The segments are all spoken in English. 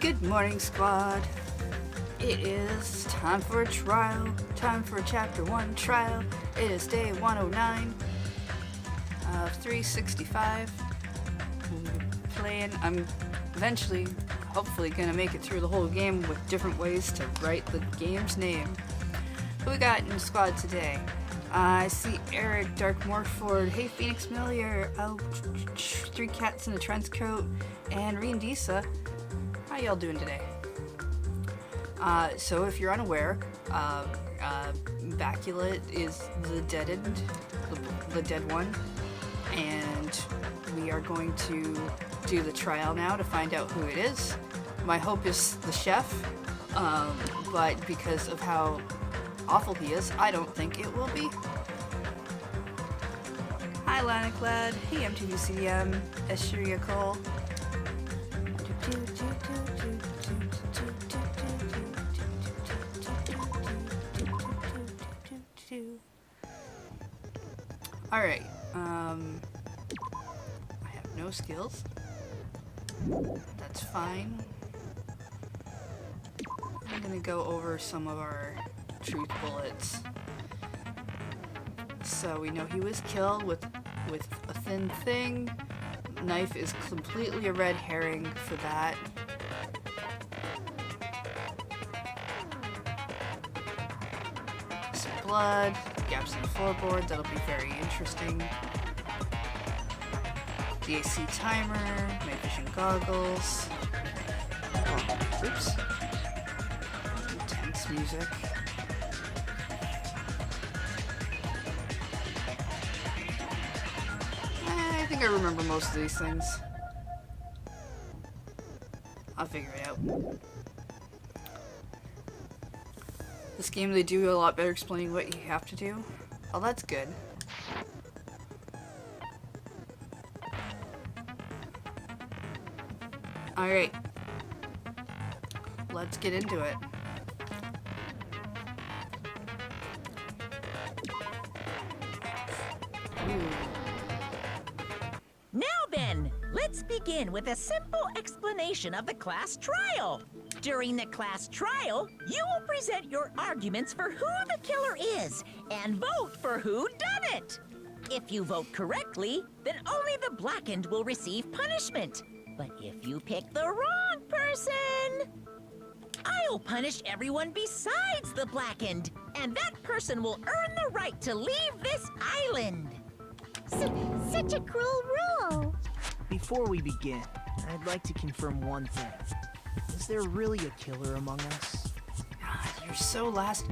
Good morning, squad. It is time for a trial. Time for chapter 1 trial. It is day 109 of 365. I'm eventually, hopefully, gonna make it through the whole game with different ways to write the game's name. Who we got in the squad today? I see Eric, Dark Morford, Hey Phoenix Familiar, Three Cats in a Trench Coat, and Riandisa. How y'all doing today? So if you're unaware, Baculet is the the dead one, and we are going to do the trial now to find out who it is. My hope is the chef, but because of how awful he is, I don't think it will be. Hi Lanaclad, hey MTVCDM, Esheria Cole. Alright, I have no skills. That's fine. I'm gonna go over some of our truth bullets. So we know he was killed with a thin thing. Knife is completely a red herring for that. Some blood, gaps in the floorboard, that'll be very interesting. DAC timer, night vision goggles. Oh, oops. Intense music. I think I remember most of these things. I'll figure it out. This game, they do a lot better explaining what you have to do. Oh, that's good. Alright. Let's get into it. Now then, let's begin with a simple explanation of the class trial. During the class trial, you will present your arguments for who the killer is and vote for who done it. If you vote correctly, then only the blackened will receive punishment. But if you pick the wrong person, I'll punish everyone besides the blackened, and that person will earn the right to leave this island. Such a cruel rule. Before we begin, I'd like to confirm one thing. Is there really a killer among us? God, you're so last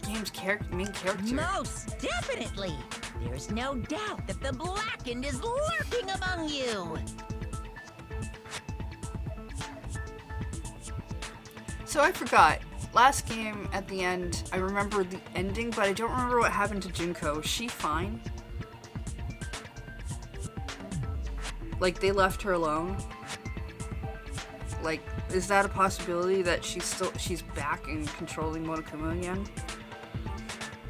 game's main character. Most definitely. There's no doubt that the blackened is lurking among you. So I forgot. Last game, at the end, I remember the ending, but I don't remember what happened to Junko. Is she fine? Like, they left her alone? Like, is that a possibility that she's back and controlling Monokuma again?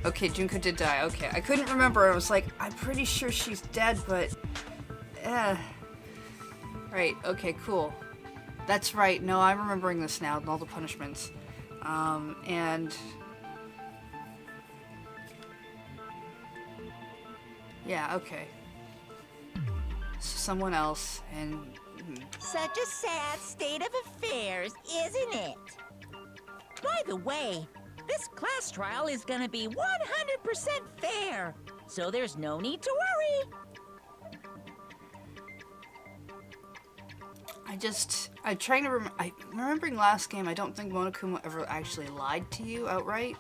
Okay, Junko did die. Okay, I couldn't remember. I was like, I'm pretty sure she's dead, but... Right, okay, cool. That's right. No, I'm remembering this now, and all the punishments. And... Yeah, okay. Someone else, and... Such a sad state of affairs, isn't it? By the way, this class trial is gonna be 100% fair, so there's no need to worry. I'm trying to remembering last game, I don't think Monokuma ever actually lied to you outright.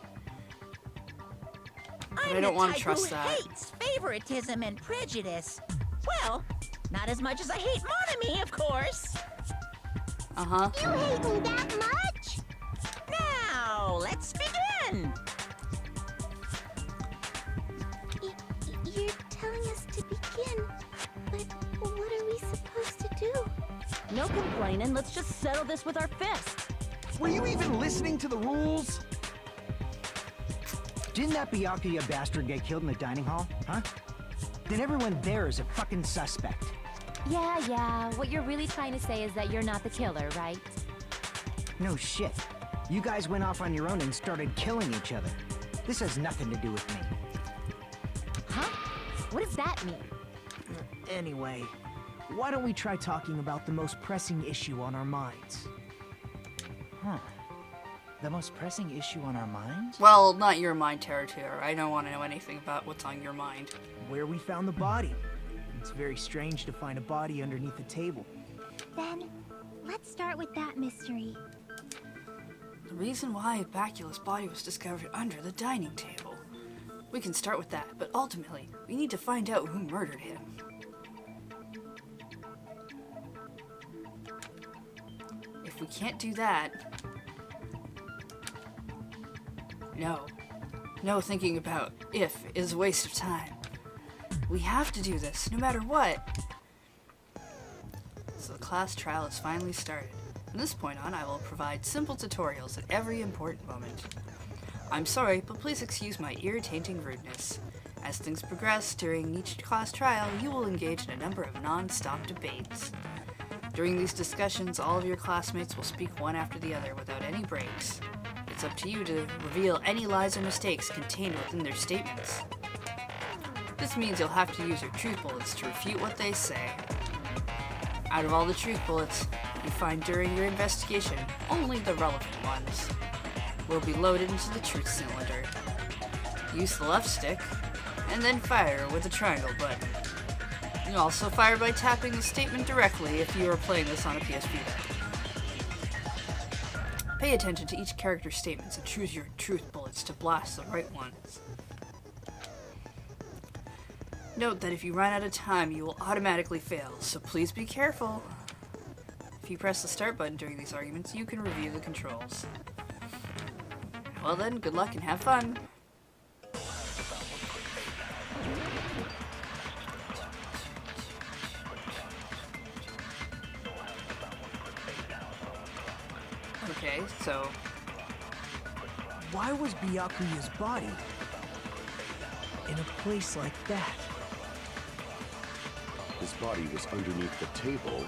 But I don't want to trust that. I'm the type who hates favoritism and prejudice. Well, not as much as I hate Monami, of course. Uh-huh. You hate me that much? Now, let's begin. You're telling us to begin, but what are we supposed to do? No complaining, let's just settle this with our fists. Were you even listening to the rules? Didn't that Byakuya bastard get killed in the dining hall, huh? Then everyone there is a fucking suspect. Yeah, what you're really trying to say is that you're not the killer, right? No shit. You guys went off on your own and started killing each other. This has nothing to do with me. Huh? What does that mean? Anyway, why don't we try talking about the most pressing issue on our minds? Huh. The most pressing issue on our minds? Well, not your mind, Terrator. I don't want to know anything about what's on your mind. Where we found the body. It's very strange to find a body underneath a table. Then, let's start with that mystery. The reason why Bacula's body was discovered under the dining table. We can start with that, but ultimately, we need to find out who murdered him. If we can't do that... No, thinking about if is a waste of time. We have to do this, no matter what. So the class trial is finally started. From this point on, I will provide simple tutorials at every important moment. I'm sorry, but please excuse my irritating rudeness. As things progress during each class trial, you will engage in a number of non-stop debates. During these discussions, all of your classmates will speak one after the other without any breaks. It's up to you to reveal any lies or mistakes contained within their statements. This means you'll have to use your truth bullets to refute what they say. Out of all the truth bullets you find during your investigation, only the relevant ones will be loaded into the truth cylinder. Use the left stick, and then fire with the triangle button. You can also fire by tapping the statement directly if you are playing this on a PS Vita. Pay attention to each character's statements and choose your truth bullets to blast the right ones. Note that if you run out of time, you will automatically fail, so please be careful. If you press the start button during these arguments, you can review the controls. Well then, good luck and have fun! Okay, so... Why was Byakuya's body in a place like that? His body was underneath the table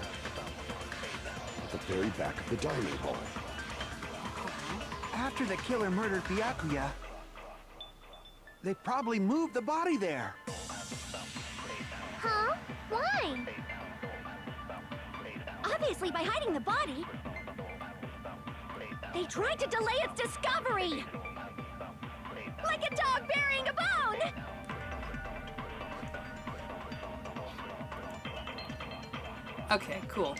at the very back of the dining hall. After the killer murdered Byakuya, they probably moved the body there. Huh? Why? Obviously by hiding the body. They tried to delay its discovery! Like a dog burying a bone! Okay, cool.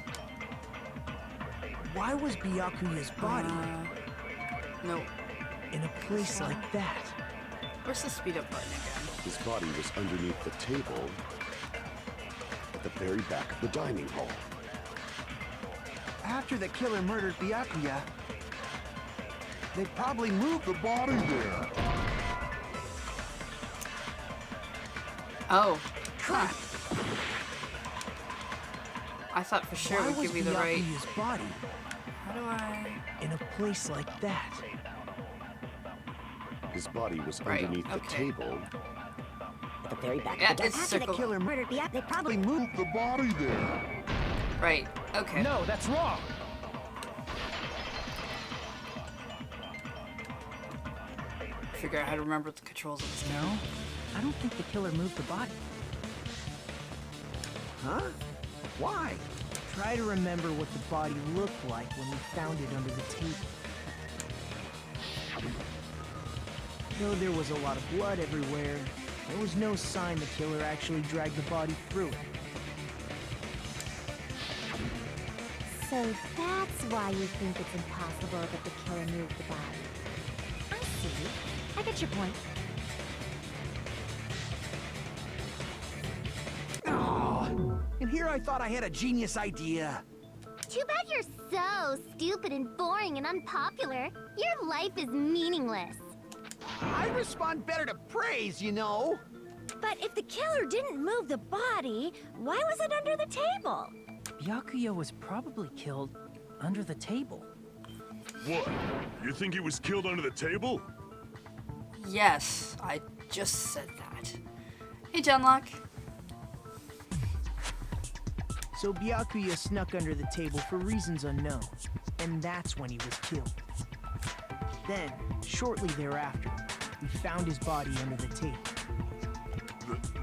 Why was Byakuya's body No. in a place like that? Where's the speed up button again? His body was underneath the table at the very back of the dining hall. After the killer murdered Byakuya, they probably moved the body there. Oh. Huh. I thought for sure Why it would was give me the right... Byakuya's body How do I... in a place like that? His body was Right, underneath the okay. table At the very back Yeah, of the it's After the circle. killer murdered Byakuya, they probably They moved the body there. Right, okay. No, that's wrong! Figure out how to remember the controls of this game. No, I don't think the killer moved the body. Huh? Why? Try to remember what the body looked like when we found it under the table. Though there was a lot of blood everywhere, there was no sign the killer actually dragged the body through it. So that's why you think it's impossible that the killer moved the body. I see. I get your point. Oh, and here I thought I had a genius idea. Too bad you're so stupid and boring and unpopular. Your life is meaningless. I respond better to praise, you know. But if the killer didn't move the body, why was it under the table? Byakuya was probably killed under the table. What? You think he was killed under the table? Yes, I just said that. Hey, Genlock. So Byakuya snuck under the table for reasons unknown. and that's when he was killed. Then, shortly thereafter, we found his body under the table.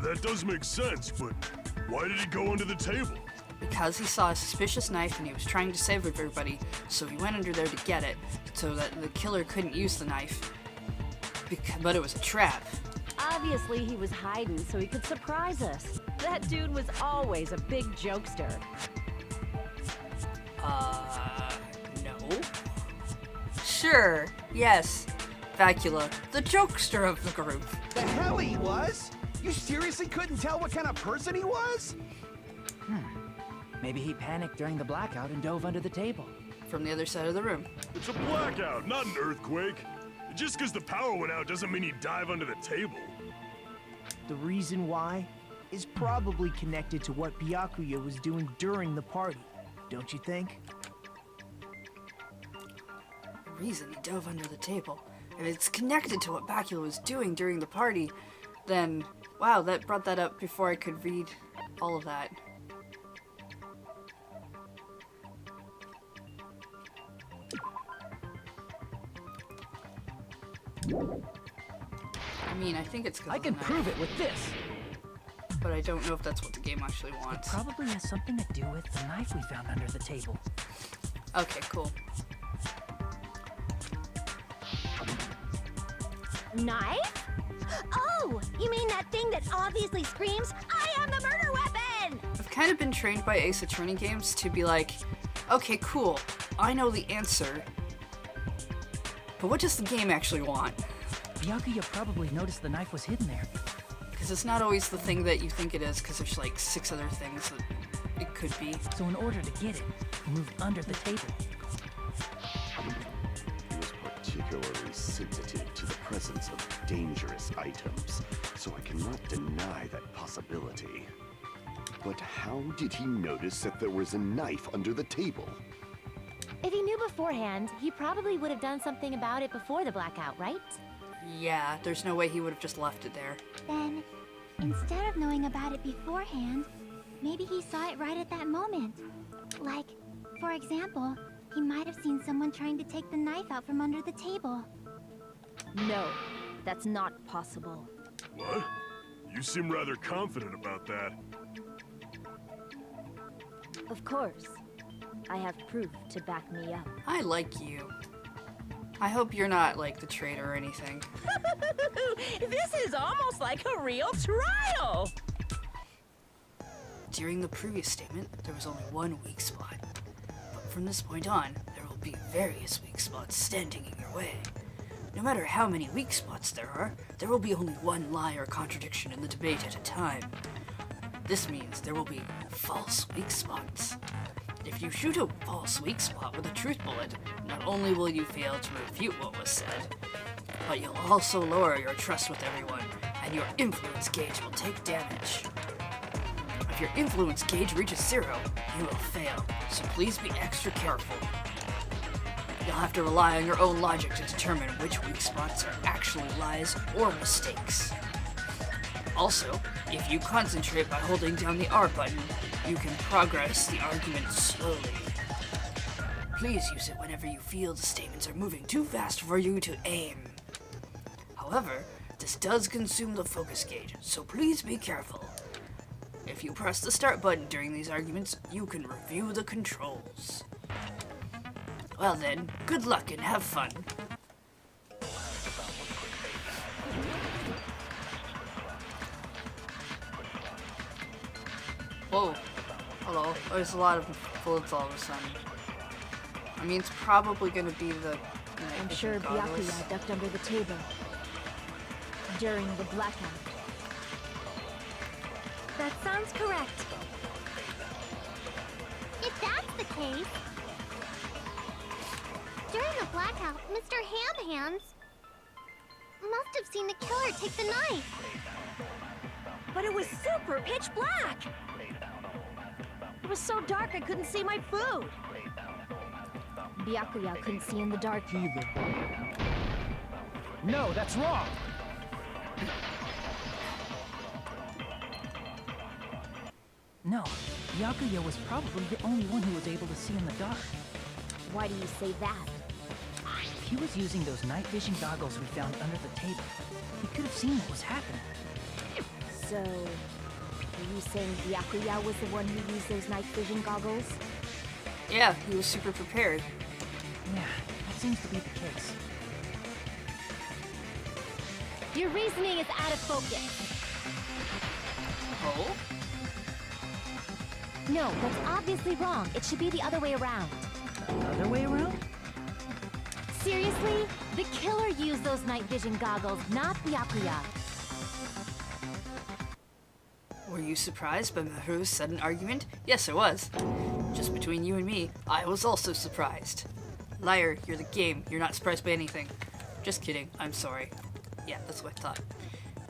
That does make sense, but why did he go under the table? Because he saw a suspicious knife and he was trying to save everybody, so he went under there to get it, so that the killer couldn't use the knife. But it was a trap. Obviously, he was hiding so he could surprise us. That dude was always a big jokester. No. Sure, yes. Vacula, the jokester of the group. The hell he was? You seriously couldn't tell what kind of person he was? Maybe he panicked during the blackout and dove under the table. From the other side of the room. It's a blackout, not an earthquake. Just because the power went out doesn't mean he'd dive under the table. The reason why is probably connected to what Byakuya was doing during the party, don't you think? The reason he dove under the table. If it's connected to what Bacula was doing during the party, then, wow, that brought that up before I could read all of that. I mean, I think it's because I can prove it with this. but I don't know if that's what the game actually wants. Probably has something to do with the knife we found under the table. Okay, cool. Knife? Oh, you mean that thing that obviously screams, "I am the murder weapon"? I've kind of been trained by Ace Attorney games to be like, okay, cool, I know the answer, but what does the game actually want? Byakuya probably noticed the knife was hidden there. Because it's not always the thing that you think it is, because there's like 6 other things that it could be. So in order to get it, he moved under the table. He was particularly sensitive to the presence of dangerous items, so I cannot deny that possibility. But how did he notice that there was a knife under the table? If he knew beforehand, he probably would have done something about it before the blackout, right? Yeah, there's no way he would have just left it there. Then, instead of knowing about it beforehand, maybe he saw it right at that moment. Like, for example, he might have seen someone trying to take the knife out from under the table. No, that's not possible. What? You seem rather confident about that. Of course. I have proof to back me up. I like you. I hope you're not like the traitor or anything. This is almost like a real trial! During the previous statement, there was only one weak spot. But from this point on, there will be various weak spots standing in your way. No matter how many weak spots there will be only one lie or contradiction in the debate at a time. This means there will be false weak spots. If you shoot a false weak spot with a truth bullet, not only will you fail to refute what was said, but you'll also lower your trust with everyone, and your influence gauge will take damage. If your influence gauge reaches 0, you will fail, so please be extra careful. You'll have to rely on your own logic to determine which weak spots are actually lies or mistakes. Also, if you concentrate by holding down the R button, you can progress the argument slowly. Please use it whenever you feel the statements are moving too fast for you to aim. However, this does consume the focus gauge, so please be careful. If you press the start button during these arguments, you can review the controls. Well then, good luck and have fun. Whoa. Hello. There's a lot of bullets all of a sudden. I mean, it's probably gonna be the... I'm sure Byakuya ducked under the table during the blackout. That sounds correct. If that's the case, during the blackout, Mr. Ham Hands must have seen the killer take the knife. But it was super pitch black! It was so dark I couldn't see my food. Byakuya couldn't see in the dark either. No, that's wrong! No, Byakuya was probably the only one who was able to see in the dark. Why do you say that? If he was using those night vision goggles we found under the table, he could have seen what was happening. So, are you saying Byakuya was the one who used those night vision goggles? Yeah, he was super prepared. Yeah, that seems to be the case. Your reasoning is out of focus. Oh? No, that's obviously wrong. It should be the other way around. The other way around? Seriously? The killer used those night vision goggles, not Byakuya. Were you surprised by Maru's sudden argument? Yes, I was. Just between you and me, I was also surprised. Liar, you're the game. You're not surprised by anything. Just kidding. I'm sorry. Yeah, that's what I thought.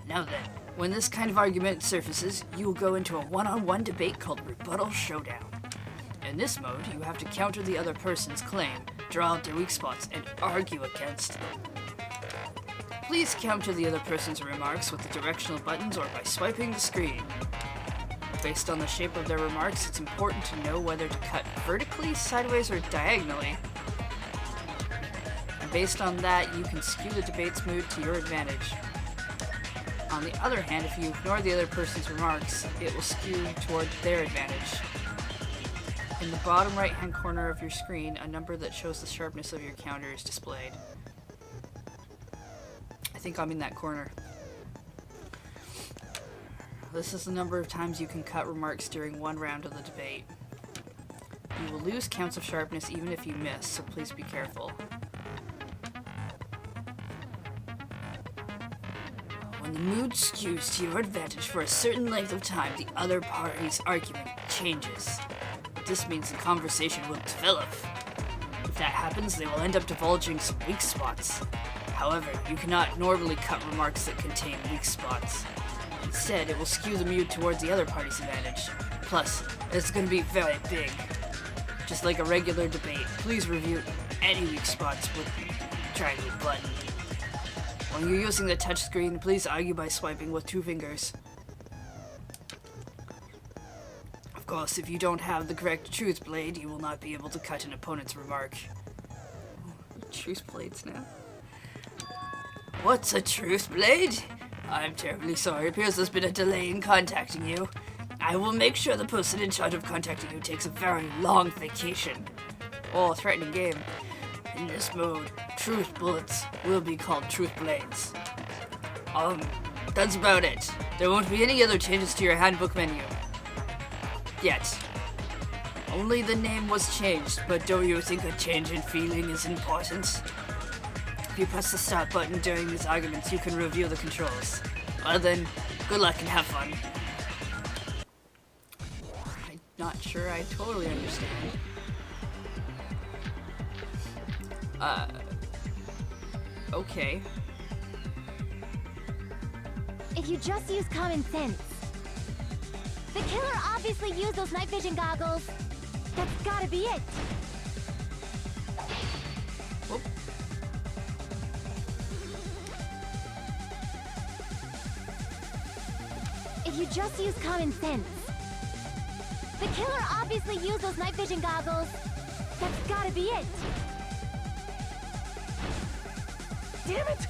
Now then, when this kind of argument surfaces, you will go into a one-on-one debate called Rebuttal Showdown. In this mode, you have to counter the other person's claim, draw out their weak spots, and argue against them. Please counter the other person's remarks with the directional buttons or by swiping the screen. Based on the shape of their remarks, it's important to know whether to cut vertically, sideways, or diagonally. And based on that, you can skew the debate's mood to your advantage. On the other hand, if you ignore the other person's remarks, it will skew toward their advantage. In the bottom right-hand corner of your screen, a number that shows the sharpness of your counter is displayed. I think I'm in that corner. This is the number of times you can cut remarks during one round of the debate. You will lose counts of sharpness even if you miss, so please be careful. When the mood skews to your advantage for a certain length of time, the other party's argument changes. This means the conversation will develop. If that happens, they will end up divulging some weak spots. However, you cannot normally cut remarks that contain weak spots. Instead, it will skew the mood towards the other party's advantage. Plus, it's going to be very big. Just like a regular debate, please review any weak spots with the triangle button. When you're using the touchscreen, please argue by swiping with 2 fingers. Of course, if you don't have the correct truth blade, you will not be able to cut an opponent's remark. Truth blades now. What's a truth blade? I'm terribly sorry. It appears there's been a delay in contacting you. I will make sure the person in charge of contacting you takes a very long vacation. Oh, threatening game. In this mode, truth bullets will be called truth blades. That's about it. There won't be any other changes to your handbook menu. Yet. Only the name was changed, but don't you think a change in feeling is important? If you press the start button during these arguments, you can review the controls. Well then, good luck and have fun. I'm not sure I totally understand. Okay. If you just use common sense. The killer obviously used those night vision goggles. That's gotta be it. Whoop. If you just use common sense. The killer obviously used those night vision goggles. That's gotta be it. Damn it!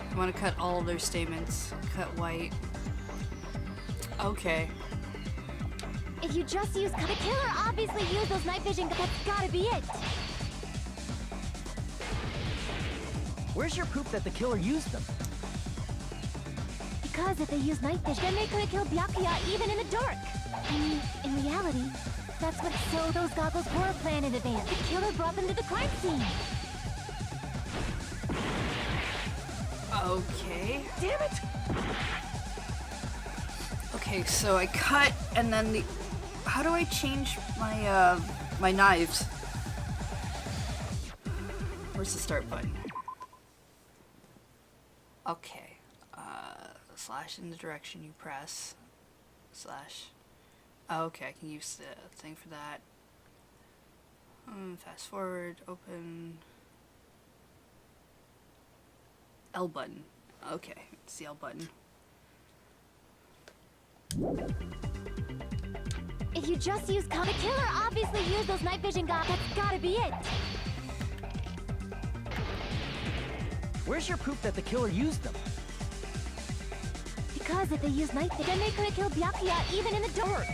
I want to cut all of their statements. Cut white. Okay. If you just use the killer obviously used those night vision. That's gotta be it. Where's your proof that the killer used them? Because if they use night vision, then they could have killed Byakuya even in the dark. I mean, in reality, that's what so those goggles were planned in advance. The killer brought them to the crime scene. Okay. Damn it! Okay, so I cut and then the... How do I change my, my knives? Where's the start button? Okay. Slash in the direction you press. Slash. Oh, okay, I can use the thing for that. Fast forward, open. L button. Okay, it's the L button. If you just use the killer obviously used those night vision goggles. That's gotta be it. Where's your proof that the killer used them? Because if they used night vision, then they could have killed Byakuya even in the dark.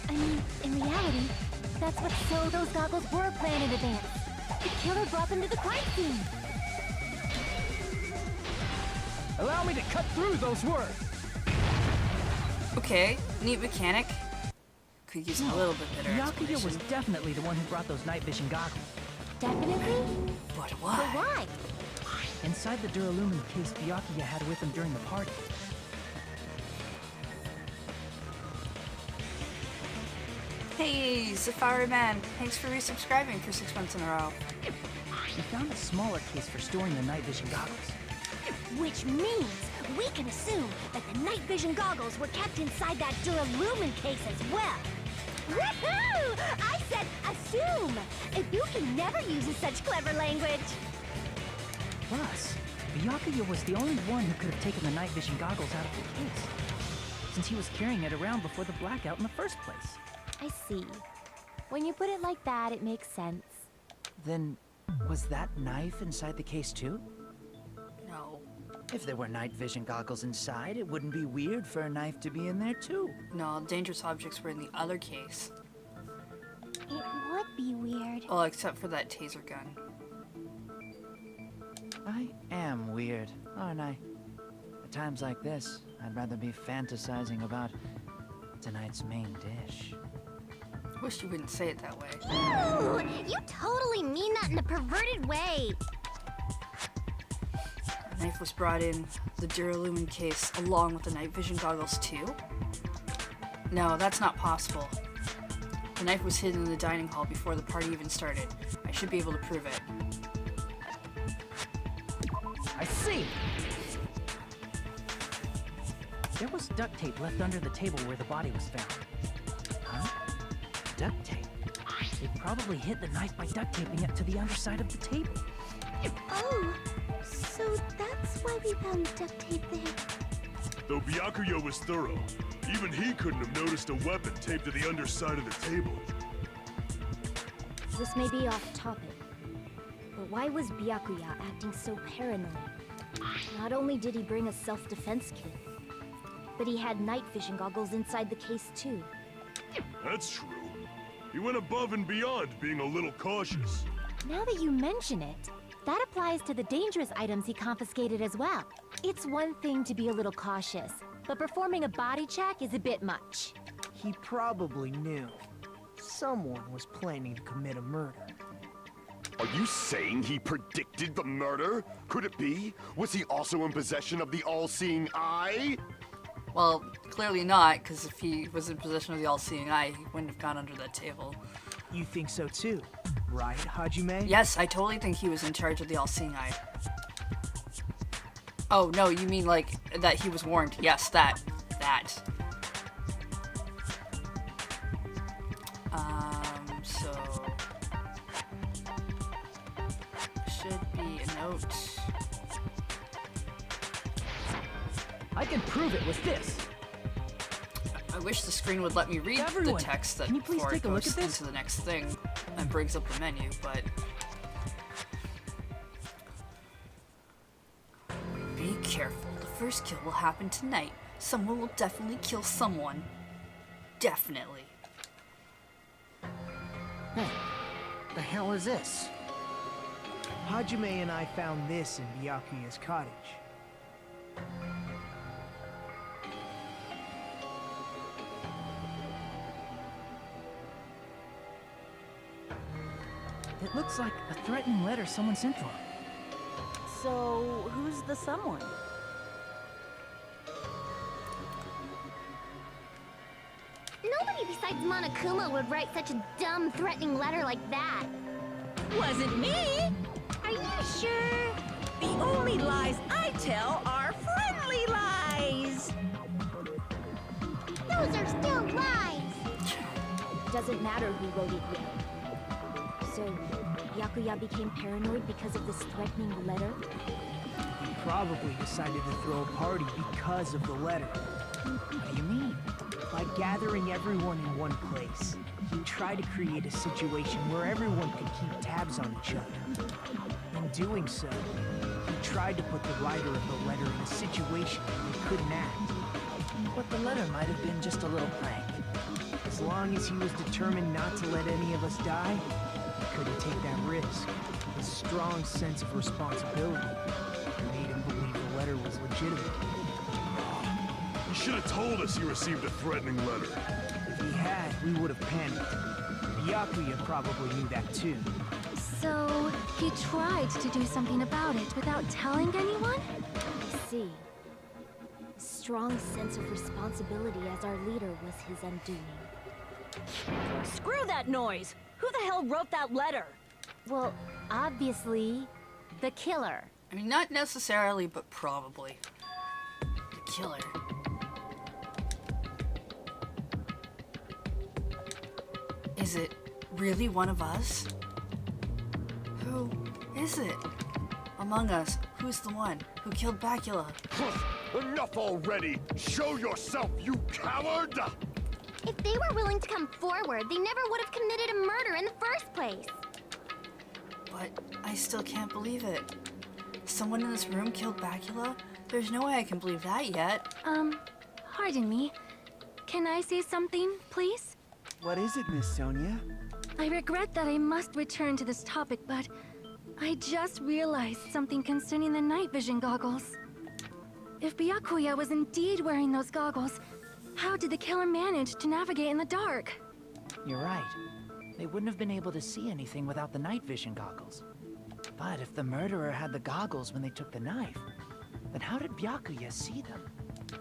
I mean, in reality, that's what those goggles were planned in advance. The killer brought them to the crime scene. Allow me to cut through those words. Okay, neat mechanic. Could use a little bit better Byakuya was explanation. definitely the one who brought those night vision goggles. Definitely? But But why? why? Inside the Duralumin case Byakuya had with him during the party. Hey, Safari Man, thanks for resubscribing for 6 months in a row. We found a smaller case for storing the night vision goggles. Which means we can assume that the night vision goggles were kept inside that Duralumin case as well. Woohoo! I said assume! Ibuki never uses such clever language. Plus, Byakuya was the only one who could have taken the night vision goggles out of the case, since he was carrying it around before the blackout in the first place. I see. When you put it like that, it makes sense. Then, was that knife inside the case too? No. If there were night vision goggles inside, it wouldn't be weird for a knife to be in there too. No, dangerous objects were in the other case. It would be weird. Well, except for that taser gun. I am weird, aren't I? At times like this, I'd rather be fantasizing about tonight's main dish. Wish you wouldn't say it that way. Ooh, you totally mean that in a perverted way. The knife was brought in the Duralumin case along with the night vision goggles too? No, that's not possible. The knife was hidden in the dining hall before the party even started. I should be able to prove it. I see! There was duct tape left under the table where the body was found. Huh? Duct tape? They probably hid the knife by duct taping it to the underside of the table. Oh, so that's why we found duct tape there. Though Byakuya was thorough, even he couldn't have noticed a weapon taped to the underside of the table. This may be off topic, but why was Byakuya acting so paranoid? Not only did he bring a self-defense kit, but he had night vision goggles inside the case too. That's true. He went above and beyond being a little cautious. Now that you mention it, that applies to the dangerous items he confiscated as well. It's one thing to be a little cautious, but performing a body check is a bit much. He probably knew. Someone was planning to commit a murder. Are you saying he predicted the murder? Could it be? Was he also in possession of the all-seeing eye? Well, clearly not, because if he was in possession of the all-seeing eye, he wouldn't have gone under that table. You think so too, right, Hajime? Yes, I totally think he was in charge of the all-seeing eye. Oh, no, you mean like that he was warned. Yes, that. So... should be a note. I can prove it with this. I wish the screen would let me read Everyone, the text that can you please before it take a look goes at this? into the next thing and brings up the menu, but... Be careful. The first kill will happen tonight. Someone will definitely kill someone. Definitely. Hey, the hell is this? Hajime and I found this in Byakuya's cottage. It looks like a threatening letter someone sent to him. So, who's the someone? Nobody besides Monokuma would write such a dumb, threatening letter like that. Wasn't me! Are you sure? The only lies I tell are friendly lies! Those are still lies! Doesn't matter who wrote it yet. So, Byakuya became paranoid because of this threatening letter? He probably decided to throw a party because of the letter. What do you mean? By gathering everyone in one place, he tried to create a situation where everyone could keep tabs on each other. In doing so, he tried to put the writer of the letter in a situation where he couldn't act. But the letter might have been just a little prank. As long as he was determined not to let any of us die, he couldn't take that risk. His strong sense of responsibility made him believe the letter was legitimate. You should have told us you received a threatening letter. If he had, we would have panicked. Byakuya probably knew that too. So, he tried to do something about it without telling anyone? I see. Strong sense of responsibility as our leader was his undoing. Screw that noise! Who the hell wrote that letter? Well, obviously, the killer. I mean, not necessarily, but probably. The killer. Is it really one of us? Who is it? Among us, who's the one who killed Bacula? Enough already! Show yourself, you coward! If they were willing to come forward, they never would have committed a murder in the first place. But I still can't believe it. Someone in this room killed Bacula? There's no way I can believe that yet. Pardon me. Can I say something, please? What is it, Miss Sonia? I regret that I must return to this topic, but I just realized something concerning the night vision goggles. If Byakuya was indeed wearing those goggles, how did the killer manage to navigate in the dark? You're right. They wouldn't have been able to see anything without the night vision goggles. But if the murderer had the goggles when they took the knife, then how did Byakuya see them?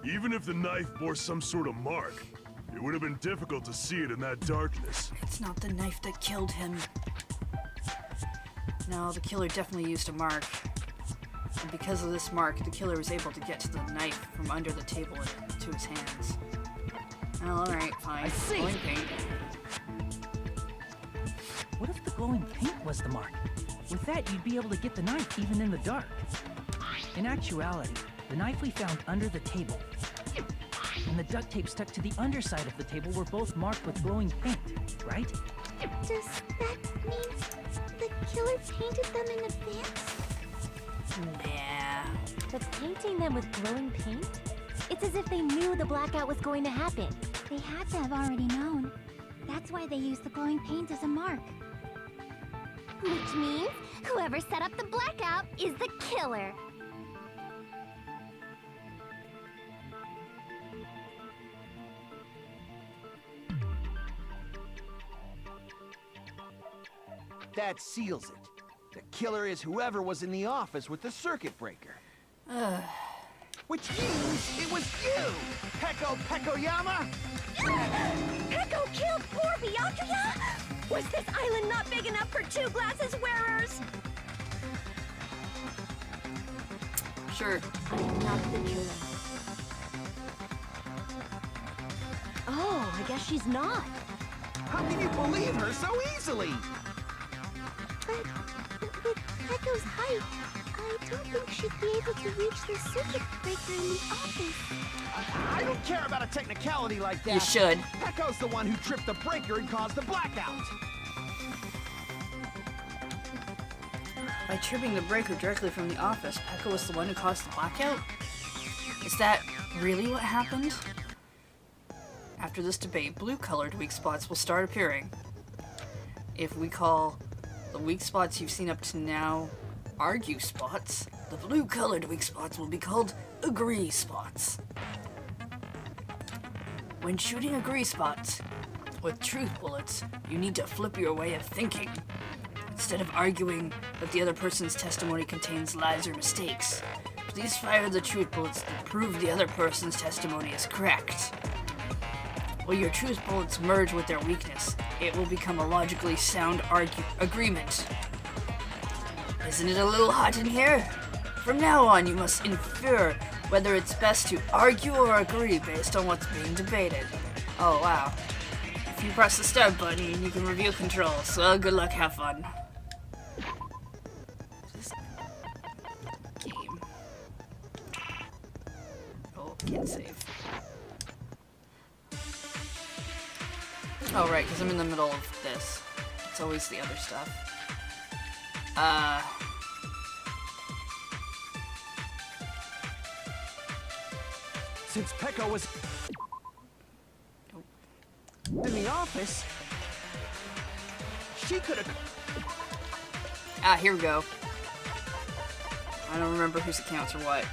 Even if the knife bore some sort of mark, it would have been difficult to see it in that darkness. It's not the knife that killed him. No, the killer definitely used a mark. And because of this mark, the killer was able to get to the knife from under the table and to his hands. Oh, alright, fine. I see. Glowing paint. What if the glowing paint was the mark? With that, you'd be able to get the knife even in the dark. In actuality, the knife we found under the table and the duct tape stuck to the underside of the table were both marked with glowing paint, right? Does that mean the killer painted them in advance? Yeah. But painting them with glowing paint? It's as if they knew the blackout was going to happen. They had to have already known. That's why they used the glowing paint as a mark. Which means whoever set up the blackout is the killer. That seals it. The killer is whoever was in the office with the circuit breaker. Which means it was you, Peko Pekoyama! Peko killed poor Byakuya? Was this island not big enough for two glasses wearers? Sure. I am not the killer. Oh, I guess she's not. How can you believe her so easily? But with Peko's height, I don't think she'd be able to reach the circuit breaker in the office. I don't care about a technicality like that. You should. Peko's the one who tripped the breaker and caused the blackout. By tripping the breaker directly from the office, Pekka was the one who caused the blackout? Is that really what happened? After this debate, blue-colored weak spots will start appearing. If we call the weak spots you've seen up to now argue spots, the blue-colored weak spots will be called agree spots. When shooting agree spots with truth bullets, you need to flip your way of thinking. Instead of arguing that the other person's testimony contains lies or mistakes, please fire the truth bullets that prove the other person's testimony is correct. When your truth bullets merge with their weakness, it will become a logically sound agreement. Isn't it a little hot in here? From now on, you must infer whether it's best to argue or agree based on what's being debated. Oh, wow. If you press the start button, you can review controls, so good luck, have fun. This game. Oh, can't save. Oh, right, because I'm in the middle of this. It's always the other stuff. Since Pekka was in the office, she could have... Ah, here we go. I don't remember whose accounts or what.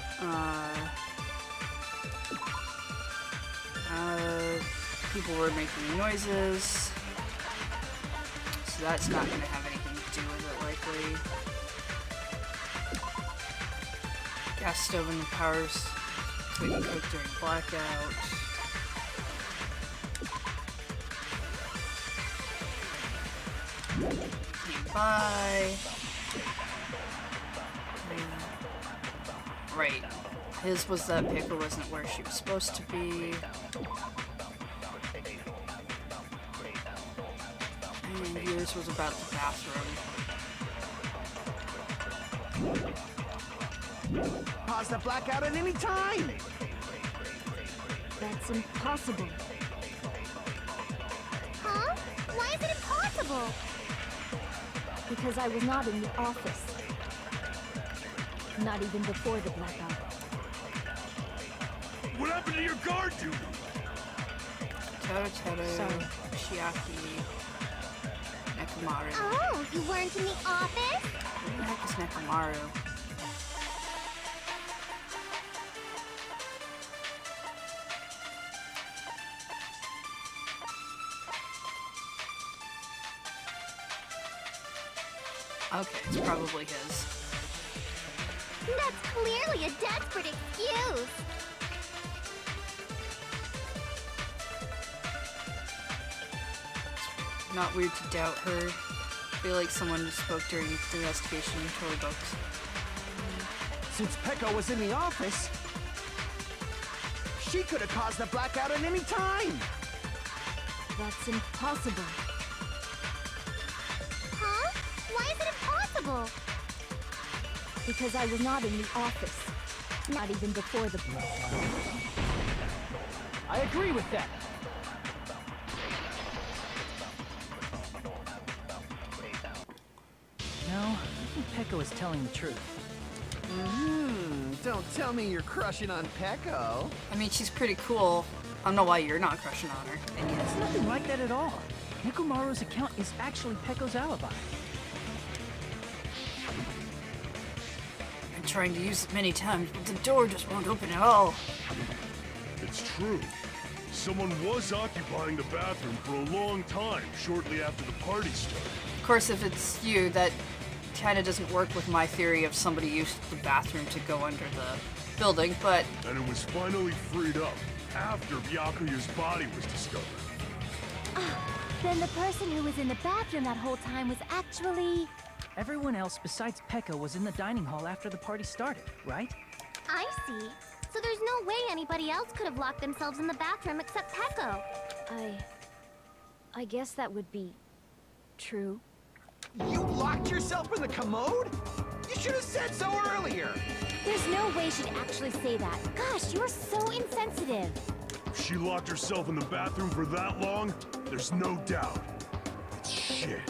People were making noises. So that's not going to have anything to do with it, likely. Gas stove and the powers. What you cook during blackout. Came by. Right. His was that Pekka wasn't where she was supposed to be. And yours was about the bathroom. Pause the blackout at any time! That's impossible. Huh? Why is it impossible? Because I was not in the office. Not even before the blackout. What happened to your guard duty? Sorry. Shiaki. Nekomaru. Oh, you weren't in the office? Who the heck is Nekomaru? Okay, it's probably his. That's clearly a desperate excuse. Not weird to doubt her. I feel like someone who spoke during the investigation totally books. Since Pekka was in the office, she could have caused the blackout at any time! That's impossible. Huh? Why is it impossible? Because I was not in the office. Not even before the blackout. I agree with that. No, I think Pekka was telling the truth. Don't tell me you're crushing on Pekko. I mean, she's pretty cool. I don't know why you're not crushing on her. And It's yes, nothing like that at all. Nekomaru's account is actually Pekko's alibi. I've been trying to use it many times, but the door just won't open at all. It's true. Someone was occupying the bathroom for a long time, shortly after the party started. Of course, if it's you, that kind of doesn't work with my theory of somebody used the bathroom to go under the building, but And it was finally freed up after Byakuya's body was discovered. Then the person who was in the bathroom that whole time was actually... Everyone else besides Pekka was in the dining hall after the party started, right? I see. So there's no way anybody else could have locked themselves in the bathroom except Pekko. I guess that would be... true. You locked yourself in the commode? You should have said so earlier! There's no way she'd actually say that. Gosh, you're so insensitive. If she locked herself in the bathroom for that long, there's no doubt. It's shit.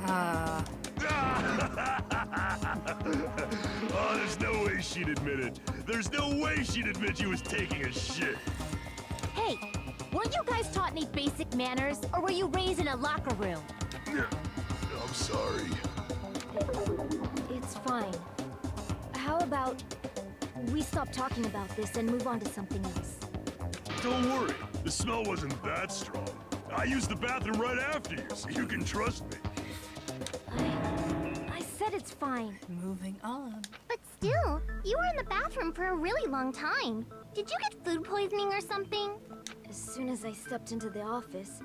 uh, Oh, there's no way she'd admit it. There's no way she'd admit she was taking a shit. Hey, weren't you guys taught any basic manners? Or were you raised in a locker room? I'm sorry. It's fine. How about we stop talking about this and move on to something else? Don't worry, the smell wasn't that strong. I used the bathroom right after you, so you can trust me. I said it's fine. moving on. But still, you were in the bathroom for a really long time. Did you get food poisoning or something? As soon as I stepped into the office,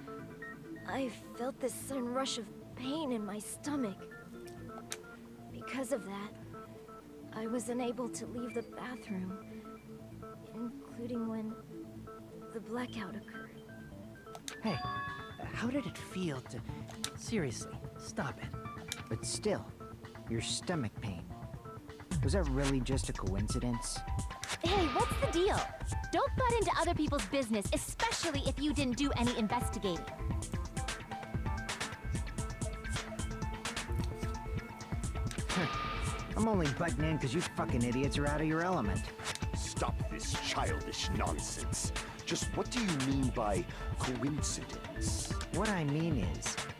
I felt this sudden rush of pain in my stomach. Because of that, I was unable to leave the bathroom, including when the blackout occurred. Hey, how did it feel to... Seriously, stop it. But still, your stomach pain. Was that really just a coincidence? Hey, what's the deal? Don't butt into other people's business, especially if you didn't do any investigating. I'm only butting in because you fucking idiots are out of your element. Stop this childish nonsense. Just what do you mean by coincidence? What I mean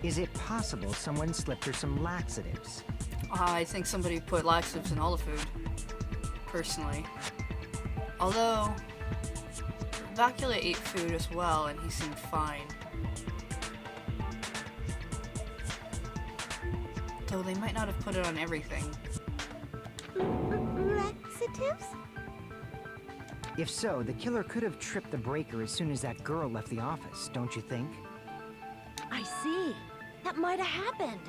is it possible someone slipped her some laxatives? I think somebody put laxatives in all the food, personally. Although, Vacula ate food as well, and he seemed fine. Though they might not have put it on everything. Laxatives? If so, the killer could have tripped the breaker as soon as that girl left the office, don't you think? I see. That might have happened.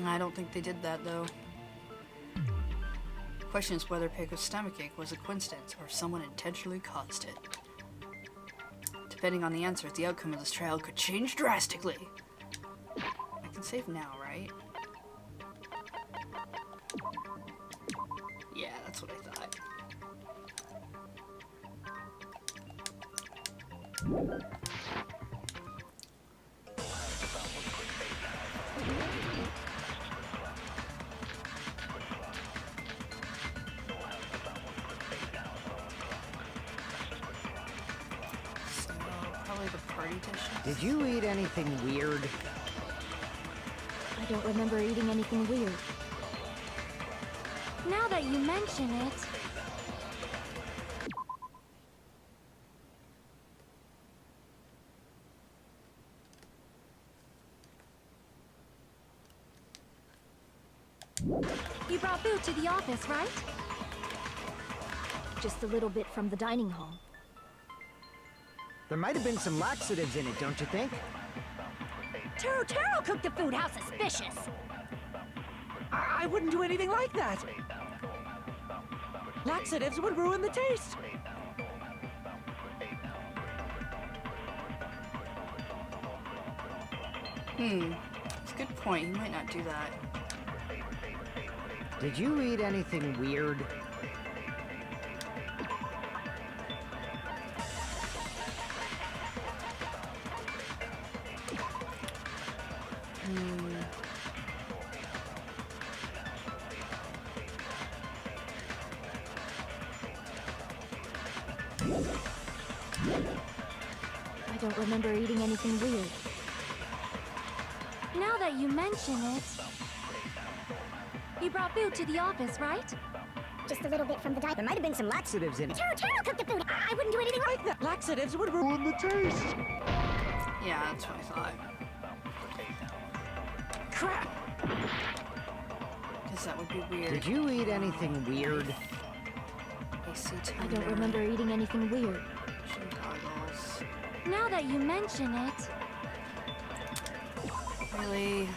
I don't think they did that, though. The question is whether Peiko's stomachache was a coincidence or if someone intentionally caused it. Depending on the answer, the outcome of this trial could change drastically. I can save now, right? Yeah, that's what I thought. So, probably the party dishes. Did you eat anything weird? I don't remember eating anything weird. Now that you mention it, you brought food to the office, right? Just a little bit from the dining hall. There might have been some laxatives in it, don't you think? Taro cooked the food. How suspicious. I wouldn't do anything like that. Laxatives would ruin the taste. It's a good point. He might not do that. Did you eat anything weird? I don't remember eating anything weird. Now that you mention it, you brought food to the office, right? Just a little bit from the diet. There might have been some laxatives in it. Taro cooked the food. I wouldn't do anything like that. Laxatives would ruin the taste. Yeah, that's what I thought. Crap. Because that would be weird. Did you eat anything weird? AC I don't remember eating anything weird. goggles. Now that you mention it, Really?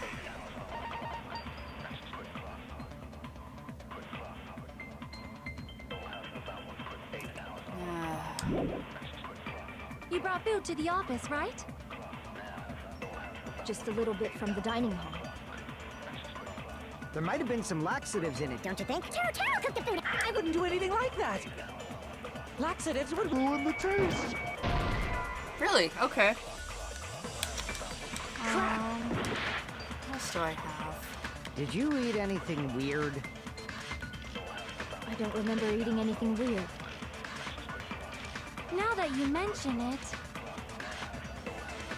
you brought food to the office, right? Just a little bit from the dining hall. There might have been some laxatives in it, don't you think? Taro cooked the food. I wouldn't do anything like that. Laxatives would ruin the taste. Really? Okay. What else do I have? Did you eat anything weird? I don't remember eating anything weird. Now that you mention it,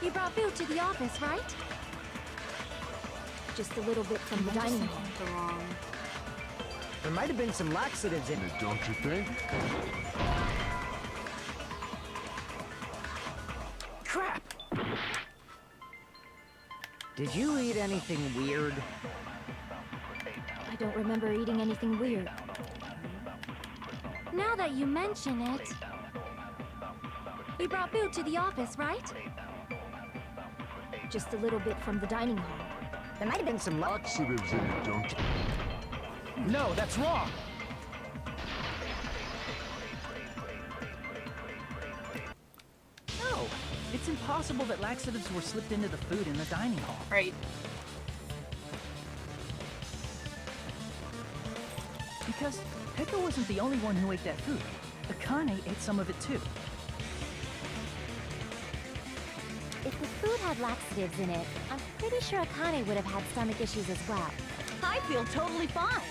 you brought food to the office, right? Just a little bit from the dining hall. The wrong. There might have been some laxatives in it, Don't you think? Crap. Did you eat anything weird? I don't remember eating anything weird. Now that you mention it, you brought food to the office, right? Just a little bit from the dining hall. There might have been some Laxatives in it, don't you? No, that's wrong. No, it's impossible that laxatives were slipped into the food in the dining hall. Right. Because Pekka wasn't the only one who ate that food. Akane ate some of it too. If the food had laxatives in it, I'm pretty sure Akane would have had stomach issues as well. I feel totally fine.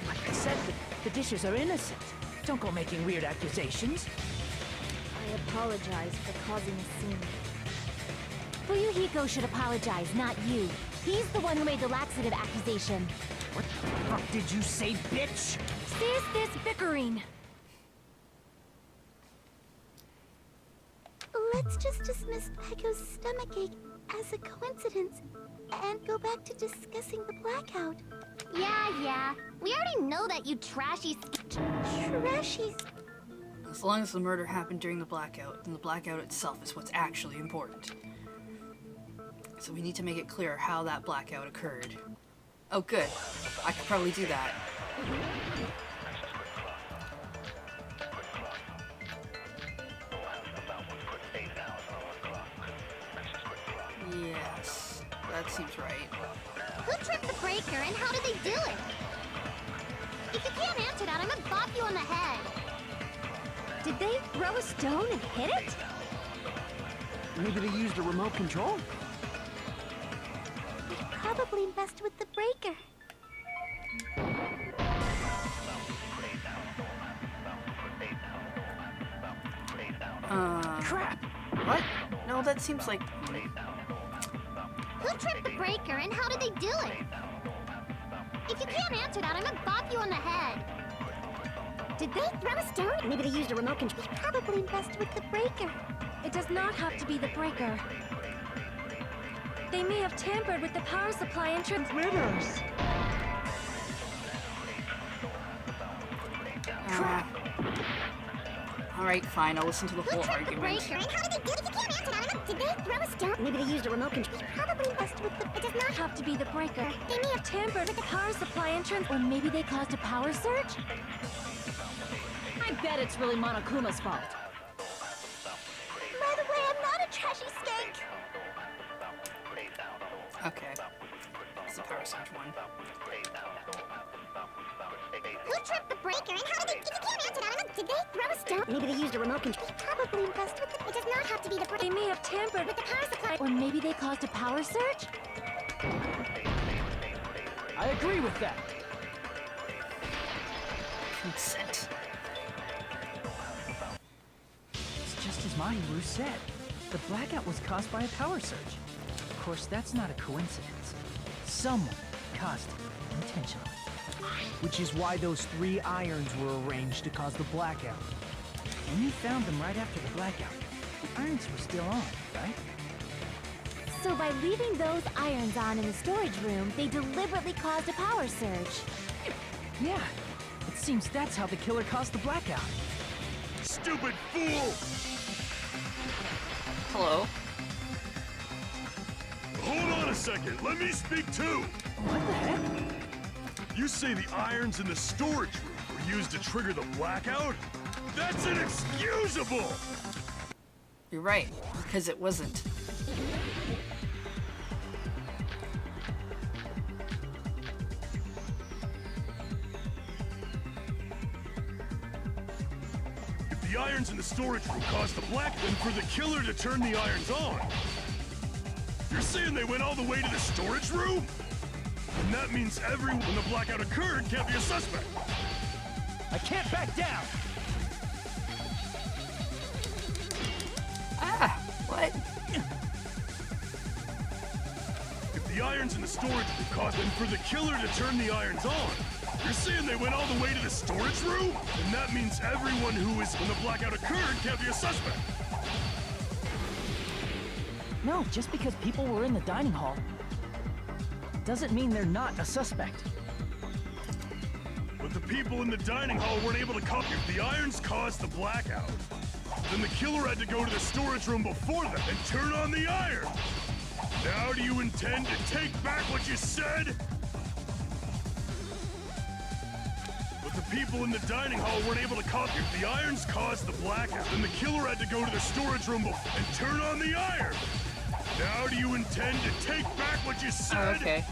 Like I said, the dishes are innocent. Don't go making weird accusations. I apologize for causing a scene. Fuyuhiko should apologize, not you. He's the one who made the laxative accusation. What the fuck did you say, bitch? Cease this bickering! Let's just dismiss Pecco's stomachache as a coincidence and go back to discussing the blackout. Yeah. We already know that, you trashy Trashies. As long as the murder happened during the blackout, then the blackout itself is what's actually important. So we need to make it clear how that blackout occurred. Oh good, I could probably do that. Yes, that seems right. Who tripped the breaker and how did they do it? If you can't answer that, I'm gonna bop you on the head. Did they throw a stone and hit it? Maybe they used a remote control? They probably messed with the breaker. Crap! What? No, that seems like... Who tripped the breaker and how did they do it? If you can't answer that, I'm gonna bop you on the head. Did they throw a stone? Maybe they used a remote control. They probably messed with the breaker. It does not have to be the breaker. They may have tampered with the power supply and transmitters. Alright, fine, I'll listen to the Who whole tripped the argument. breaker and how did they do it? If you can't answer that, I'm gonna... Did they throw a stone? Maybe they used a remote control. They probably messed with the... It does not have to be the breaker. They may have tampered with the power supply and or maybe they caused a power surge? I bet it's really Monokuma's fault. By the way, I'm not a trashy skank. Okay. It's the power surge one. Who tripped the breaker and how did they... If you can't answer that, I'm gonna... Did they throw a stone? Maybe they used a remote control. They probably messed with the... It does not have to be the breaker. They may have tampered with the power supply or maybe they caused a power surge? I agree with that. Consent. It's just as Mahiru said. The blackout was caused by a power surge. Of course, that's not a coincidence. Someone caused it intentionally. Which is why those 3 irons were arranged to cause the blackout. When you found them right after the blackout, the irons were still on, right? So by leaving those irons on in the storage room, they deliberately caused a power surge. Yeah. It seems that's how the killer caused the blackout. Stupid fool! Hello? Hold on a second, let me speak too! What the heck? You say the irons in the storage room were used to trigger the blackout? That's inexcusable! You're right, because it wasn't. If the irons in the storage room caused the black, then for the killer to turn the irons on. You're saying they went all the way to the storage room? And that means everyone when the blackout occurred can't be a suspect. I can't back down! Ah! What? If the irons in the storage room caused them for the killer to turn the irons on, you're saying they went all the way to the storage room? And that means everyone who was when the blackout occurred can't be a suspect. No, just because people were in the dining hall doesn't mean they're not a suspect. But the people in the dining hall weren't able to cope. If the irons caused the blackout, then the killer had to go to the storage room before them and turn on the iron. Now do you intend to take back what you said? But the people in the dining hall weren't able to cope. If the irons caused the blackout, then the killer had to go to the storage room and turn on the iron. Now do you intend to take back what you said? Oh, okay.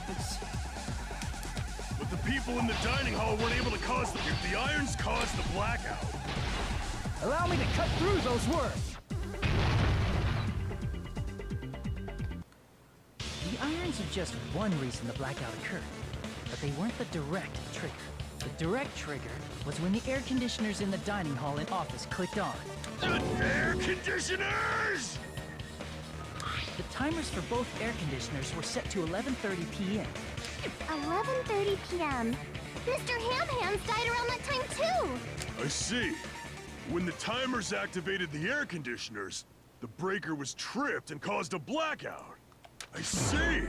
But the people in the dining hall weren't able to cause the... If the irons caused the blackout, Allow me to cut through those words! The irons are just one reason the blackout occurred, but they weren't the direct trigger. The direct trigger was when the air conditioners in the dining hall and office clicked on. The air conditioners! The timers for both air conditioners were set to 11:30 p.m. 11:30 p.m. Mr. Ham Hands died around that time too! I see. When the timers activated the air conditioners, the breaker was tripped and caused a blackout. I see.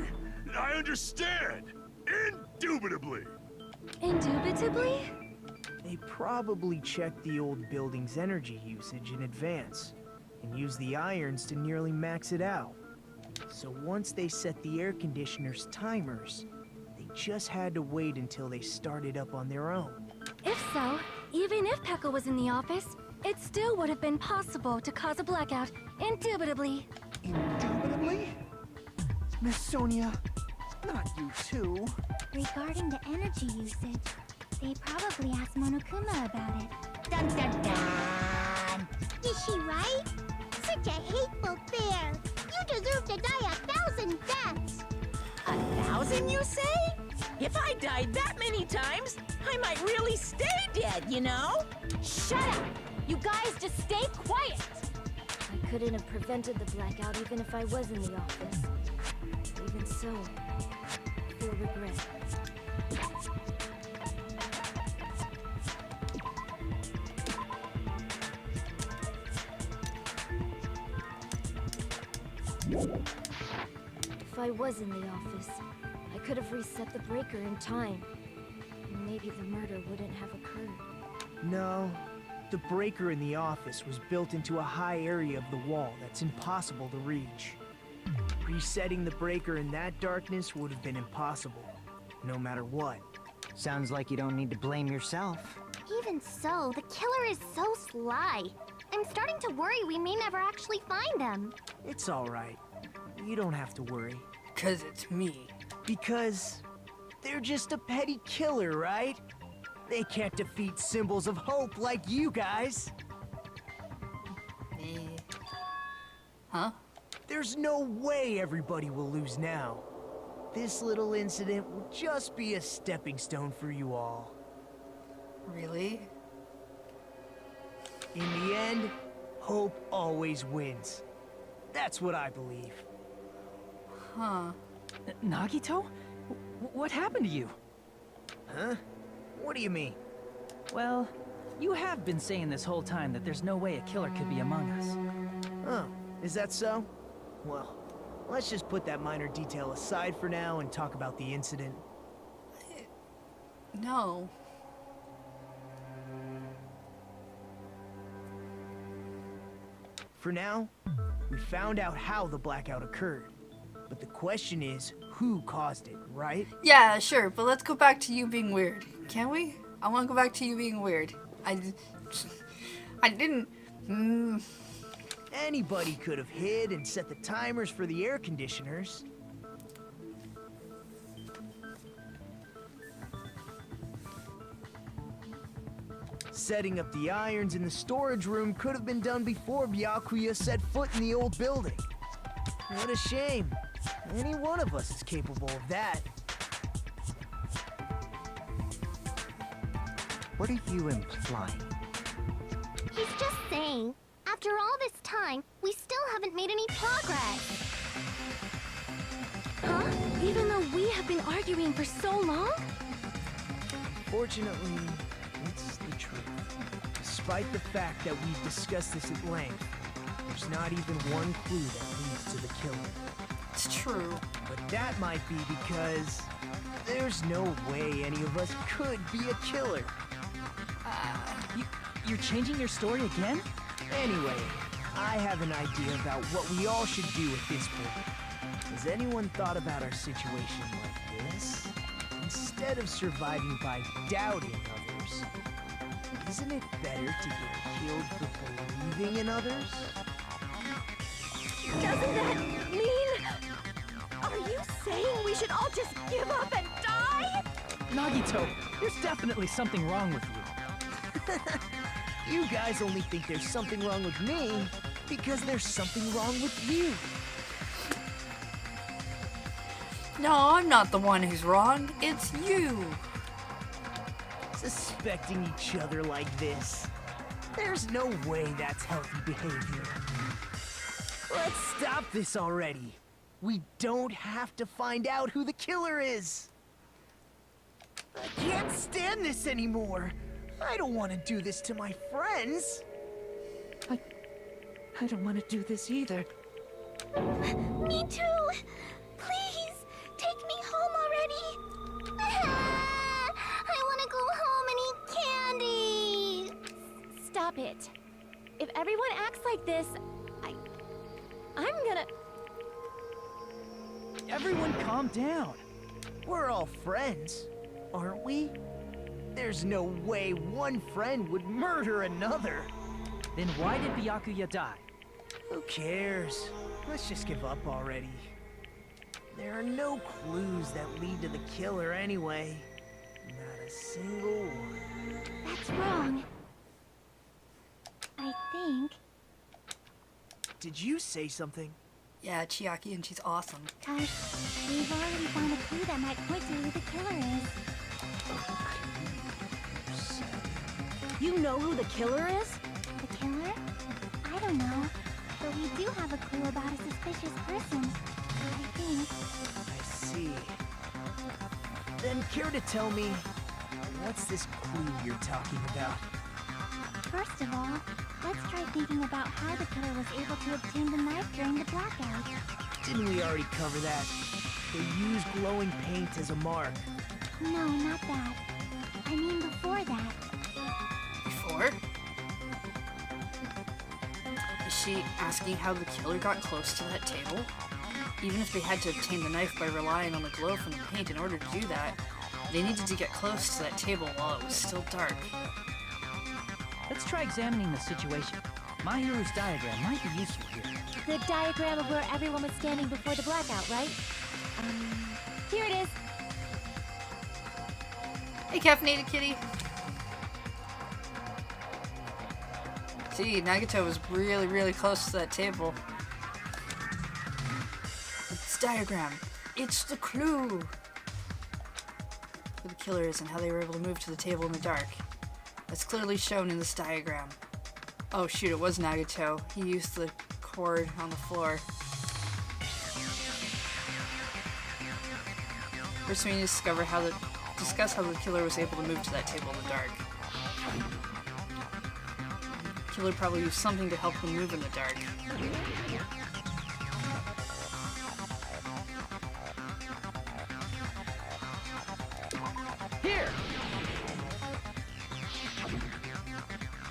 I understand. Indubitably. Indubitably? They probably checked the old building's energy usage in advance and used the irons to nearly max it out. So once they set the air conditioner's timers, they just had to wait until they started up on their own. If so, even if Pekka was in the office, it still would have been possible to cause a blackout, indubitably. Indubitably? Miss Sonia, not you too. Regarding the energy usage, they probably asked Monokuma about it. Dun dun dun! Is she right? Such a hateful bear! You deserve to die 1,000 deaths! 1,000, you say? If I died that many times, I might really stay dead, you know? Shut up! You guys just stay quiet! I couldn't have prevented the blackout even if I was in the office. Even so, I feel regret. If I was in the office, I could have reset the breaker in time. Maybe the murder wouldn't have occurred. No, the breaker in the office was built into a high area of the wall that's impossible to reach. Resetting the breaker in that darkness would have been impossible, no matter what. Sounds like you don't need to blame yourself. Even so, the killer is so sly. I'm starting to worry we may never actually find them. It's all right. You don't have to worry. 'Cause it's me. Because they're just a petty killer, right? They can't defeat symbols of hope like you guys. Huh? There's no way everybody will lose now. This little incident will just be a stepping stone for you all. Really? In the end, hope always wins. That's what I believe. Huh. Nagito? What happened to you? Huh? What do you mean? Well, you have been saying this whole time that there's no way a killer could be among us. Oh, is that so? Well, let's just put that minor detail aside for now and talk about the incident. No. For now, we found out how the blackout occurred. But the question is, who caused it, right? Yeah, sure, but let's go back to you being weird. Can we? I want to go back to you being weird. I didn't... Anybody could have hid and set the timers for the air conditioners. Setting up the irons in the storage room could have been done before Byakuya set foot in the old building. What a shame. Any one of us is capable of that. What are you implying? He's just saying, after all this time, we still haven't made any progress. Huh? Even though we have been arguing for so long? Fortunately, it's the truth. Despite the fact that we've discussed this at length, there's not even one clue that leads to the killer. It's true. But that might be because there's no way any of us could be a killer. You're changing your story again? Anyway, I have an idea about what we all should do at this point. Has anyone thought about our situation like this? Instead of surviving by doubting others, isn't it better to get killed for believing in others? Doesn't that mean... Are you saying we should all just give up and die? Nagito, there's definitely something wrong with you. You guys only think there's something wrong with me because there's something wrong with you. No, I'm not the one who's wrong. It's you. Suspecting each other like this. There's no way that's healthy behavior. Let's stop this already. We don't have to find out who the killer is. I can't stand this anymore. I don't want to do this to my friends. I don't want to do this either. Me too! Please, take me home already! I want to go home and eat candy! Stop it. If everyone acts like this, I'm gonna... Everyone calm down. We're all friends, aren't we? There's no way one friend would murder another. Then why did Byakuya die? Who cares? Let's just give up already. There are no clues that lead to the killer anyway. Not a single one. That's wrong. I think. Did you say something? Yeah, Chiaki, and she's awesome. Cause we've already found a clue that might point to who the killer is. You know who the killer is? The killer? I don't know. But we do have a clue about a suspicious person. I think. I see. Then care to tell me, what's this clue you're talking about? First of all, let's try thinking about how the killer was able to obtain the knife during the blackout. Didn't we already cover that? They used glowing paint as a mark. No, not that. I mean before that. Before? Is she asking how the killer got close to that table? Even if they had to obtain the knife by relying on the glow from the paint in order to do that, they needed to get close to that table while it was still dark. Let's try examining the situation. My hero's diagram might be useful here. The diagram of where everyone was standing before the blackout, right? Here it is. Hey, caffeinated kitty. See, Nagito was really, really close to that table. It's diagram. It's the clue. Who the killer is and how they were able to move to the table in the dark. That's clearly shown in this diagram. Oh shoot, it was Nagito. He used the cord on the floor. First we need to discuss how the killer was able to move to that table in the dark. The killer probably used something to help him move in the dark. Here!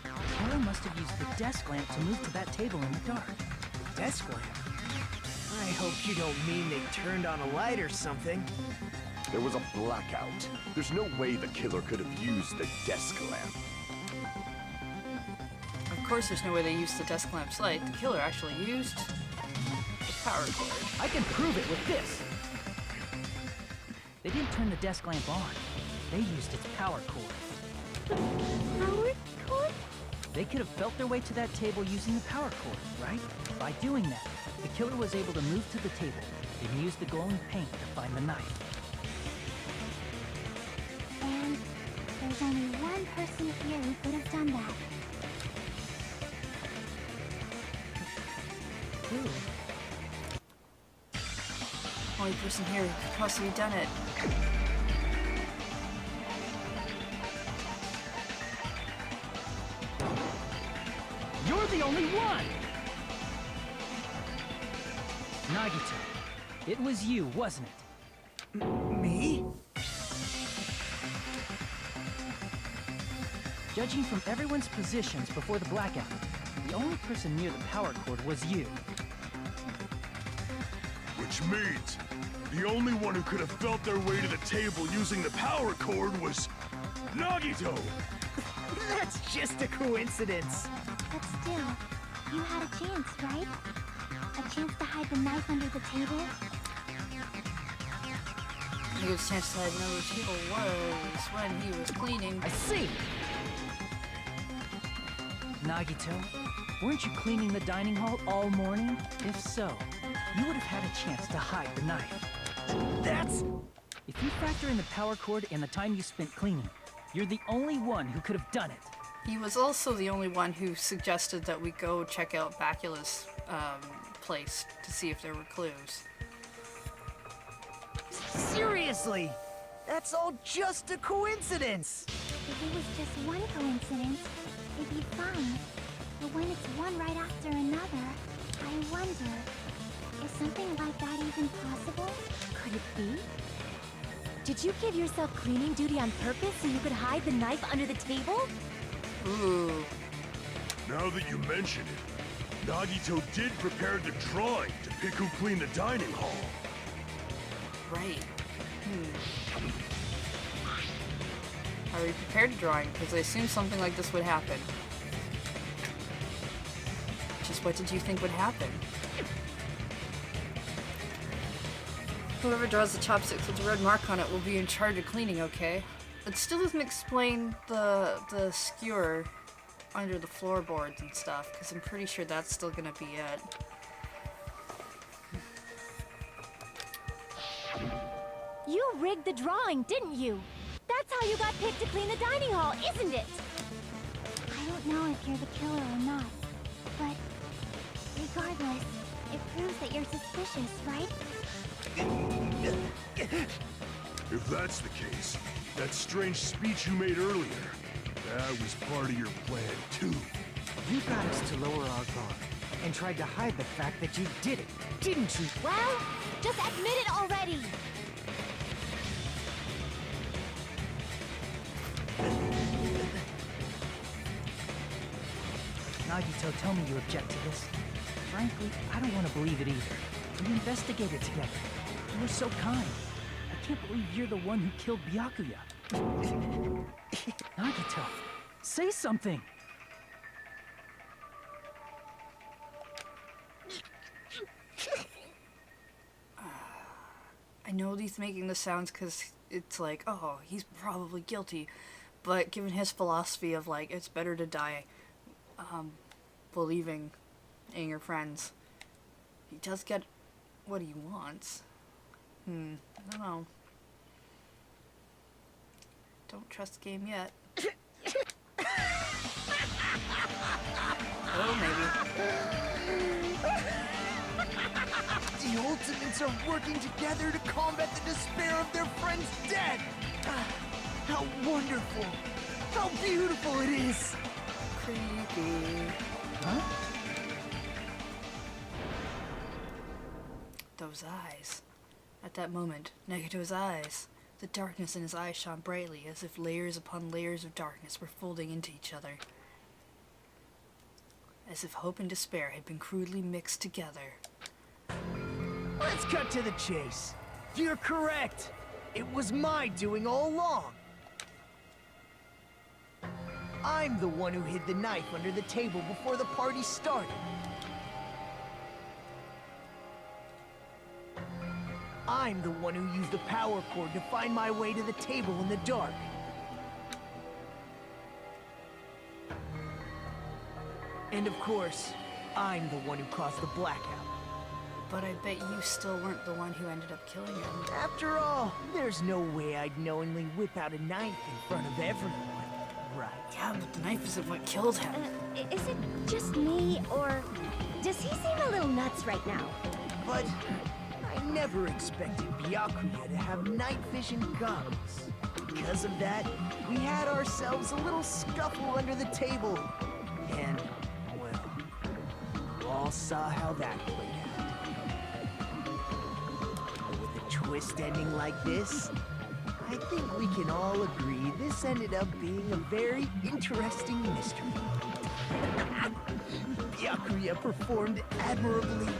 The killer must have used the desk lamp to move to that table in the dark. Desk lamp? I hope you don't mean they turned on a light or something. There was a blackout. There's no way the killer could have used the desk lamp. Of course there's no way they used the desk lamp's light. The killer actually used the power cord. I can prove it with this! They didn't turn the desk lamp on. They used its power cord. Power cord? They could have felt their way to that table using the power cord, right? By doing that, the killer was able to move to the table and use the glowing paint to find the knife. And there's only one person here who could have done that. Who? Only person here who could possibly have done it. You're the only one! Nagito, it was you, wasn't it? Me? Judging from everyone's positions before the blackout, the only person near the power cord was you. Which means the only one who could have felt their way to the table using the power cord was Nagito! That's just a coincidence. But still, you had a chance, right? A chance to hide the knife under the table? Nagito's chance to hide under the table was when he was cleaning. I see! Nagito, weren't you cleaning the dining hall all morning? If so, you would have had a chance to hide the knife. That's... If you factor in the power cord and the time you spent cleaning, you're the only one who could have done it. He was also the only one who suggested that we go check out Bacula's place to see if there were clues. Seriously? That's all just a coincidence! If it was just one coincidence, it'd be fine. But when it's one right after another, I wonder, is something like that even possible? Could it be? Did you give yourself cleaning duty on purpose so you could hide the knife under the table? Ooh. Now that you mention it, Nagito did prepare the drawing to pick who cleaned the dining hall. Right. I already prepared a drawing because I assumed something like this would happen. Just what did you think would happen? Whoever draws the chopsticks with the red mark on it will be in charge of cleaning, okay? It still doesn't explain the skewer under the floorboards and stuff, because I'm pretty sure that's still gonna be it. You rigged the drawing, didn't you? That's how you got picked to clean the dining hall, isn't it? I don't know if you're the killer or not, but regardless, it proves that you're suspicious, right? If that's the case, that strange speech you made earlier, that was part of your plan too. You got us to lower our guard and tried to hide the fact that you did it, didn't you? Well, just admit it already! Nagito, tell me you object to this. Frankly, I don't want to believe it either. We investigated together. You were so kind. I can't believe you're the one who killed Byakuya. Nagito, say something! I know he's making the sounds because it's like, oh, he's probably guilty. But given his philosophy of, like, it's better to die believing in your friends, he does get what he wants. I don't know. Don't trust the game yet. Oh, maybe. The Ultimates are working together to combat the despair of their friend's death! How wonderful! How beautiful it is! Creepy. Huh? Those eyes. At that moment, Nagito's eyes. The darkness in his eyes shone brightly, as if layers upon layers of darkness were folding into each other. As if hope and despair had been crudely mixed together. Let's cut to the chase. You're correct. It was my doing all along. I'm the one who hid the knife under the table before the party started. I'm the one who used the power cord to find my way to the table in the dark. And of course, I'm the one who caused the blackout. But I bet you still weren't the one who ended up killing him. After all, there's no way I'd knowingly whip out a knife in front of everyone, right? Yeah, but the knife isn't what killed him. Is it just me, or does he seem a little nuts right now? But I never expected Byakuya to have night vision goggles. Because of that, we had ourselves a little scuffle under the table. And, well, you all saw how that played out. With a twist ending like this, I think we can all agree this ended up being a very interesting mystery. Byakuya performed admirably.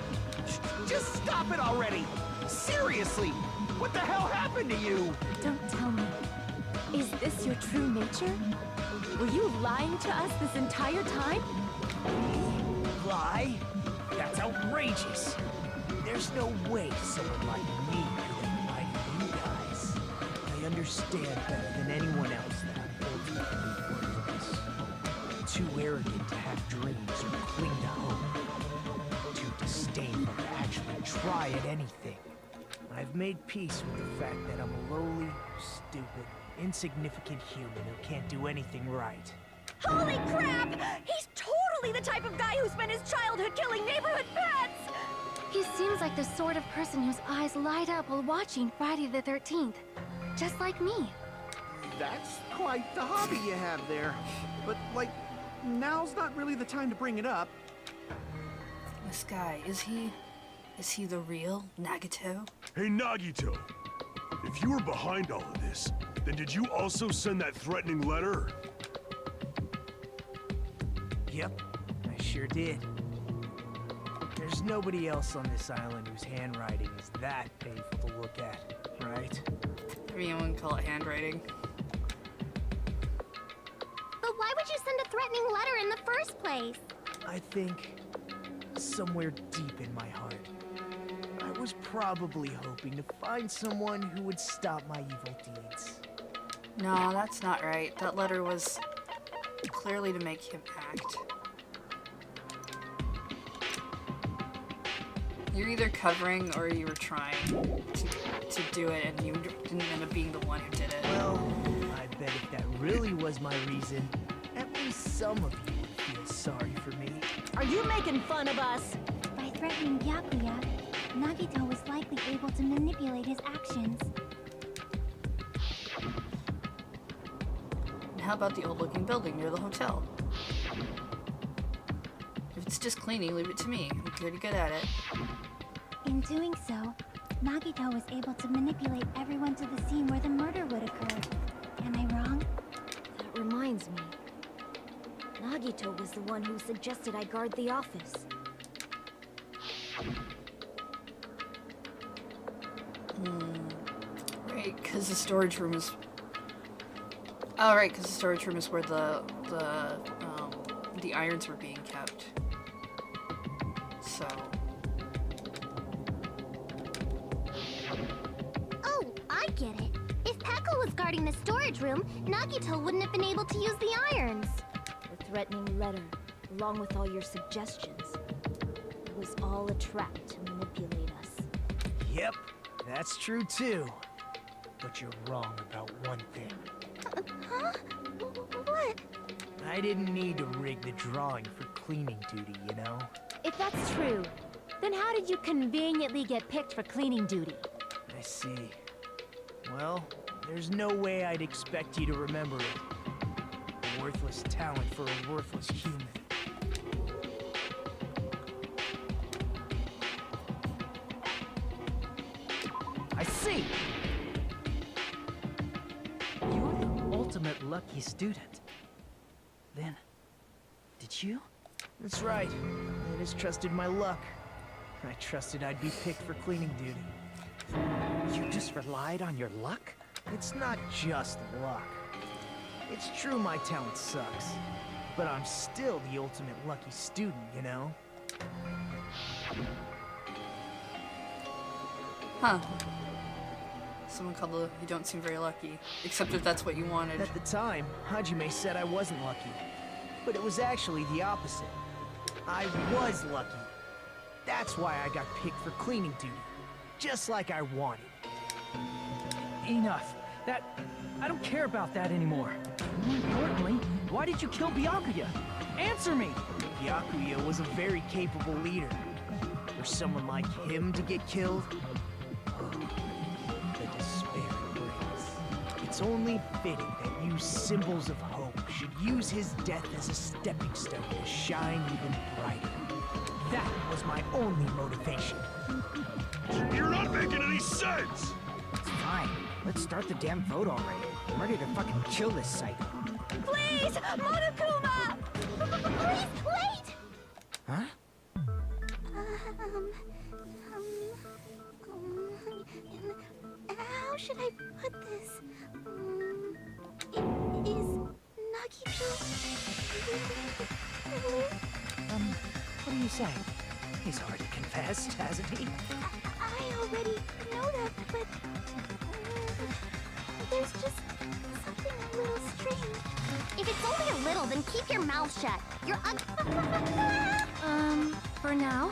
Just stop it already! Seriously! What the hell happened to you? Don't tell me. Is this your true nature? Were you lying to us this entire time? Lie? That's outrageous. There's no way someone like me could lie to you guys. I understand better than anyone else that I'm ultimately worthless. too arrogant to have dreams or cling to hope. Too disdainful to actually try at anything. I've made peace with the fact that I'm a lowly, stupid, insignificant human who can't do anything right. Holy crap! He's totally the type of guy who spent his childhood killing neighborhood pets! He seems like the sort of person whose eyes light up while watching Friday the 13th. Just like me. That's quite the hobby you have there. But, like, now's not really the time to bring it up. This guy, is he the real Nagito? Hey, Nagito! If you were behind all of this, then did you also send that threatening letter? Yep, I sure did. There's nobody else on this island whose handwriting is that painful to look at, right? I mean, you wouldn't call it handwriting. But why would you send a threatening letter in the first place? I think somewhere deep in my heart, I was probably hoping to find someone who would stop my evil deeds. No, that's not right. That letter was clearly to make him act. You're either covering or you were trying to do it, and you didn't end up being the one who did it. Well, I bet if that really was my reason, at least some of you would feel sorry for me. Are you making fun of us? By threatening Byakuya, Nagito was likely able to manipulate his actions. And how about the old-looking building near the hotel? If it's just cleaning, leave it to me. I'm pretty good at it. In doing so, Nagito was able to manipulate everyone to the scene where the murder would occur. Am I wrong? That reminds me. Nagito was the one who suggested I guard the office. Right, because the storage room is... Oh, right, because the storage room is where the irons were being kept. So... Oh, I get it. If Pekka was guarding the storage room, Nagito wouldn't have been able to use the irons. The threatening letter, along with all your suggestions, it was all a trap to manipulate us. Yep, that's true too. But you're wrong about one thing. Huh? What? I didn't need to rig the drawing for cleaning duty, you know? If that's true, then how did you conveniently get picked for cleaning duty? I see. Well, there's no way I'd expect you to remember it. A worthless talent for a worthless human. I see! You're the ultimate lucky student. Then, did you? That's right. I just trusted my luck. I trusted I'd be picked for cleaning duty. You just relied on your luck? It's not just luck. It's true my talent sucks, but I'm still the ultimate lucky student, you know? Huh. Someone called you don't seem very lucky. Except if that's what you wanted. At the time, Hajime said I wasn't lucky. But it was actually the opposite. I was lucky. That's why I got picked for cleaning duty. Just like I wanted. Enough. I don't care about that anymore. More importantly, why did you kill Byakuya? Answer me! Byakuya was a very capable leader. For someone like him to get killed, the despair it brings. It's only fitting that you symbols of hope should use his death as a stepping stone to shine even brighter. That was my only motivation. You're not making any sense! It's fine. Let's start the damn vote already. I'm ready to fucking kill this psycho. Please, Monokuma! Please, wait! Huh? How should I put this? Is Nagito... What are you saying? He's already confessed, hasn't he? I already know that, but... there's just something a little strange. If it's only a little real, then keep your mouth shut. You're For now,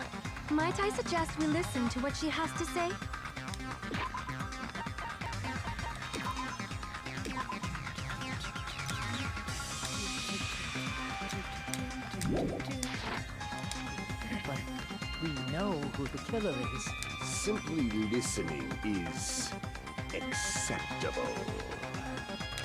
might I suggest we listen to what she has to say? But we know who the killer is. Simply listening is acceptable.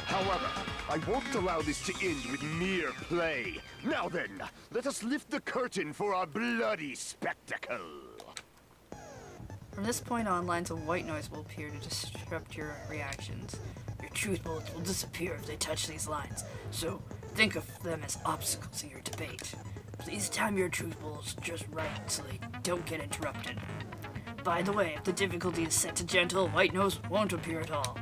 However, I won't allow this to end with mere play. Now then, let us lift the curtain for our bloody spectacle. From this point on, lines of white noise will appear to disrupt your reactions. Your truth bullets will disappear if they touch these lines, so think of them as obstacles in your debate. Please time your truth bullets just right so they don't get interrupted. By the way, if the difficulty is set to gentle, white noise won't appear at all.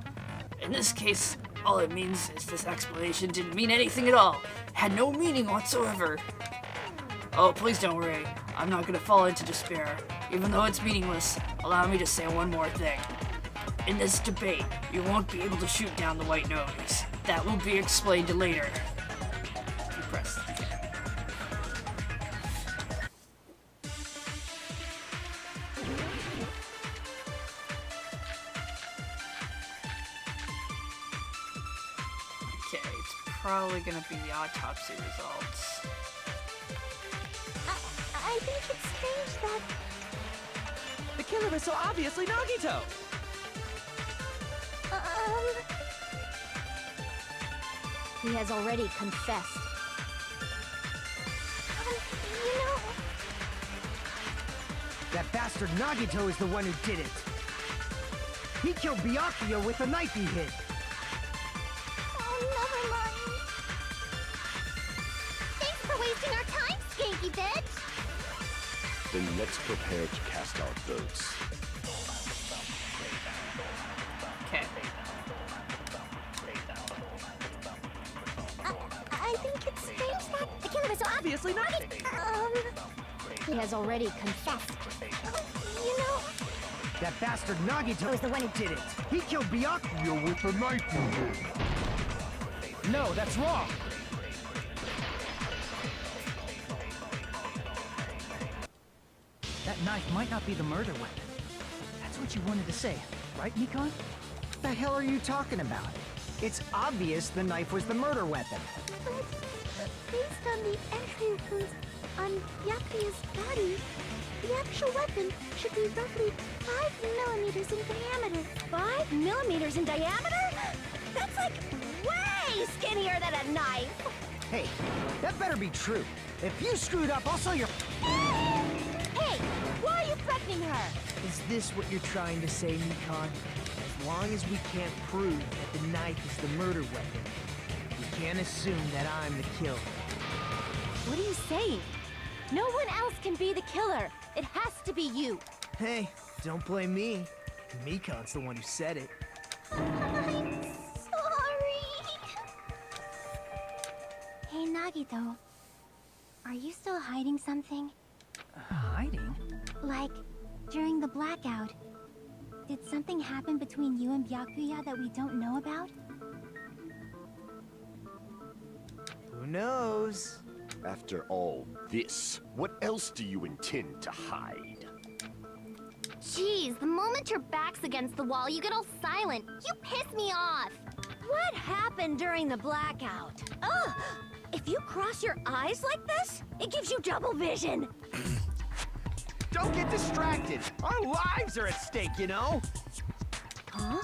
In this case, all it means is this explanation didn't mean anything at all. Had no meaning whatsoever. Oh, please don't worry. I'm not gonna fall into despair. Even though it's meaningless, allow me to say one more thing. In this debate, you won't be able to shoot down the white nose. That will be explained later. You press. Okay, it's probably gonna be the autopsy results. I think it's strange that... The killer is so obviously Nagito! He has already confessed. You know... That bastard Nagito is the one who did it. He killed Byakuya with the knife he hid. Oh, never mind. Thanks for wasting our time, skanky bitch! Then let's prepare to cast our votes. Okay. I think it's strange that the killer is so Obviously not. He has already confessed. You know... That bastard Nagito was the one who did it. He killed Byakuya with the knife he hid. No, that's wrong. That knife might not be the murder weapon. That's what you wanted to say, right, Nikon? What the hell are you talking about? It's obvious the knife was the murder weapon. But based on the entry wounds on Byakuya's body, the actual weapon should be roughly 5 millimeters in diameter. 5 millimeters in diameter? That's like way skinnier than a knife! Hey, that better be true. If you screwed up, I'll sell your... Hey, why are you threatening her? Is this what you're trying to say, Nikon? As long as we can't prove that the knife is the murder weapon, we can't assume that I'm the killer. What are you saying? No one else can be the killer. It has to be you. Hey, don't blame me. Mikon's the one who said it. I'm sorry. Hey, Nagito. Are you still hiding something? Hiding? Like, during the blackout, did something happen between you and Byakuya that we don't know about? Who knows? After all this, what else do you intend to hide? Jeez, the moment your back's against the wall, you get all silent. You piss me off. What happened during the blackout? Ugh! If you cross your eyes like this, it gives you double vision. Don't get distracted. Our lives are at stake, you know? Huh?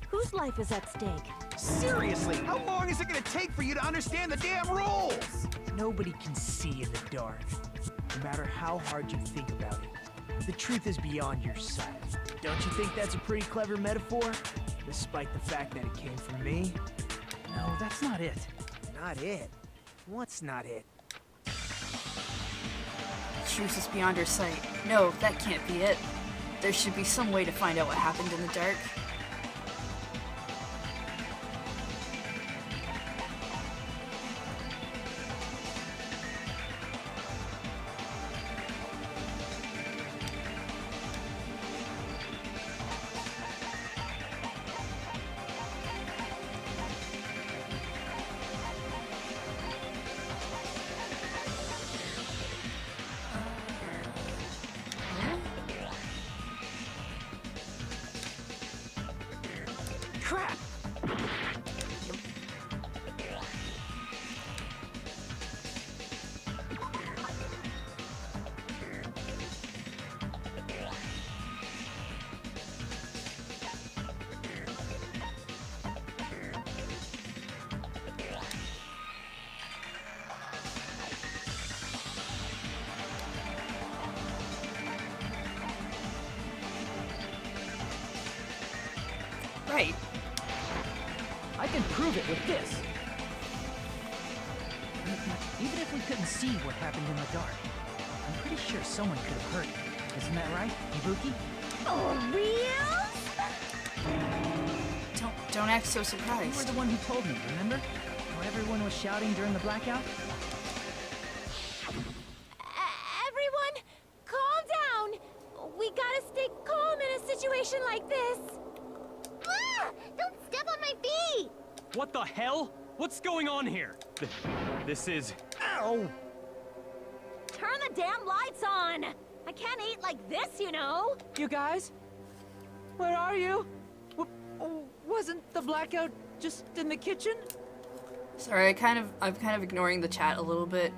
Whose life is at stake? Seriously, how long is it gonna take for you to understand the damn rules? Nobody can see in the dark, no matter how hard you think about it. The truth is beyond your sight. Don't you think that's a pretty clever metaphor? Despite the fact that it came from me? No, that's not it. Not it. What's not it? Truth is beyond our sight. No, that can't be it. There should be some way to find out what happened in the dark. prove it with this. Even if we couldn't see what happened in the dark, I'm pretty sure someone could have heard it. Isn't that right, Ibuki? For real? Don't act so You were surprised. the one who told me, remember? How everyone was shouting during the blackout? Everyone, calm down. We gotta stay calm in a situation like this. Ah! Don't step on my feet! What the hell? What's going on here? This is... Ow! Turn the damn lights on. I can't eat like this, you know. You guys? Where are you? Wasn't the blackout just in the kitchen? Sorry, I'm kind of ignoring the chat a little bit,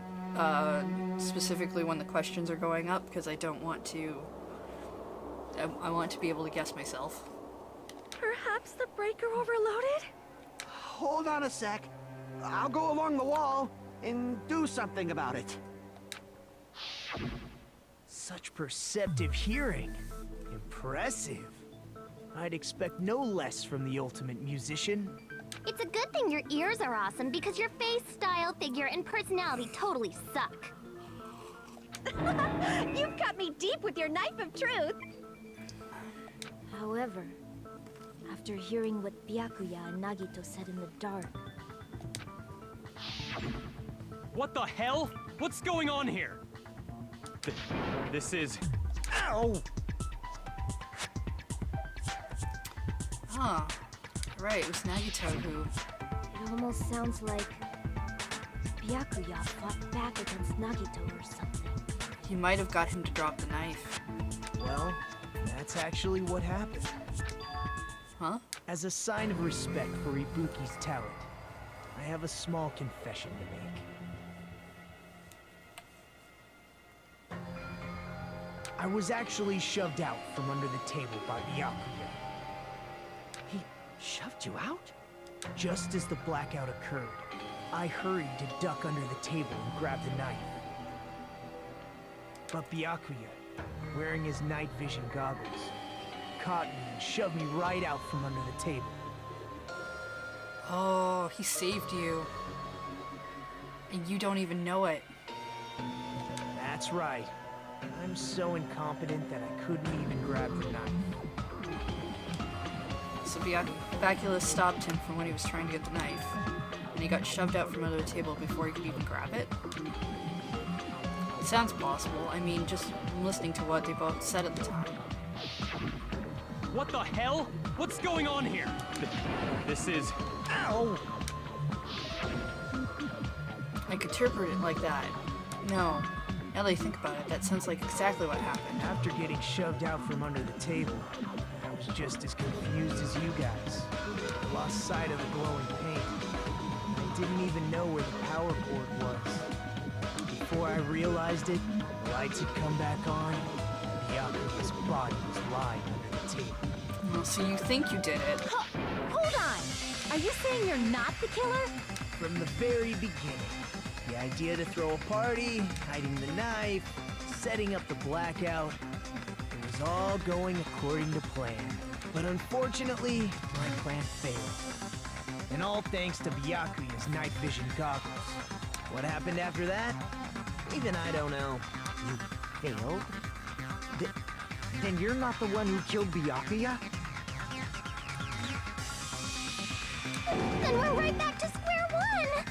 specifically when the questions are going up, because I don't want to. I want to be able to guess myself. Perhaps the breaker overloaded? Hold on a sec. I'll go along the wall and do something about it. Such perceptive hearing. Impressive. I'd expect no less from the ultimate musician. It's a good thing your ears are awesome because your face, style, figure, and personality totally suck. You've cut me deep with your knife of truth. However, after hearing what Byakuya and Nagito said in the dark, What the hell? What's going on here? This is... Ow! Huh. Right, it was Nagito who... it almost sounds like Byakuya fought back against Nagito or something. He might have got him to drop the knife. Well, that's actually what happened. Huh? As a sign of respect for Ibuki's talent, I have a small confession to make. I was actually shoved out from under the table by Byakuya. He shoved you out? Just as the blackout occurred, I hurried to duck under the table and grab the knife. But Byakuya, wearing his night vision goggles, caught me and shoved me right out from under the table. Oh, he saved you. And you don't even know it. That's right. I'm so incompetent that I couldn't even grab the knife. So Byakuya stopped him from when he was trying to get the knife. And he got shoved out from under the table before he could even grab it. It sounds possible. I mean, just listening to what they both said at the time. What the hell? What's going on here? This is... Ow! I could interpret it like that. No. Now that I think about it, that sounds like exactly what happened. After getting shoved out from under the table, I was just as confused as you guys. I lost sight of the glowing paint. I didn't even know where the power cord was. Before I realized it, the lights had come back on, and Byakuya's body was lying under the table. Well, so you think you did it. Hold on. Are you saying you're not the killer? From the very beginning, the idea to throw a party, hiding the knife, setting up the blackout, it was all going according to plan. But unfortunately, my plan failed. And all thanks to Byakuya's night vision goggles. What happened after that? Even I don't know. You failed? Then you're not the one who killed Byakuya? Then we're right back to square one!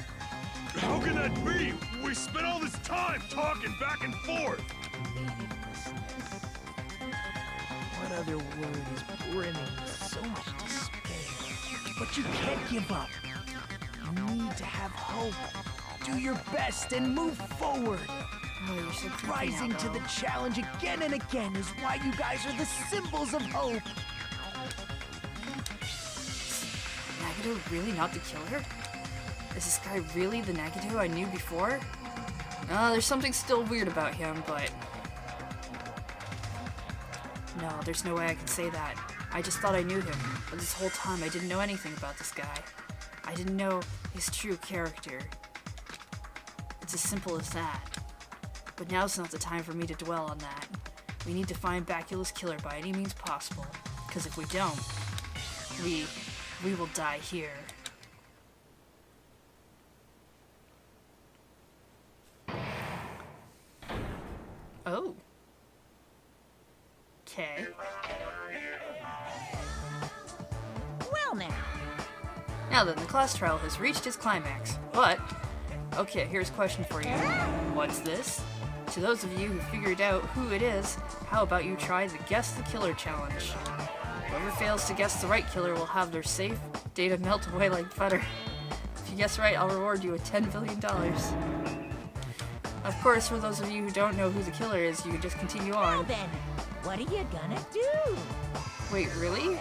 How can that be? We spent all this time talking back and forth! Meaninglessness. What other word is brimming with so much despair? But you can't give up. You need to have hope. Do your best and move forward. Oh, you're so creepy Rising now, to the though. challenge again and again is why you guys are the symbols of hope. Nagito really not the killer? Is this guy really the Nagito I knew before? There's something still weird about him, but... No, there's no way I can say that. I just thought I knew him, but this whole time I didn't know anything about this guy. I didn't know his true character. It's as simple as that. But now's not the time for me to dwell on that. We need to find Bacula's killer by any means possible, because if we don't, we will die here. Oh. Okay. Well now. Now then, the class trial has reached its climax. But, okay, here's a question for you. What's this? To those of you who figured out who it is, how about you try the Guess the Killer challenge? Whoever fails to guess the right killer will have their safe data melt away like butter. If you guess right, I'll reward you with $10 billion. Of course, for those of you who don't know who the killer is, you can just continue Well on. then, what are you gonna do? Wait, really?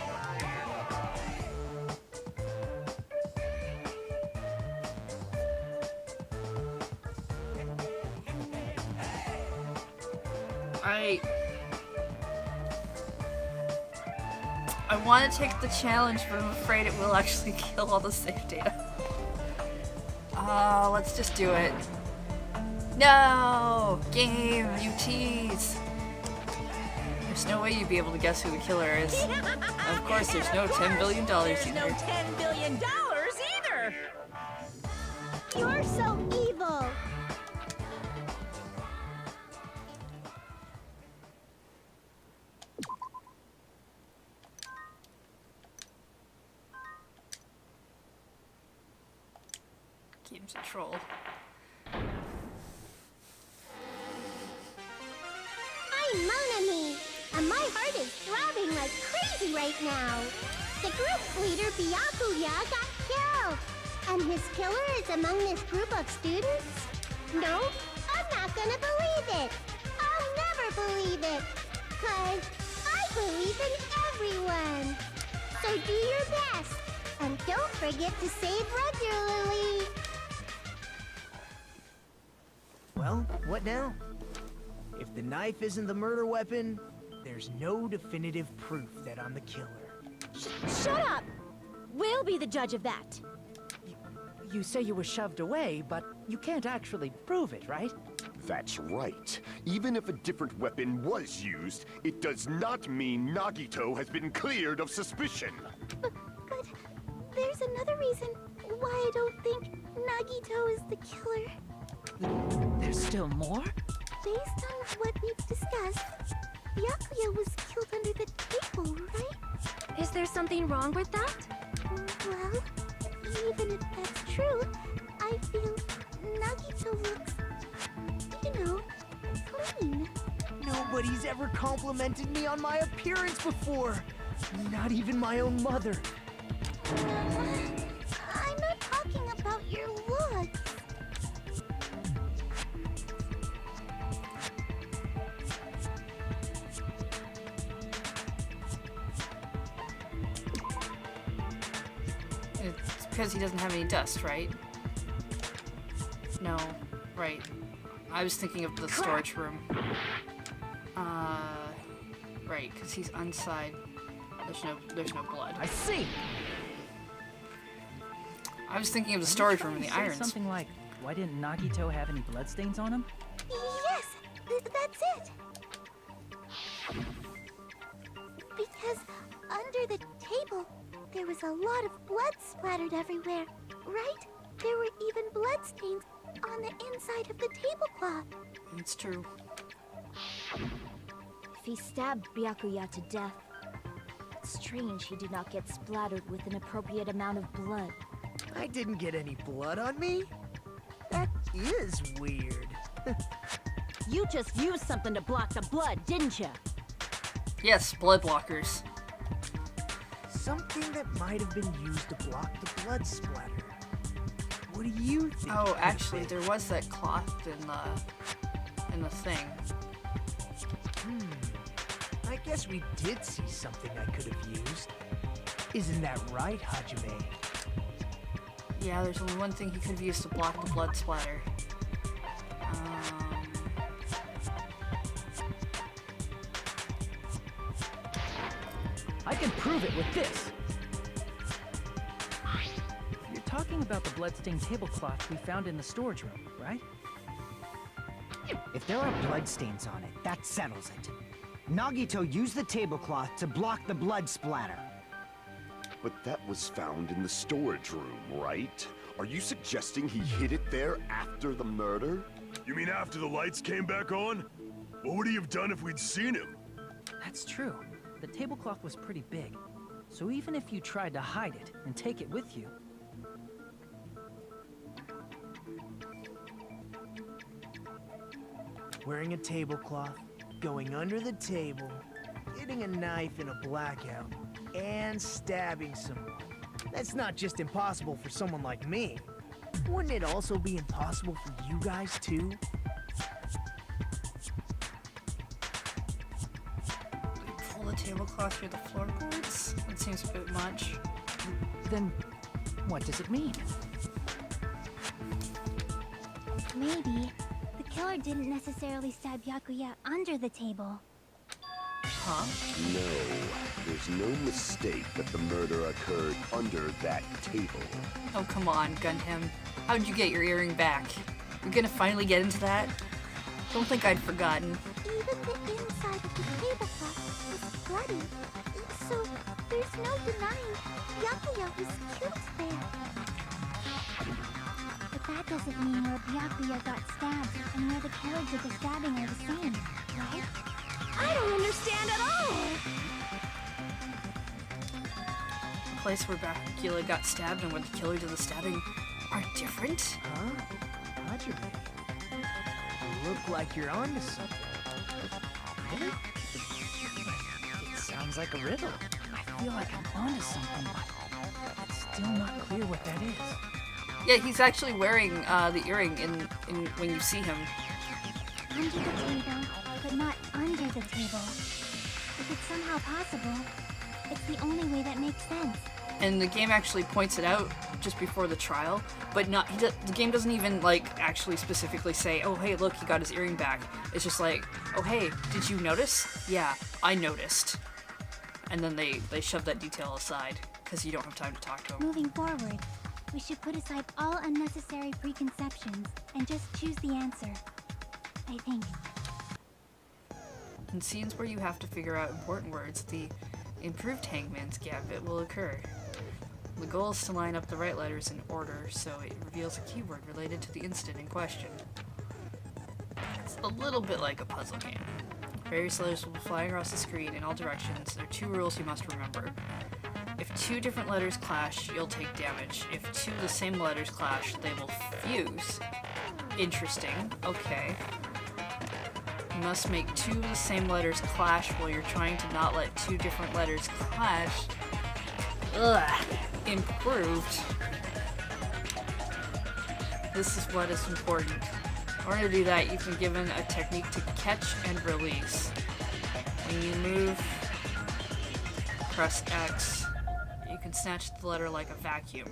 I want to take the challenge, but I'm afraid it will actually kill all the safe data. Let's just do it. No! Game, you tease! There's no way you'd be able to guess who the killer is. Of course, there's no $10 billion There's either. no $10 billion either! You're so evil! Game's a troll. I'm Monami, and my heart is throbbing like crazy right now. The group's leader, Byakuya, got killed. And his killer is among this group of students? No, I'm not gonna believe it. I'll never believe it. 'Cause I believe in everyone. So do your best. And don't forget to save regularly. Well, what now? If the knife isn't the murder weapon, there's no definitive proof that I'm the killer. Shut up! We'll be the judge of that. You say you were shoved away, but you can't actually prove it, right? That's right. Even if a different weapon was used, it does not mean Nagito has been cleared of suspicion. But there's another reason why I don't think Nagito is the killer. There's still more? Based on what we've discussed, Byakuya was killed under the table, right? Is there something wrong with that? Well, even if that's true, I feel Nagito looks, clean. Nobody's ever complimented me on my appearance before. Not even my own mother. I'm not talking about your looks. It's because he doesn't have any dust, right? No, right. I was thinking of the storage room. Right, because he's inside. There's no blood. I see! I was thinking of the storage room in the irons. Something like, why didn't Nagito have any bloodstains on him? Yes, that's it. Because under the table, there was a lot of blood splattered everywhere, right? There were even bloodstains on the inside of the tablecloth. It's true. If he stabbed Byakuya to death, it's strange he did not get splattered with an appropriate amount of blood. I didn't get any blood on me? That is weird. You just used something to block the blood, didn't you? Yes, blood blockers. Something that might have been used to block the blood splatter. What do you think? Oh, actually, there was that cloth in the thing. I guess we did see something I could have used. Isn't that right, Hajime? Yeah, there's only one thing he could have used to block the blood splatter. I can prove it with this! You're talking about the bloodstained tablecloth we found in the storage room, right? If there are bloodstains on it, that settles it. Nagito used the tablecloth to block the blood splatter. But that was found in the storage room, right? Are you suggesting he hid it there after the murder? You mean after the lights came back on? What would he have done if we'd seen him? That's true. The tablecloth was pretty big. So even if you tried to hide it and take it with you... Wearing a tablecloth, going under the table, getting a knife in a blackout, and stabbing someone. That's not just impossible for someone like me. Wouldn't it also be impossible for you guys too? Pull the tablecloth through the floorboards? That seems a bit much. Then, what does it mean? Maybe the killer didn't necessarily stab Byakuya under the table. Huh? No, there's no mistake that the murder occurred under that table. Oh, come on, Gundam. How'd you get your earring back? We're gonna finally get into that? Don't think I'd forgotten. Even the inside of the tablecloth was bloody, so there's no denying Byakuya was killed there. But that doesn't mean where Byakuya got stabbed and where the killer did the stabbing are the same, right? I don't understand at all! The place where Byakuya got stabbed and where the killer did the stabbing are different? Huh? Roger. You look like you're onto something. Really? It sounds like a riddle. I feel like I'm onto something, but it's still not clear what that is. Yeah, he's actually wearing the earring in when you see him. Under the table, but not under the table. If it's somehow possible, it's the only way that makes sense. And the game actually points it out just before the trial, but not the game doesn't even like actually specifically say, oh hey look, he got his earring back. It's just like, oh hey, did you notice? Yeah, I noticed. And then they shove that detail aside because you don't have time to talk to him. Moving forward, we should put aside all unnecessary preconceptions and just choose the answer. I think. In scenes where you have to figure out important words, the improved Hangman's Gambit will occur. The goal is to line up the right letters in order so it reveals a keyword related to the incident in question. It's a little bit like a puzzle game. Various letters will be flying across the screen in all directions. There are 2 rules you must remember. If 2 different letters clash, you'll take damage. If 2 of the same letters clash, they will fuse. Interesting. Okay. You must make 2 of the same letters clash while you're trying to not let 2 different letters clash. Ugh. Improved. This is what is important. In order to do that, you've been given a technique to catch and release. When you move, press X, you can snatch the letter like a vacuum.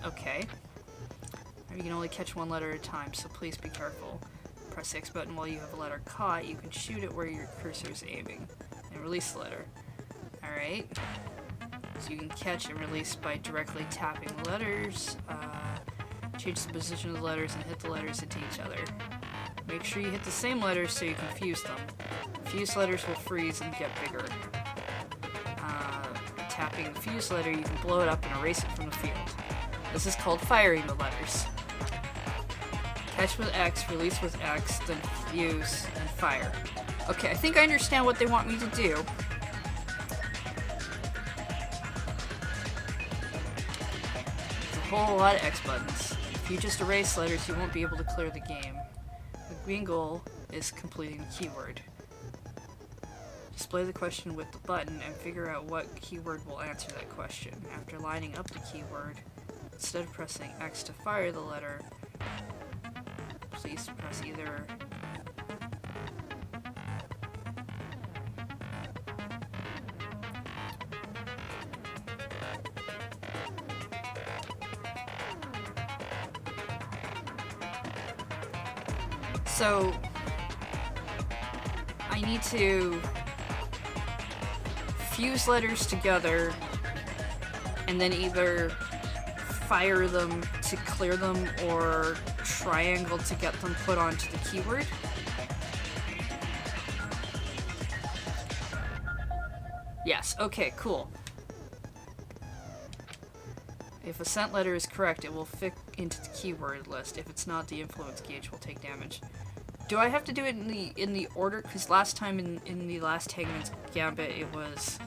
Okay. You can only catch 1 letter at a time, so please be careful. Press the X button while you have a letter caught. You can shoot it where your cursor is aiming, and release the letter. Alright. So you can catch and release by directly tapping the letters. Change the position of the letters and hit the letters into each other. Make sure you hit the same letters so you can fuse them. Fused letters will freeze and get bigger. Tapping the fused letter, you can blow it up and erase it from the field. This is called firing the letters. Catch with X, release with X, then fuse, and fire. Okay, I think I understand what they want me to do. There's a whole lot of X buttons. If you just erase letters, you won't be able to clear the game. The green goal is completing the keyword. Display the question with the button and figure out what keyword will answer that question. After lining up the keyword, instead of pressing X to fire the letter, please press either so I need to fuse letters together and then either fire them to clear them or triangle to get them put onto the keyword. Yes, okay, cool. If a sent letter is correct, it will fit into the keyword list. If it's not, the influence gauge will take damage. Do I have to do it in the order? Because last time in the last Hangman's Gambit, it was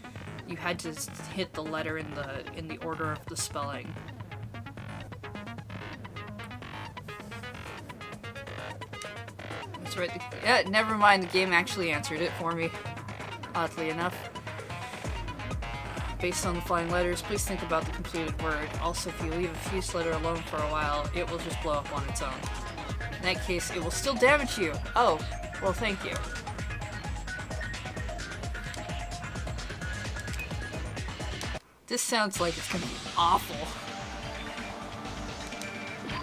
you had to hit the letter in the order of the spelling. That's right. Yeah, never mind. The game actually answered it for me. Oddly enough. Based on the flying letters, please think about the completed word. Also, if you leave a fused letter alone for a while, it will just blow up on its own. In that case, it will still damage you. Oh, well, thank you. This sounds like it's gonna be awful.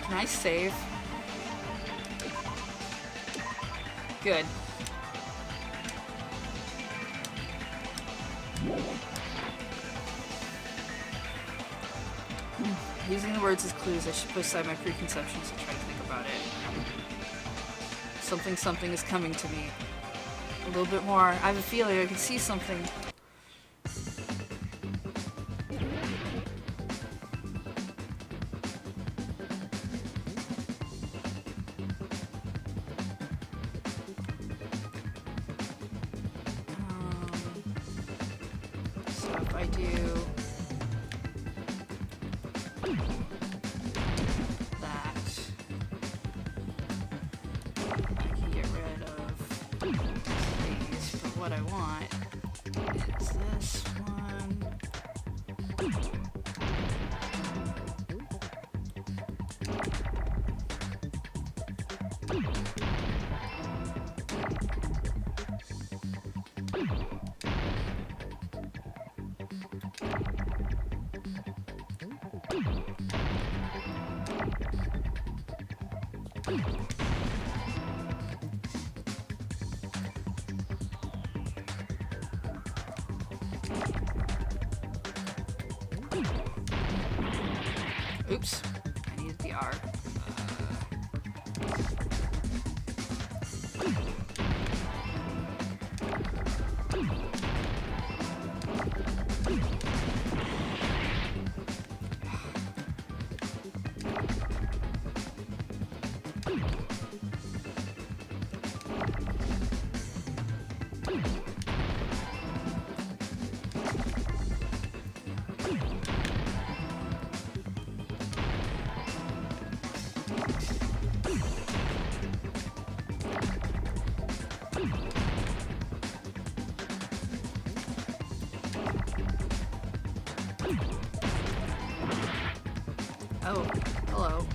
Can I save? Good. Using the words as clues, I should put aside my preconceptions and try to think about it. Something is coming to me. A little bit more. I have a feeling I can see something. So if I do that, I can get rid of these, but what I want is this one. Oops, I needed the R. Oh, hello.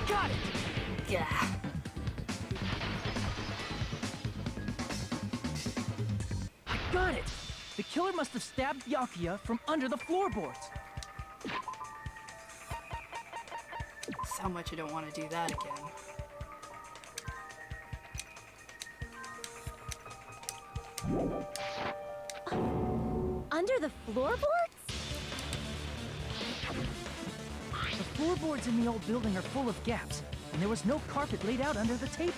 Got it! Yeah. I got it! The killer must have stabbed Byakuya from under the floorboards. That's how much I don't want to do that again. Under the floorboards? The floorboards in the old building are full of gaps, and there was no carpet laid out under the table.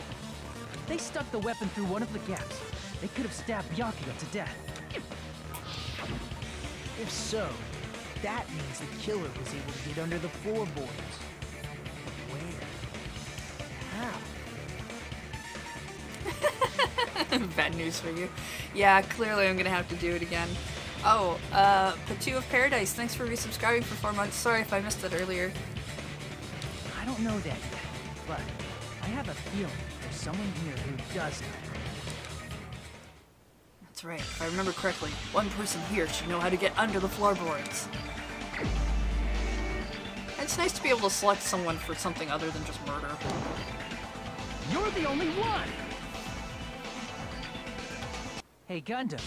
They stuck the weapon through one of the gaps. They could have stabbed Byakuya to death. If so, that means the killer was able to get under the floorboards. Where? How? Bad news for you. Yeah, clearly I'm gonna have to do it again. Oh, Patu of Paradise, thanks for resubscribing for 4 months. Sorry if I missed it earlier. I don't know that yet, but I have a feeling there's someone here who does know. That's That's right. If I remember correctly, one person here should know how to get under the floorboards. It's nice to be able to select someone for something other than just murder. You're the only one! Hey, Gundam.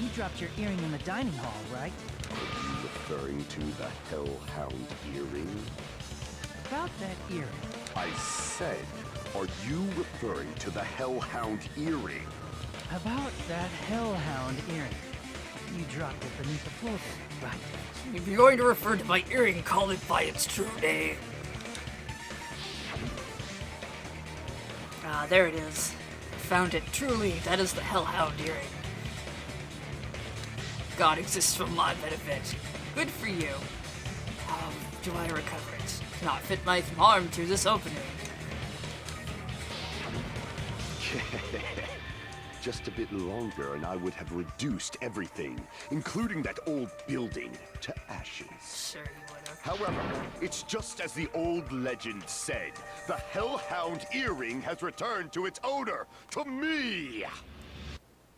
You dropped your earring in the dining hall, right? Are you referring to the Hellhound earring? About that earring. I said, are you referring to the Hellhound earring? About that Hellhound earring. You dropped it beneath the floorboard, right? If you're going to refer to my earring, call it by its true name. Ah, there it is. Found it. Truly, that is the Hellhound earring. God exists for my benefit. Good for you. How do I recover it? Cannot fit my arm through this opening. Just a bit longer and I would have reduced everything, including that old building, to ashes. Sure you would have. However, it's just as the old legend said. The Hellhound earring has returned to its owner, to me!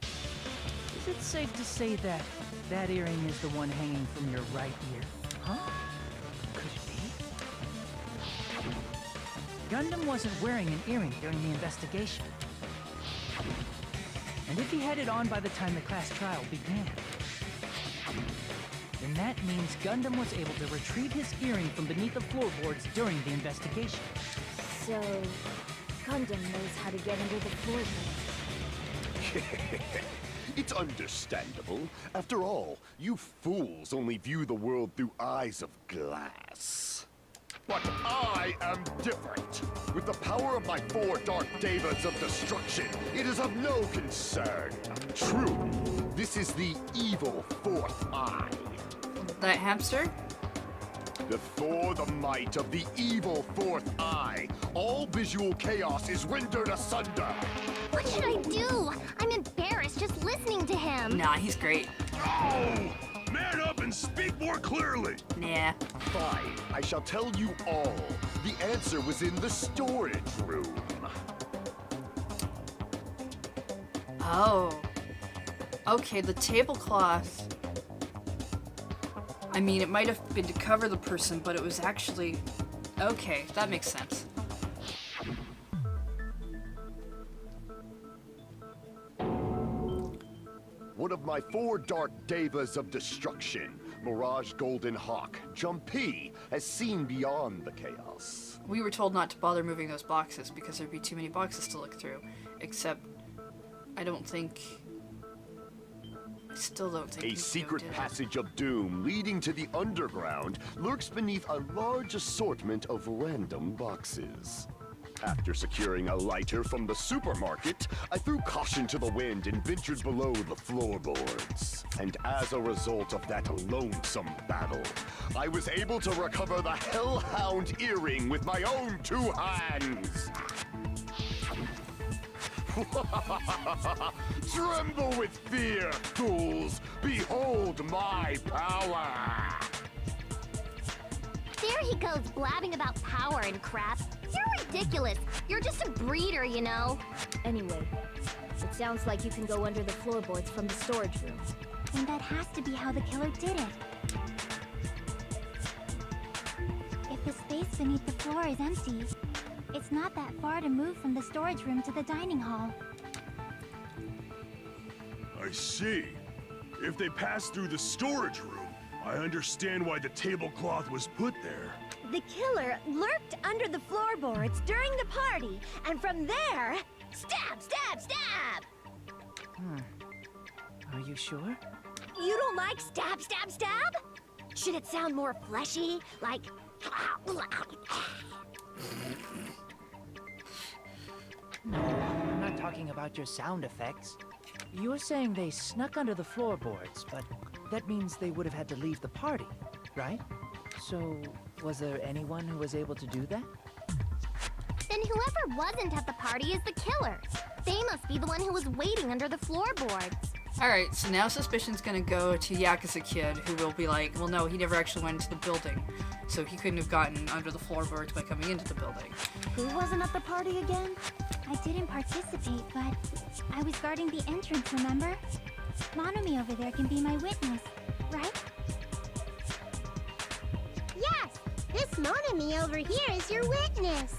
Is it safe to say that that earring is the one hanging from your right ear? Huh? Could it be? Gundam wasn't wearing an earring during the investigation. And if he had it on by the time the class trial began, then that means Gundam was able to retrieve his earring from beneath the floorboards during the investigation. So, Gundam knows how to get under the floorboards. It's understandable. After all, you fools only view the world through eyes of glass. But I am different. With the power of my 4 Dark Devas of destruction, it is of no concern. True, this is the evil 4th eye. That hamster? Before the might of the evil 4th eye, all visual chaos is rendered asunder. What should I do? I'm embarrassed just listening to him. Nah, he's great. Oh! Man up and speak more clearly! Nah. Fine, I shall tell you all. The answer was in the storage room. Oh. Okay, the tablecloth. I mean, it might have been to cover the person, but it was actually... Okay, that makes sense. One of my 4 Dark Devas of destruction, Mirage Golden Hawk, Jumpy, has seen beyond the chaos. We were told not to bother moving those boxes because there'd be too many boxes to look through. Except, I still don't think A secret passage of doom leading to the underground lurks beneath a large assortment of random boxes. After securing a lighter from the supermarket, I threw caution to the wind and ventured below the floorboards. And as a result of that lonesome battle, I was able to recover the Hellhound earring with my own 2 hands. Tremble with fear, fools! Behold my power! There he goes blabbing about power and crap. You're ridiculous. You're just a breeder, you know. Anyway, it sounds like you can go under the floorboards from the storage room. And that has to be how the killer did it. If the space beneath the floor is empty, it's not that far to move from the storage room to the dining hall. I see. If they pass through the storage room, I understand why the tablecloth was put there. The killer lurked under the floorboards during the party, and from there, stab, stab, stab! Are you sure? You don't like stab, stab, stab? Should it sound more fleshy, like... No, I'm not talking about your sound effects. You're saying they snuck under the floorboards, but that means they would have had to leave the party, right? So, was there anyone who was able to do that? Then whoever wasn't at the party is the killer. They must be the one who was waiting under the floorboards. Alright, so now suspicion's gonna go to Yakuza Kid, who will be like, well no, he never actually went into the building, so he couldn't have gotten under the floorboards by coming into the building. Who wasn't at the party again? I didn't participate, but I was guarding the entrance, remember? Monomi over there can be my witness, right? Yes! This Monomi over here is your witness!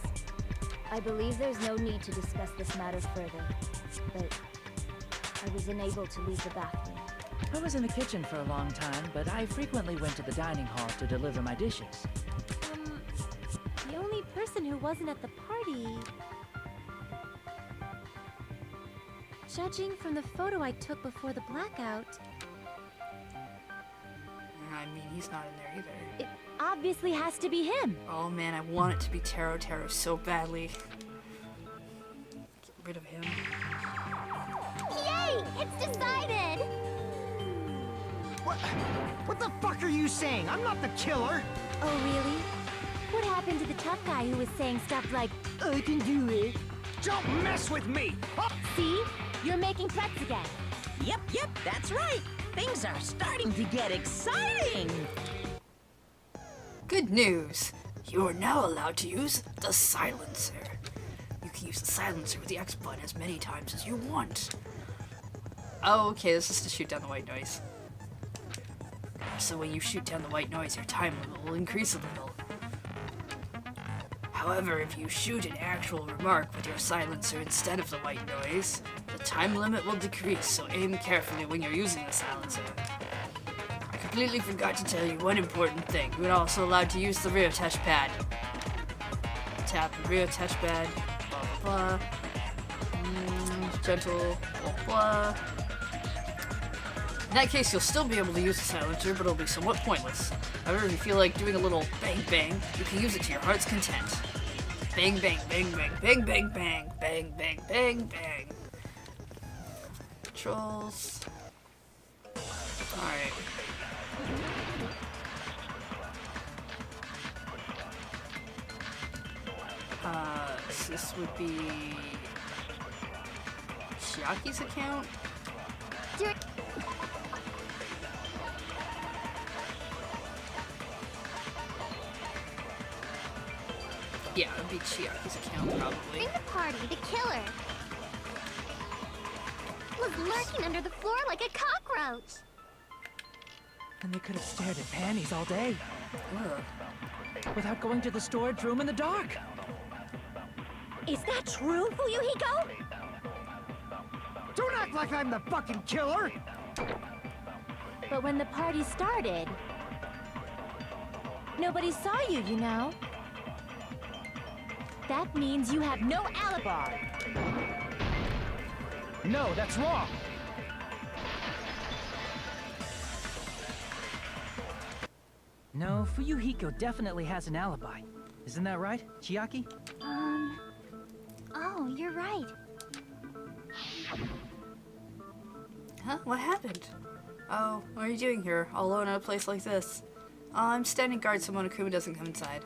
I believe there's no need to discuss this matter further, but I was unable to leave the bathroom. I was in the kitchen for a long time, but I frequently went to the dining hall to deliver my dishes. The only person who wasn't at the party... Judging from the photo I took before the blackout... I mean, he's not in there either. It obviously has to be him. Oh man, I want it to be Taro so badly. Get rid of him. Yay! It's decided! What the fuck are you saying? I'm not the killer! Oh, really? What happened to the tough guy who was saying stuff like, I can do it. Don't mess with me! Oh. see? You're making threats again. Yep, that's right. Things are starting to get exciting. Good news! You are now allowed to use the silencer. You can use the silencer with the X button as many times as you want. Oh, okay, this is to shoot down the white noise. So when you shoot down the white noise, your time limit will increase a little. However, if you shoot an actual remark with your silencer instead of the white noise, the time limit will decrease, so aim carefully when you're using the silencer. I completely forgot to tell you one important thing. You're also allowed to use the rear touchpad. Tap the rear touchpad, blah blah blah. Gentle, blah blah. In that case, you'll still be able to use the silencer, but it'll be somewhat pointless. However, if you feel like doing a little bang bang, you can use it to your heart's content. Bang bang bang bang bang bang bang bang bang bang bang. Controls. Alright. So this would be Chiaki's account? Yeah, it would be Chiaki's account, probably. In the party, the killer was lurking under the floor like a cockroach. And they could have stared at panties all day. Ugh. Without going to the storage room in the dark. Is that true, Fuyuhiko? Don't act like I'm the fucking killer! But when the party started, nobody saw you, you know? That means you have no alibi. No, that's wrong! No, Fuyuhiko definitely has an alibi. Isn't that right, Chiaki? Oh, you're right. Huh? What happened? Oh, what are you doing here, all alone in a place like this? I'm standing guard so Monokuma doesn't come inside.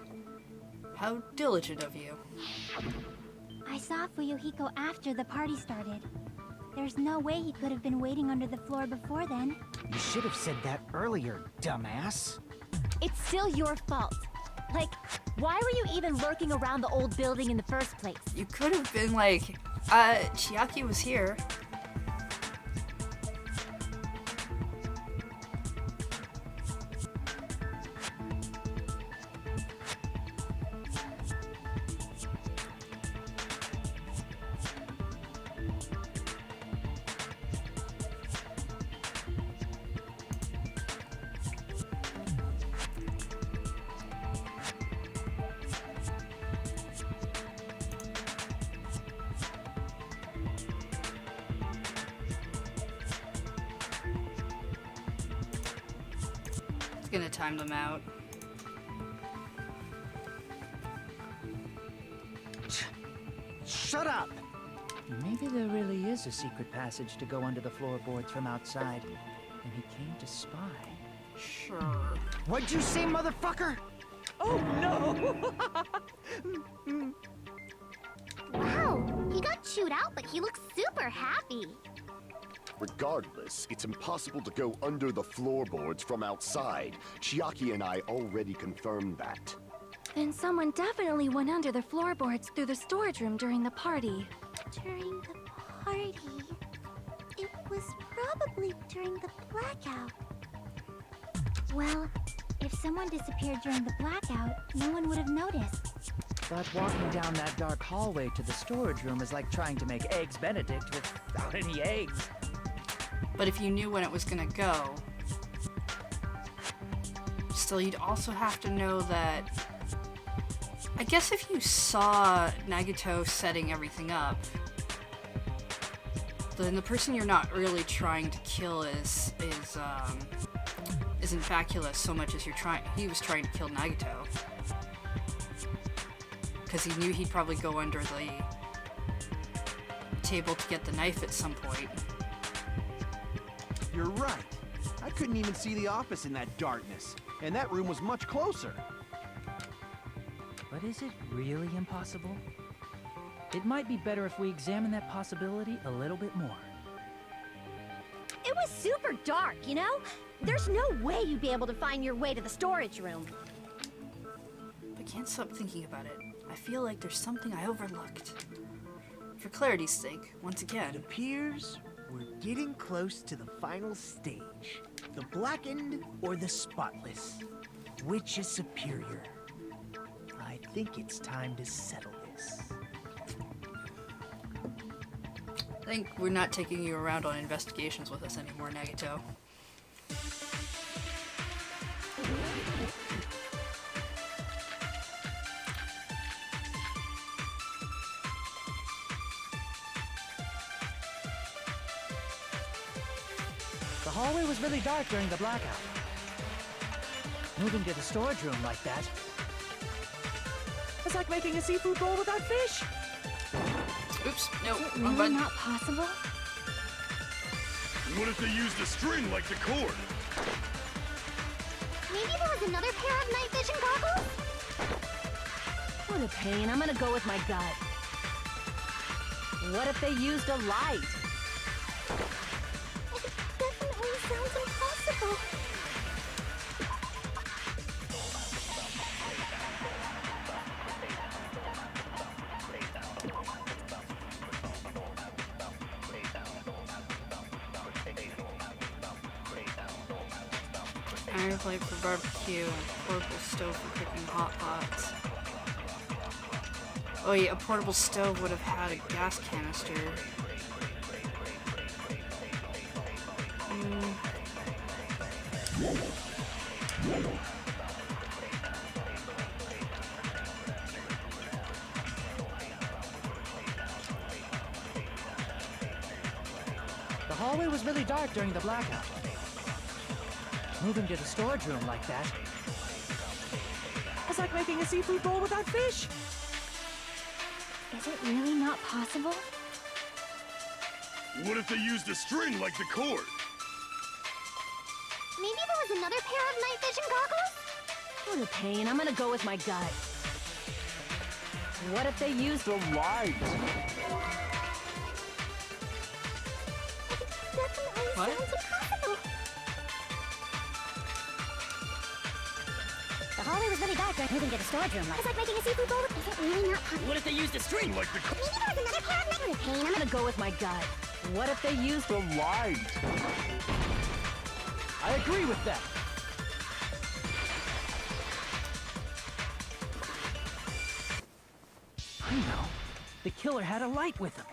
How diligent of you. I saw Fuyuhiko after the party started. There's no way he could have been waiting under the floor before then. You should have said that earlier, dumbass. It's still your fault. Like, why were you even lurking around the old building in the first place? You could have been like, Chiaki was here. Gonna time them out. Shut up! Maybe there really is a secret passage to go under the floorboards from outside, and he came to spy. Sure. What'd you say, motherfucker? Oh no! Wow, he got chewed out, but he looks super happy. Regardless, it's impossible to go under the floorboards from outside. Chiaki and I already confirmed that. Then someone definitely went under the floorboards through the storage room during the party. During the party, it was Probably during the blackout. Well, if someone disappeared during the blackout, no one would have noticed. But walking down that dark hallway to the storage room is like trying to make Eggs Benedict without any eggs. But if you knew when it was gonna go, still you'd also have to know that... I guess if you saw Nagito setting everything up, then the person you're not really trying to kill isn't Bacula so much as he was trying to kill Nagito. Because he knew he'd probably go under the table to get the knife at some point. You're right. I couldn't even see the office in that darkness, and that room was much closer. But is it really impossible? It might be better if we examine that possibility a little bit more. It was super dark, you know? There's no way you'd be able to find your way to the storage room. I can't stop thinking about it. I feel like there's something I overlooked. For clarity's sake, once It again, appears we're getting close to the final stage. The blackened or the spotless? Which is superior? I think it's time to settle this. I think we're not taking you around on investigations with us anymore, Nagito. The hallway was really dark during the blackout. Moving to the storage room like that, it's like making a seafood bowl without fish. Oops, no, Is it wrong really button. not possible? What if they used a string like the cord? Maybe there was another pair of night vision goggles? What a pain. I'm gonna go with my gut. What if they used a light? It definitely sounds impossible. Iron plate for barbecue and portable stove for cooking hot pots. Oh yeah, a portable stove would have had a gas canister. The hallway was really dark during the blackout. Moving to the storage room like that, it's like making a seafood bowl without fish. Is it really not possible? What if they used a string like the cord? Maybe there was another pair of night vision goggles? What a pain. I'm gonna go with my gut. What if they used a light? It definitely What? sounds impossible. The hallway was really dark during moving to the storage room. It's like making a seafood bowl. Is it really not possible? What if they used a string like the cord? Maybe there was another pair of night vision. I'm gonna go with my gut. What if they used a light? I agree with that. I know. The killer had a light with him.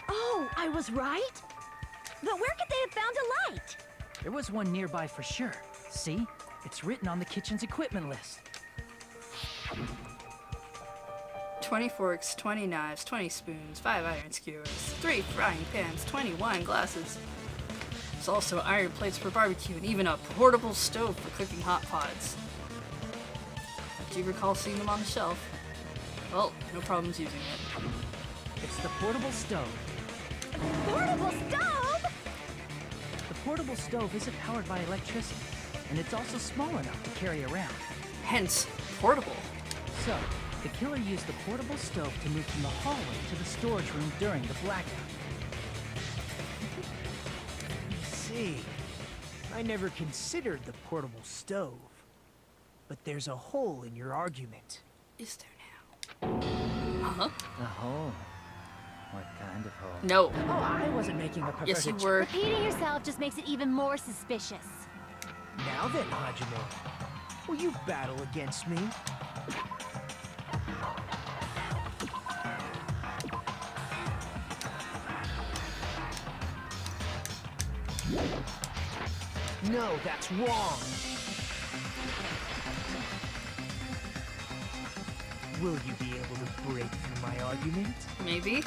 Oh, I was right? But where could they have found a light? There was one nearby for sure. See? It's written on the kitchen's equipment list. 20 forks, 20 knives, 20 spoons, 5 iron skewers, 3 frying pans, 20 wine glasses. There's also iron plates for barbecue and even a portable stove for cooking hot pots. Do you recall seeing them on the shelf? Well, no problems using it. It's the portable stove. Portable stove? The portable stove isn't powered by electricity, and it's also small enough to carry around. Hence, portable. So, the killer used the portable stove to move from the hallway to the storage room during the blackout. See, I never considered the portable stove. But there's a hole in your argument. Is there now? Uh-huh. Oh. What kind of hole? No. Oh, I wasn't making a perverted... Yes, you were. Repeating yourself just makes it even more suspicious. Now then, Hajime, will you battle against me? No, that's wrong. Will you be able to break through my argument? Maybe.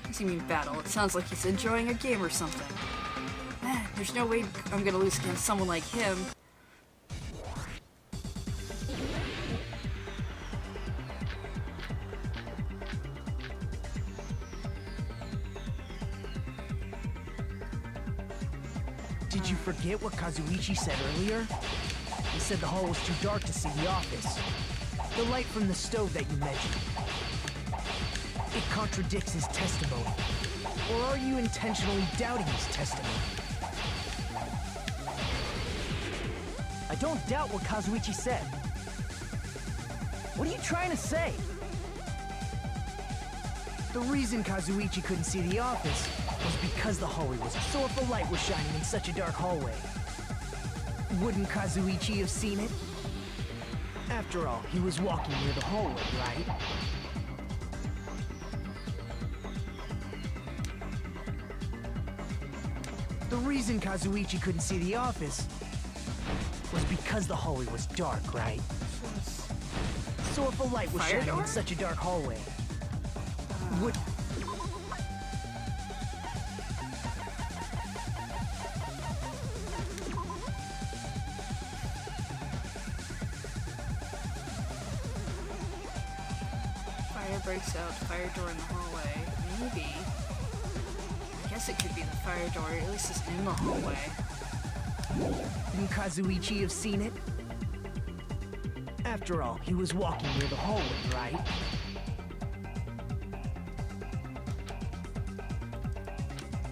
What's he mean battle? It sounds like he's enjoying a game or something. Man, there's no way I'm gonna lose against someone like him. Did you forget what Kazuichi said earlier? He said the hall was too dark to see the office. The light from the stove that you mentioned. It contradicts his testimony. Or are you intentionally doubting his testimony? I don't doubt what Kazuichi said. What are you trying to say? The reason Kazuichi couldn't see the office was because the hallway was so if a light was shining in such a dark hallway. Wouldn't Kazuichi have seen it? After all, he was walking near the hallway, right? The reason Kazuichi couldn't see the office was because the hallway was dark, right? So if a light was shining in such a dark hallway, would... Fire breaks out, fire door in the hallway. Maybe. I guess it could be the fire door, at least it's in the hallway. Wouldn't Kazuichi have seen it? After all, he was walking near the hallway, right?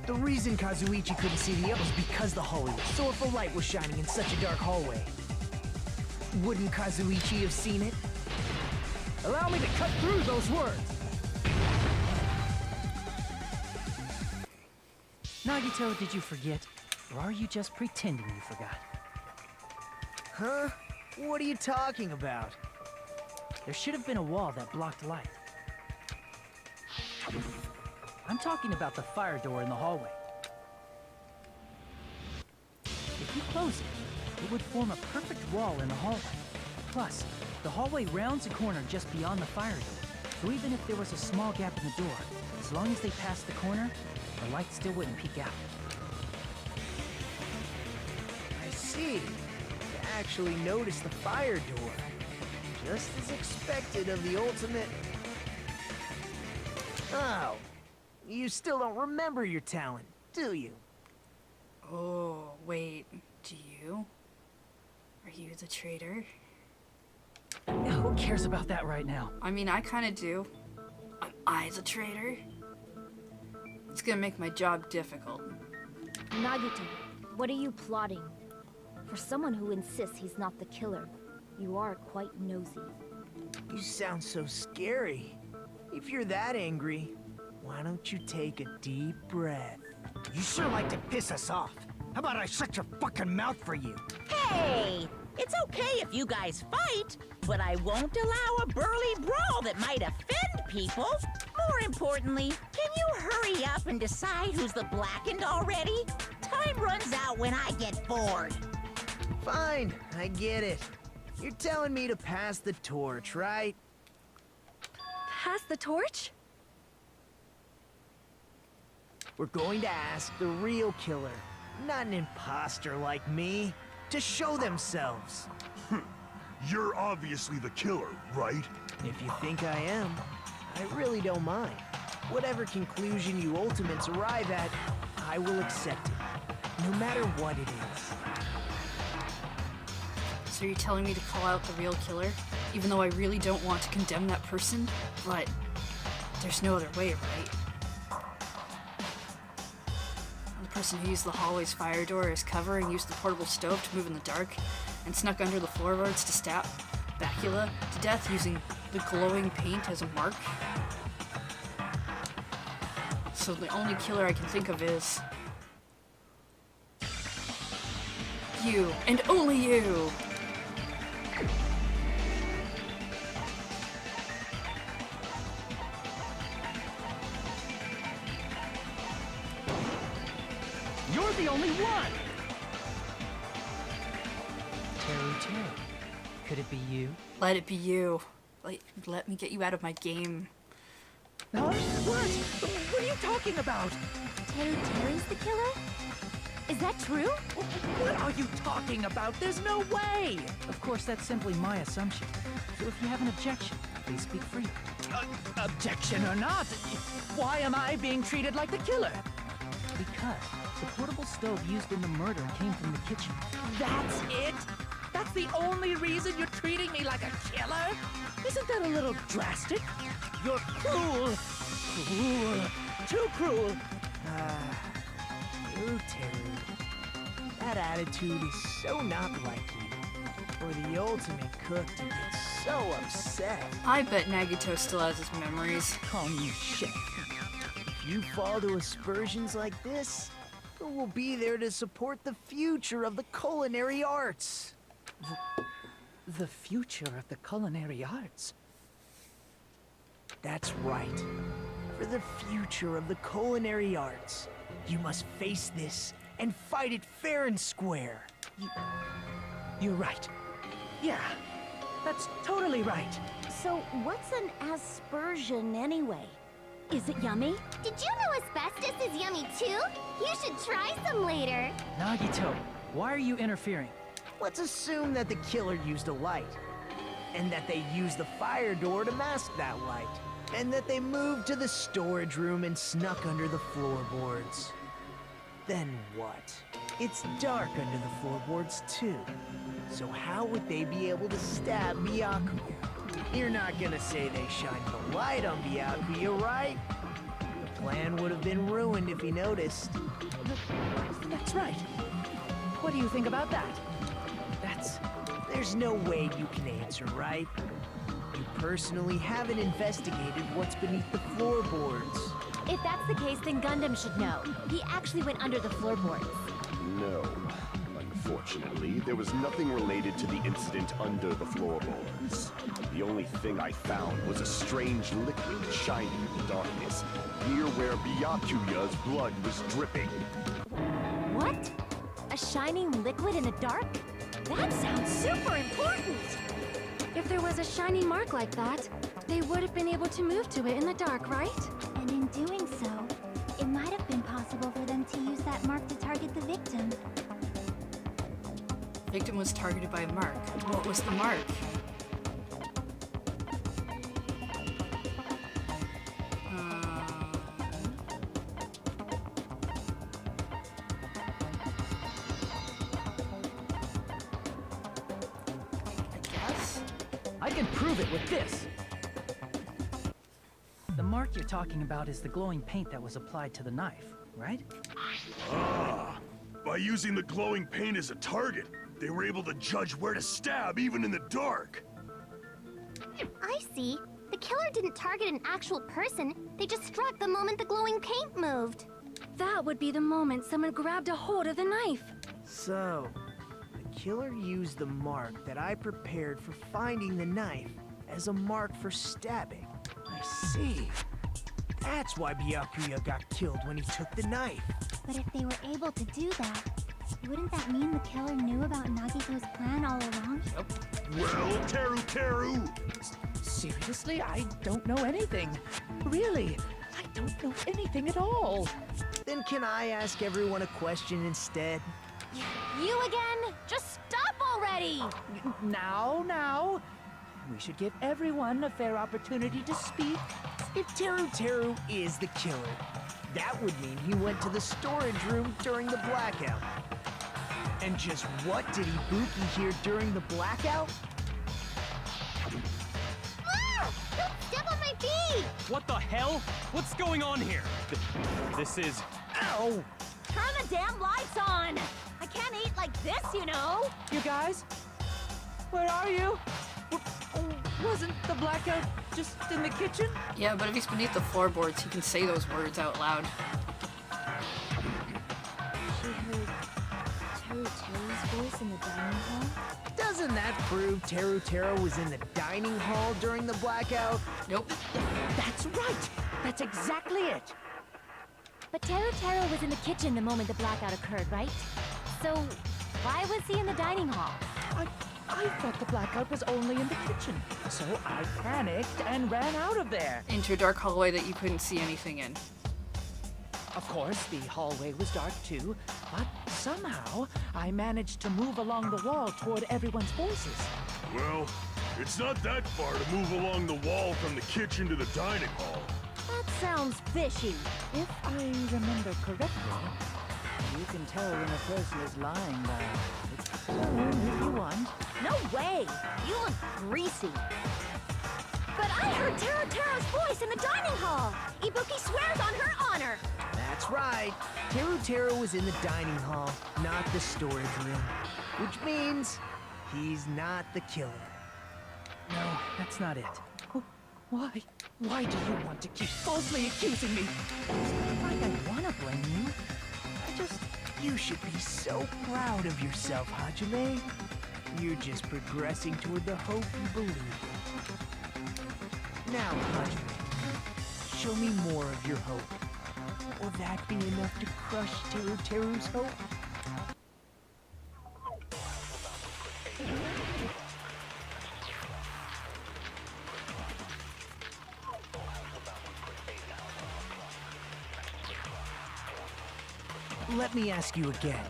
The reason Kazuichi couldn't see the other was because the hallway was so if a light was shining in such a dark hallway. Wouldn't Kazuichi have seen it? Allow me to cut through those words! Nagito, did you forget? Or are you just pretending you forgot? Huh? What are you talking about? There should have been a wall that blocked light. I'm talking about the fire door in the hallway. If you close it, it would form a perfect wall in the hallway. Plus, the hallway rounds a corner just beyond the fire door. So even if there was a small gap in the door, as long as they passed the corner, the light still wouldn't peek out. I see. You actually noticed the fire door. Just as expected of the ultimate... Oh. You still don't remember your talent, do you? Oh, wait. Do you? Are you the traitor? Who cares about that right now? I mean, I kind of do. Am I the traitor? It's gonna make my job difficult. Nagito, what are you plotting? For someone who insists he's not the killer, you are quite nosy. You sound so scary. If you're that angry, why don't you take a deep breath? You sure like to piss us off. How about I shut your fucking mouth for you? Hey! It's okay if you guys fight, but I won't allow a burly brawl that might offend people. More importantly, can you hurry up and decide who's the blackened already? Time runs out when I get bored. Fine, I get it. You're telling me to pass the torch, right? Pass the torch? We're going to ask the real killer, not an imposter like me, to show themselves. You're obviously the killer, right? If you think I am, I really don't mind. Whatever conclusion you Ultimates arrive at, I will accept it, no matter what it is. So you're telling me to call out the real killer? Even though I really don't want to condemn that person? But there's no other way, right? The person who used the hallway's fire door as cover and used the portable stove to move in the dark, and snuck under the floorboards to stab Bacula to death using the glowing paint as a mark. so the only killer I can think of is you, and only you. You're the only one! Teru. Could it be you? Let it be you. Let me get you out of my game. Huh? What are you talking about? Teru's the killer? Is that true? What are you talking about? There's no way! Of course, that's simply my assumption. So if you have an objection, please speak freely. Objection or not, why am I being treated like the killer? Because the portable stove used in the murder came from the kitchen. That's it? That's the only reason you're treating me like a killer? Isn't that a little drastic? You're cruel. Cruel. Too cruel. Teru. That attitude is so not like you. For the ultimate cook to get so upset. I bet Nagito still has his memories. Call me chef. If you fall to aspersions like this, who will be there to support the future of the culinary arts? The future of the culinary arts? That's right. For the future of the culinary arts, you must face this and fight it fair and square. You're right. Yeah, that's totally right. So what's an aspersion anyway? Is it yummy? Did you know asbestos is yummy too? You should try some later. Nagito, why are you interfering? Let's assume that the killer used a light, and that they used the fire door to mask that light, and that they moved to the storage room and snuck under the floorboards. Then what? It's dark under the floorboards too. So how would they be able to stab Byakuya? You're not gonna say they shined the light on Byakuya, right? The plan would have been ruined if he noticed. That's right. What do you think about that? There's no way you can answer, right? You personally haven't investigated what's beneath the floorboards. If that's the case, then Gundam should know. He actually went under the floorboards. No. Unfortunately, there was nothing related to the incident under the floorboards. The only thing I found was a strange liquid shining in the darkness, near where Byakuya's blood was dripping. What? A shining liquid in the dark? That sounds super important! If there was a shiny mark like that, they would have been able to move to it in the dark, right? And in doing so, it might have been possible for them to use that mark to target the victim. Victim was targeted by a mark. What was the mark? I can prove it with this! The mark you're talking about is the glowing paint that was applied to the knife, right? Ah! By using the glowing paint as a target, they were able to judge where to stab even in the dark. I see. The killer didn't target an actual person. They just struck the moment the glowing paint moved. That would be the moment someone grabbed a hold of the knife. So, the killer used the mark that I prepared for finding the knife as a mark for stabbing. I see. That's why Byakuya got killed when he took the knife. But if they were able to do that, wouldn't that mean the killer knew about Nagito's plan all along? Well, Teru! Seriously? I don't know anything. Really, I don't know anything at all. Then can I ask everyone a question instead? You again? Just stop already! Now. We should give everyone a fair opportunity to speak. If Teru is the killer, that would mean he went to the storage room during the blackout. And just what did Ibuki hear during the blackout? Ah! Don't step on my feet! What the hell? What's going on here? This is... Ow! Turn the damn lights on! I can't eat like this, you know! You guys? Where are you? Wasn't the blackout just in the kitchen? Yeah, but if he's beneath the floorboards, he can say those words out loud. She heard Teru's voice in the dining hall? Doesn't that prove Teru was in the dining hall during the blackout? Nope. That's right! That's exactly it! But Teru was in the kitchen the moment the blackout occurred, right? So, why was he in the dining hall? I thought the blackout was only in the kitchen, so I panicked and ran out of there. Into a dark hallway that you couldn't see anything in. Of course, the hallway was dark too, but somehow I managed to move along the wall toward everyone's voices. Well, it's not that far to move along the wall from the kitchen to the dining hall. That sounds fishy. If I remember correctly, you can tell when a person is lying by its tone if you want. No way! You look greasy. But I heard Teru's voice in the dining hall! Ibuki swears on her honor! That's right. Teru was in the dining hall, not the storage room. Which means he's not the killer. No, that's not it. Why? Why do you want to keep falsely accusing me? It's not like I want to blame you. You should be so proud of yourself, Hajime. You're just progressing toward the hope you believe in. Now, Hajime, show me more of your hope. Will that be enough to crush Teru's hope? Let me ask you again.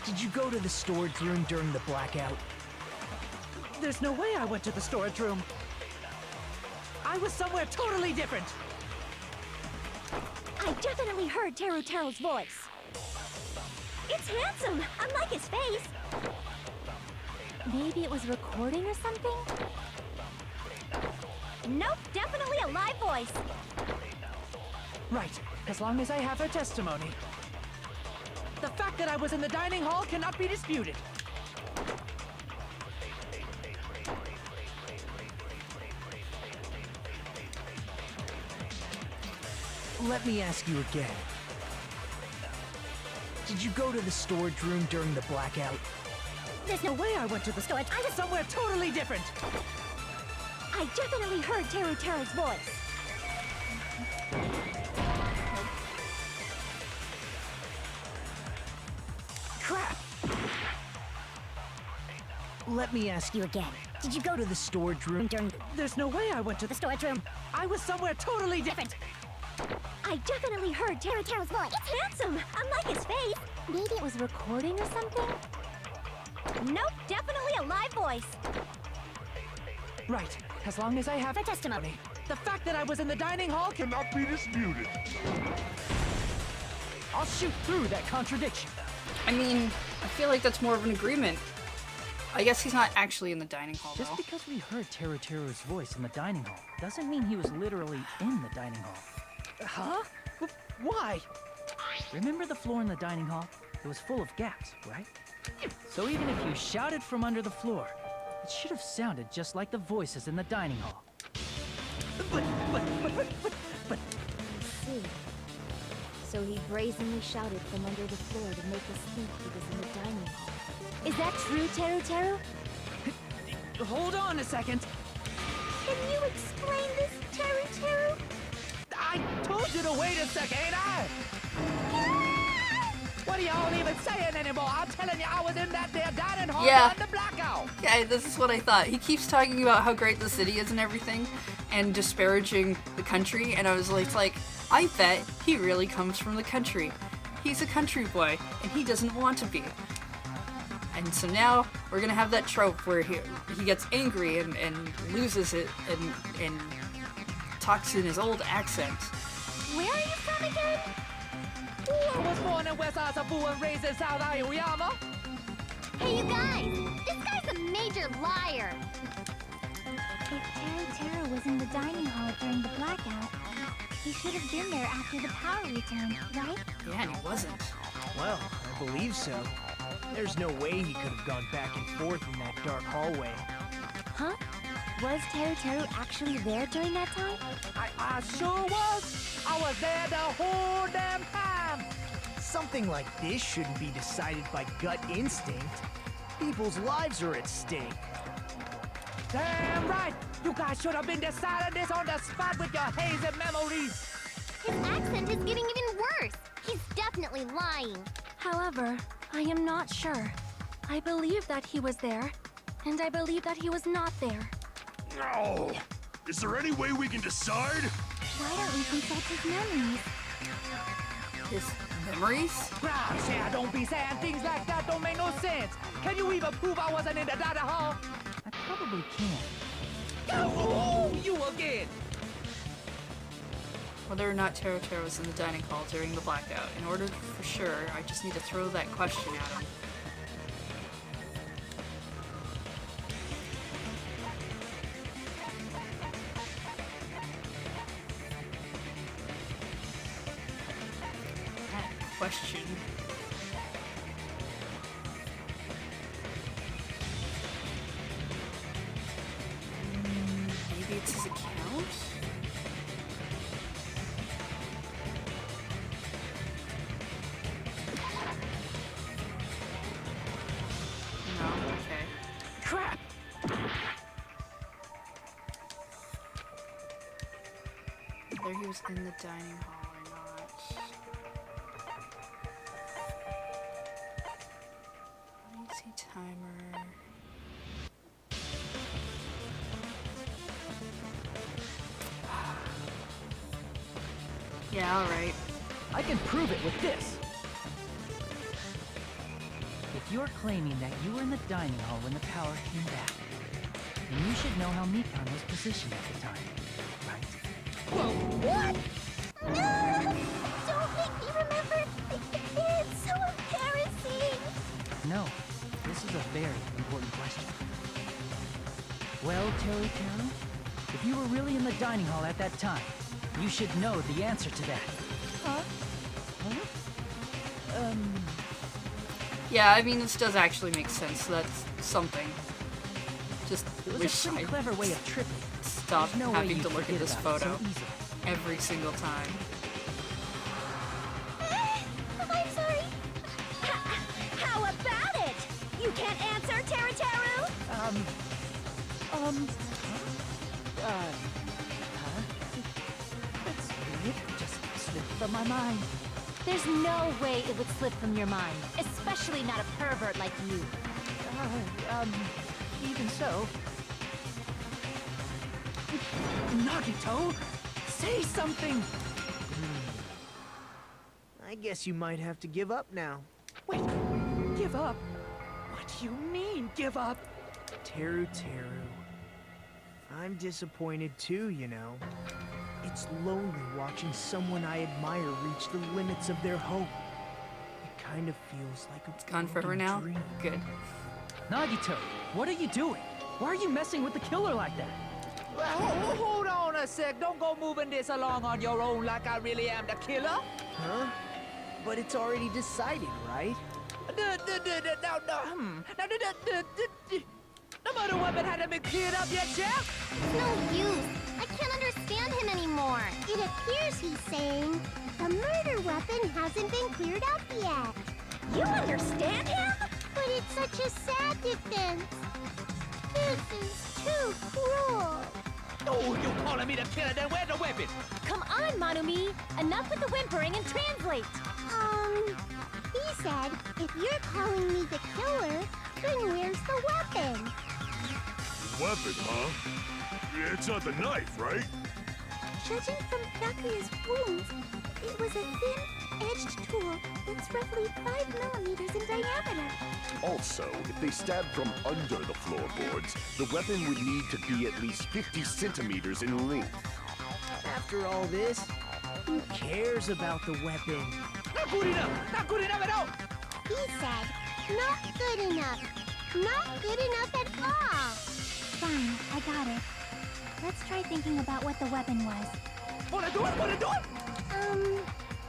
Did you go to the storage room during the blackout? There's no way I went to the storage room. I was somewhere totally different. I definitely heard Teru's voice. It's handsome, unlike his face. Maybe it was recording or something? Nope, definitely a live voice. Right, as long as I have her testimony. The fact that I was in the dining hall cannot be disputed. Let me ask you again. Did you go to the storage room during the blackout? There's no way I went to the storage. I was somewhere totally different. I definitely heard Teru's voice. Crap! Let me ask you again. Did you go to the storage room during... There's no way I went to the storage room. I was somewhere totally different. I definitely heard Teru's voice. It's handsome, unlike his face. Maybe it was recording or something? Nope, definitely a live voice. Right, as long as I have her testimony. The fact that I was in the dining hall Cannot be disputed. I'll shoot through that contradiction. I mean, I feel like that's more of an agreement. I guess he's not actually in the dining hall, Just though. because we heard Teru's voice in the dining hall doesn't mean he was literally in the dining hall. Huh? Why? Remember the floor in the dining hall? It was full of gaps, right? So even if you shouted from under the floor, it should have sounded just like the voices in the dining hall. But... See. So he brazenly shouted from under the floor to make us think he was in the dining hall. Is that true, Teru? Hold on a second. Can you explain this, Teru? I told you to wait a second, ain't I? What are y'all even saying anymore? I'm telling you, I was in that there dining hall during the blackout. Yeah, this is what I thought. He keeps talking about how great the city is and everything, and disparaging the country, and I was like, I bet he really comes from the country. He's a country boy, and he doesn't want to be. And so now, we're gonna have that trope where he gets angry and loses it and talks in his old accent. Where are you from again? I was born in West Asabu and raised in South Aoyama. Hey, you guys! This guy's a major liar! If Teru was in the dining hall during the blackout, he should have been there after the power returned, right? Yeah, and he wasn't. Well, I believe so. There's no way he could have gone back and forth in that dark hallway. Huh? Was Teru actually there during that time? I sure was. I was there the whole damn time. Something like this shouldn't be decided by gut instinct. People's lives are at stake. Damn right! You guys should have been deciding this on the spot with your hazy memories. His accent is getting even worse. He's definitely lying. However, I am not sure. I believe that he was there, and I believe that he was not there. No! Is there any way we can decide? Why don't we consult his memories? His memories? Grounds here, don't be saying things like that, don't make no sense. Can you even prove I wasn't in the dining hall? I probably can. Oh, you again! Whether or not Taro was in the dining hall during the blackout. In order for sure, I just need to throw that question at him. That question. Maybe it's his account? No, okay. Crap! Whether he was in the dining hall or not. Let me see timer. Yeah, alright. I can prove it with this. If you're claiming that you were in the dining hall when the power came back, then you should know how Mikan was positioned at the time, right? What? No! Don't make me remember! It's so embarrassing! No, this is a very important question. Well, Teru, if you were really in the dining hall at that time, you should know the answer to that. Huh? Yeah, I mean, this does actually make sense. That's something. Just It was wish a pretty I clever way of tripping. stop There's no way having you to look at forget this about it photo so easily. every single time. I'm sorry. How about it? You can't answer, Teru? That's weird. It just slipped from my mind. There's no way it would slip from your mind, especially not a pervert like you. Even so. Nagito, say something! I guess you might have to give up now. Wait, give up? What do you mean, give up? Teru. I'm disappointed too, you know. It's lonely watching someone I admire reach the limits of their hope. It kind of feels like It's gone for her broken now? dream. Good. Nagito, what are you doing? Why are you messing with the killer like that? Well, hold on a sec. Don't go moving this along on your own like I really am the killer. Huh? But it's already decided, right? The murder weapon hadn't been cleared up yet, Jeff? No use. I can't understand him anymore. It appears he's saying the murder weapon hasn't been cleared up yet. You understand him? But it's such a sad defense. This is too cruel. Oh, you calling me the killer, then where's the weapon? Come on, Manumi! Enough with the whimpering and translate! He said, if you're calling me the killer, then where's the weapon? Weapon, huh? Yeah, it's not the knife, right? Judging from Byakuya's wounds, it was a thin-edged tool that's roughly 5 millimeters in diameter. Also, if they stabbed from under the floorboards, the weapon would need to be at least 50 centimeters in length. After all this, who cares about the weapon? Not good enough! Not good enough at all! He said, not good enough. Not good enough at all. Fine, I got it. Let's try thinking about what the weapon was. Wanna do it? Wanna do it?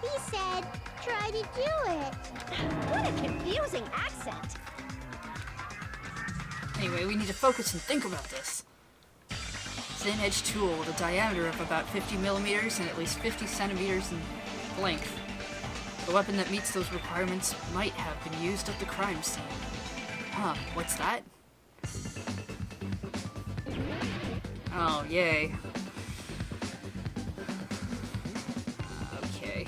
He said, try to do it. What a confusing accent. Anyway, we need to focus and think about this. Thin edge tool with a diameter of about 50 millimeters and at least 50 centimeters in length. The weapon that meets those requirements might have been used at the crime scene. Huh, what's that? Oh, yay. Okay.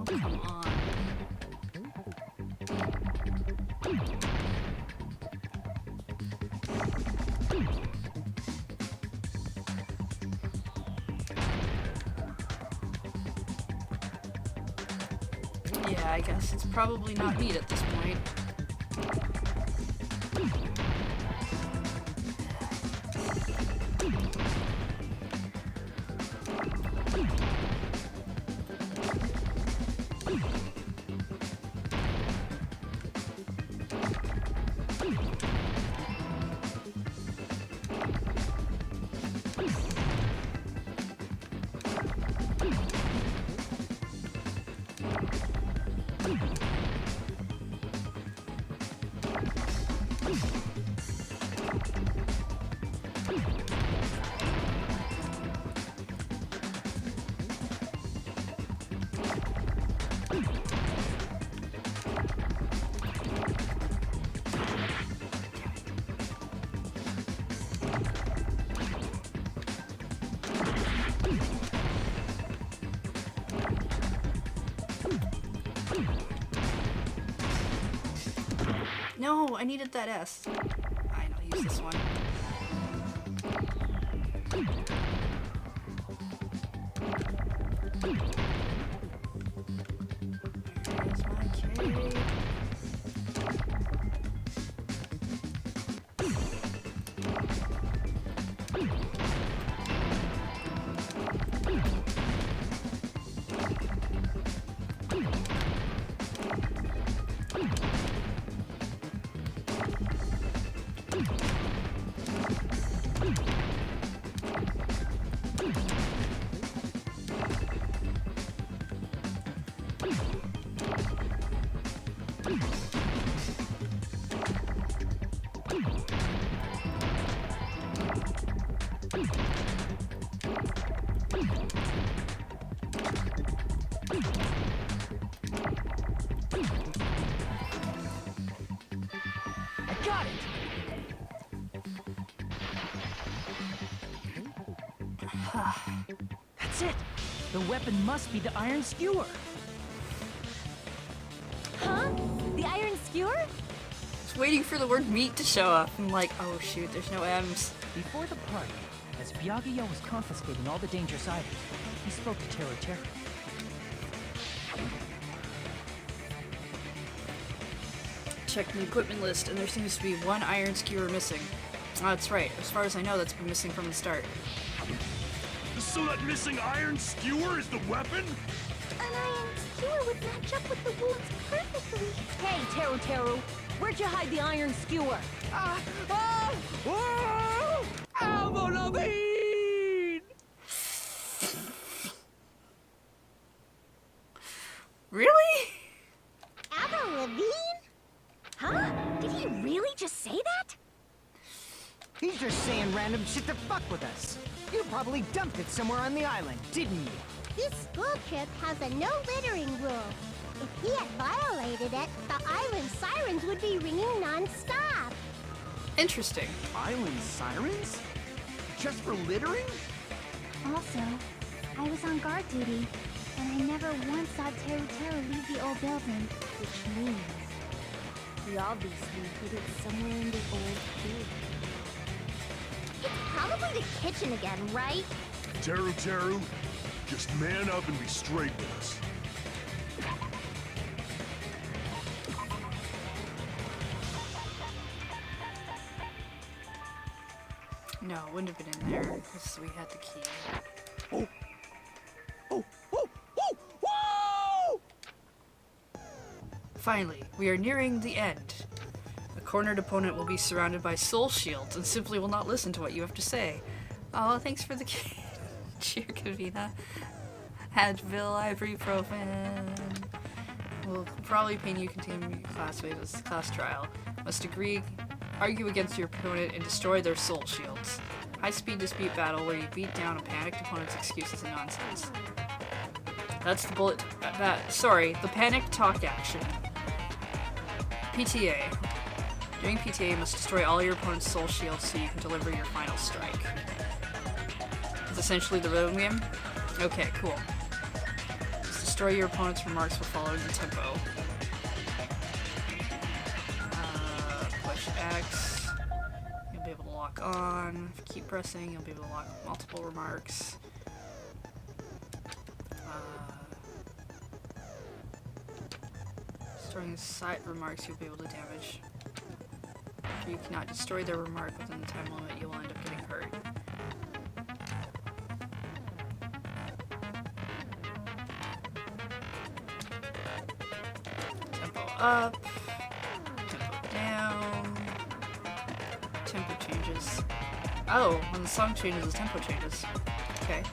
Come on. Yeah, I guess it's probably not meat at this point. No, I needed that S. Fine, I'll use this one. Here's my cake. Got it! That's it! The weapon must be the iron skewer! Huh? The iron skewer? Just waiting for the word meat to show up. I'm like, oh shoot, there's no M's. Before the party, as Byakuya was confiscating all the dangerous items, he spoke to Teru Teru. Checked the equipment list, and there seems to be one iron skewer missing. Oh, that's right. As far as I know, that's been missing from the start. So that missing iron skewer is the weapon? An iron skewer would match up with the wounds perfectly. Hey, Teru Teru, where'd you hide the iron skewer? Really? Avril Lavigne? Huh? Did he really just say that? He's just saying random shit to fuck with us. You probably dumped it somewhere on the island, didn't you? This school trip has a no littering rule. If he had violated it, the island sirens would be ringing non-stop. Interesting. Island sirens? Just for littering? Also, I was on guard duty, and I never once saw Teru Teru leave the old building. Which means he obviously hid it somewhere in the old building. It's probably the kitchen again, right? Teru Teru, Just man up and be straight with us. No, it wouldn't have been in there because we had the key. Oh! Oh! Oh! Oh! Whoa! Finally, we are nearing the end. A cornered opponent will be surrounded by soul shields and simply will not listen to what you have to say. Oh, thanks for the key. Cheer, Kavina. Advil, ibuprofen. Will probably pain you continue classmates as class trial. Must argue against your opponent and destroy their soul shields. High-speed dispute battle where you beat down a panicked opponent's excuses and nonsense. That's the the panic talk action. PTA. During PTA, you must destroy all your opponent's soul shields so you can deliver your final strike. It's essentially the rhythm game? Okay, cool. Just destroy your opponent's remarks while following the tempo. Push X. You'll be able to lock on. If you keep pressing, you'll be able to lock multiple remarks. Destroying side remarks, you'll be able to damage. If you cannot destroy their remark within the time limit, you will end up getting hurt. Tempo up. Tempo down. Tempo changes. Oh, when the song changes, the tempo changes. Okay.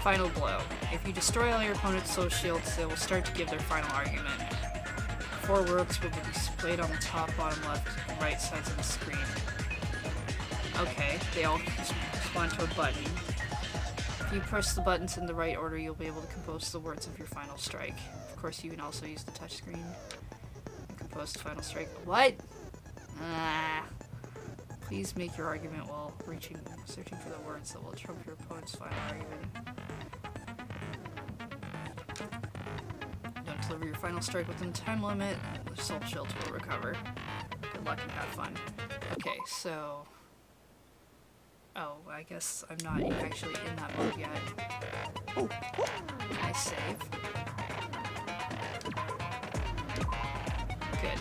Final blow. If you destroy all your opponent's soul shields, they will start to give their final argument. 4 words will be displayed on the top, bottom, left, and right sides of the screen. Okay, they all respond to a button. If you press the buttons in the right order, you'll be able to compose the words of your final strike. Of course, you can also use the touchscreen and compose the final strike. What? Please make your argument while searching for the words that will trump your opponent's final argument. Don't deliver your final strike within the time limit. The soul shields will recover. Good luck and have fun. Okay, so... Oh, I guess I'm not actually in that mode yet. Can I save? Good.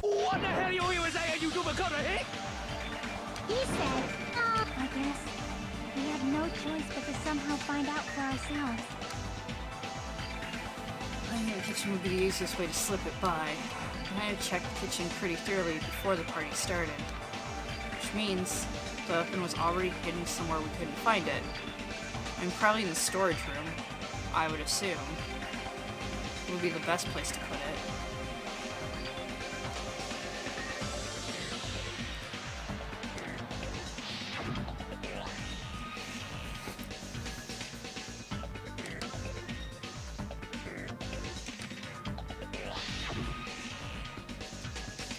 What the hell you saying, you double-cutter hick? He said, I guess we have no choice but to somehow find out for ourselves. I knew the kitchen would be the easiest way to slip it by. I had to check the kitchen pretty thoroughly before the party started. Which means the weapon was already hidden somewhere we couldn't find it. And probably in the storage room, I would assume. It would be the best place to put it.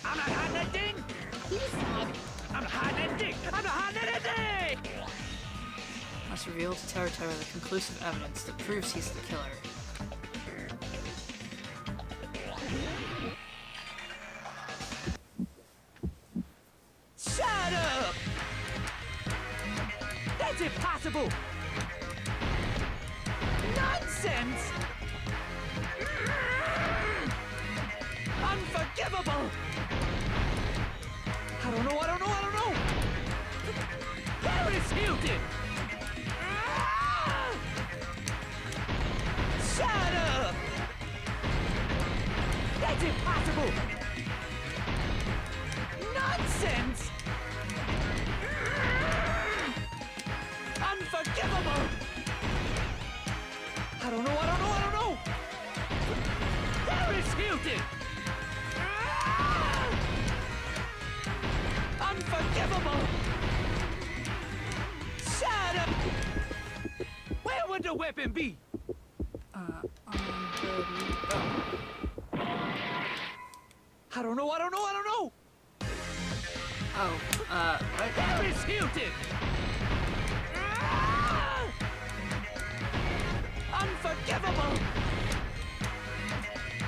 I'm not hiding anything! He said, I'm not hiding anything! I'm not hiding anything! Must reveal to Taro the conclusive evidence that proves he's the killer. Shut up! That's impossible! Nonsense! Unforgivable! I don't know! Paris Hilton! Shut up! That's impossible! Nonsense! Unforgivable! I don't know! Paris Hilton! Unforgivable! Shut up! Where would the weapon be? I don't know! What? Paris Hilton! Unforgivable!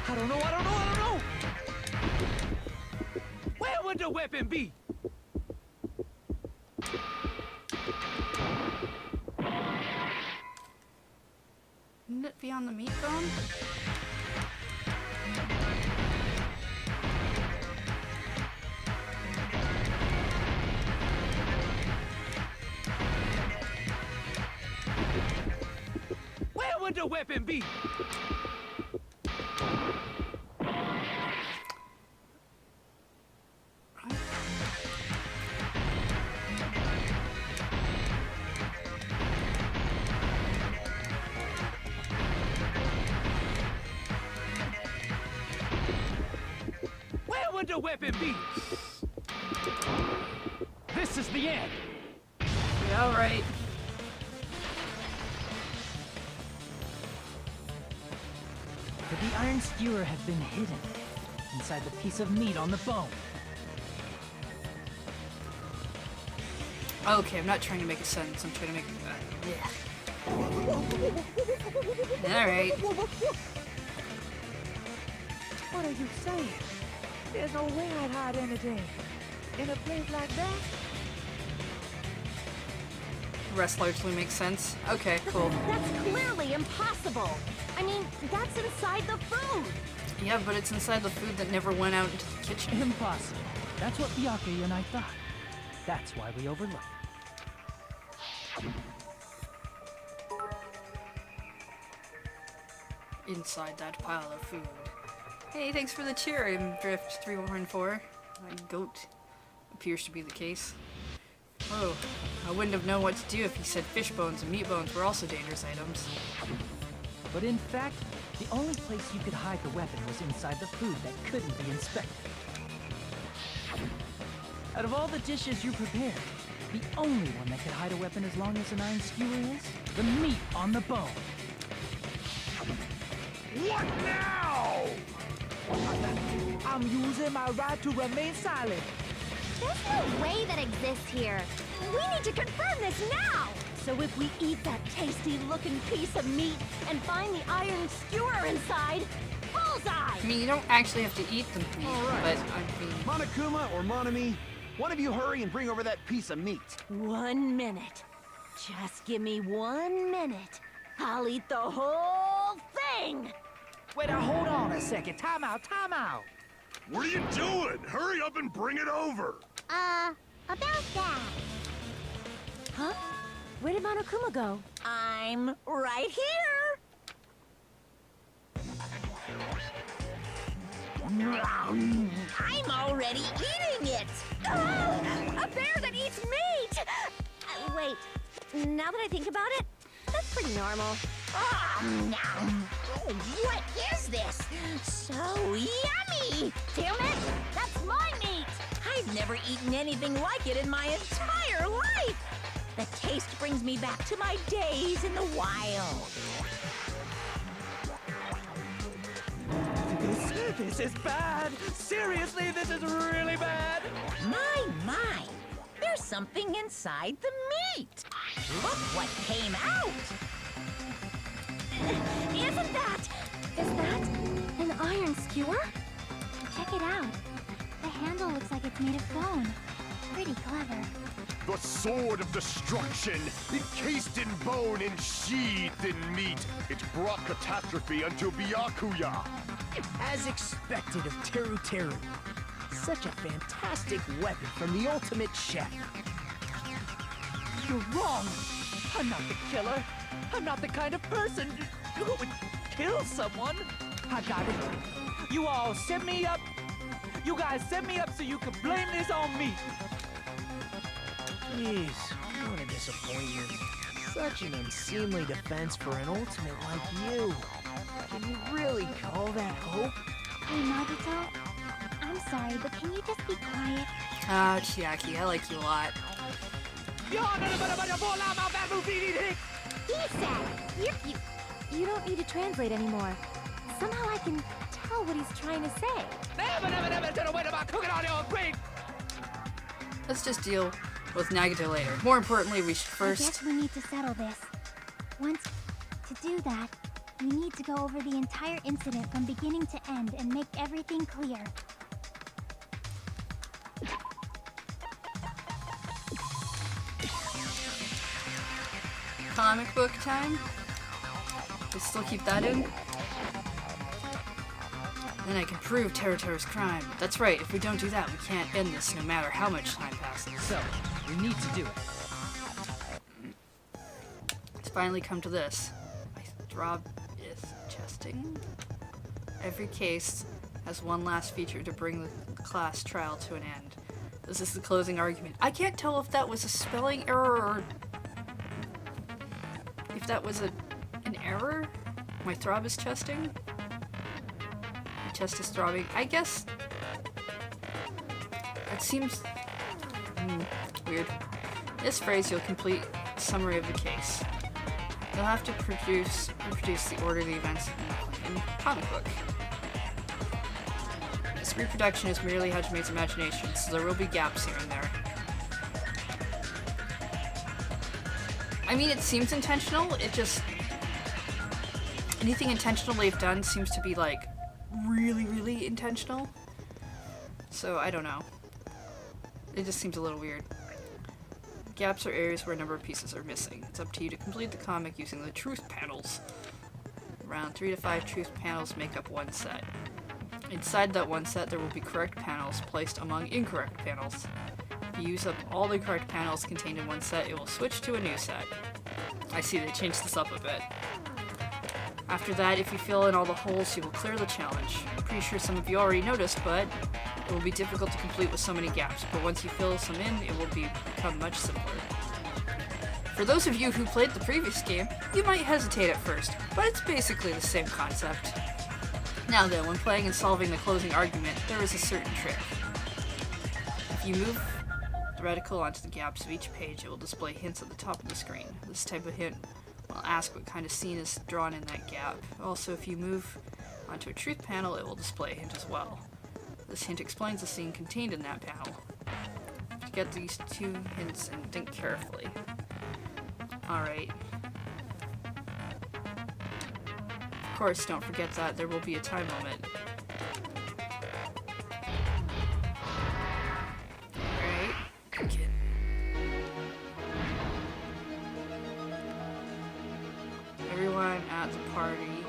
I don't know! Where would wonder weapon be? Wouldn't it be on the meat bone? Where would the weapon be? Where would the weapon be? This is the end. Yeah, alright. Could the iron skewer have been hidden inside the piece of meat on the bone? Okay, I'm not trying to make a sentence, I'm trying to make yeah. Alright. What are you saying? There's no way I'd hide anything. In a place like that? The rest largely makes sense. Okay, cool. That's clearly impossible. I mean, that's inside the food. Yeah, but it's inside the food that never went out into the kitchen. Impossible. That's what Byakuya and I thought. That's why we overlooked it. Inside that pile of food. Hey, thanks for the cheer, I'm Drift 314. My goat appears to be the case. Whoa, I wouldn't have known what to do if he said fish bones and meat bones were also dangerous items. But in fact, the only place you could hide the weapon was inside the food that couldn't be inspected. Out of all the dishes you prepared, the only one that could hide a weapon as long as an iron skewer is the meat on the bone. What now? I'm using my right to remain silent. There's no way that exists here. We need to confirm this now. So if we eat that tasty-looking piece of meat and find the iron skewer inside, bullseye! I mean, you don't actually have to eat the meat, but I mean... Monokuma or Monami, one of you hurry and bring over that piece of meat. 1 minute. Just give me 1 minute. I'll eat the whole thing! Wait, hold on a second. Time out, time out. What are you doing? Hurry up and bring it over! About that. Huh? Where did Monokuma go? I'm right here! I'm already eating it! A bear that eats meat! Wait, now that I think about it, that's pretty normal. What is this? So yummy! Damn it! That's my meat! I've never eaten anything like it in my entire life! The taste brings me back to my days in the wild. This is bad! Seriously, this is really bad! My! There's something inside the meat! Look what came out! Isn't that? Is that an iron skewer? Check it out. The handle looks like it's made of bone. Pretty clever. The sword of destruction, encased in bone and sheathed in meat. It brought catastrophe unto Byakuya. As expected of Teru Teru. Such a fantastic weapon from the ultimate chef. You're wrong! I'm not the killer! I'm not the kind of person who would kill someone! I got it. You all set me up. You guys set me up so you could blame this on me. Jeez, what a disappointment. Such an unseemly defense for an ultimate like you. Can you really call that hope? Hey, Nagito. I'm sorry, but can you just be quiet? Chiaki, I like you a lot. He said, you don't need to translate anymore. Somehow I can tell what he's trying to say. Let's just deal with Nagito later. More importantly, we should I first... guess we need to settle this. To do that, we need to go over the entire incident from beginning to end and make everything clear. comic book time. We'll still keep that in. Then I can prove Terra's crime. That's right, if we don't do that, we can't end this no matter how much time passes. So, we need to do it. It's finally come to this. My throb is chesting. Every case has one last feature to bring the class trial to an end. This is the closing argument. I can't tell if that was a spelling error or if that was an error. My throb is chesting. My chest is throbbing. I guess it seems weird. In this phrase, you'll complete a summary of the case. You'll have to reproduce the order of the events in the comic book. This reproduction is merely Hajime's imagination, so there will be gaps here and there. I mean, it seems intentional, it just... anything intentional they've done seems to be, like, really, really intentional. So, I don't know. It just seems a little weird. Gaps are areas where a number of pieces are missing. It's up to you to complete the comic using the truth panels. Around 3 to 5 truth panels make up one set. Inside that one set, there will be correct panels placed among incorrect panels. If you use up all the correct panels contained in one set, it will switch to a new set. I see they changed this up a bit. After that, if you fill in all the holes, you will clear the challenge. I'm pretty sure some of you already noticed, but it will be difficult to complete with so many gaps, but once you fill some in, it will become much simpler. For those of you who played the previous game, you might hesitate at first, but it's basically the same concept. Now then, when playing and solving the closing argument, there is a certain trick. If you move the reticle onto the gaps of each page, it will display hints at the top of the screen. This type of hint will ask what kind of scene is drawn in that gap. Also, if you move onto a truth panel, it will display a hint as well. This hint explains the scene contained in that panel. To get these two hints and think carefully. Alright. Of course, don't forget that there will be a time limit. Alright. Okay. Everyone at the party.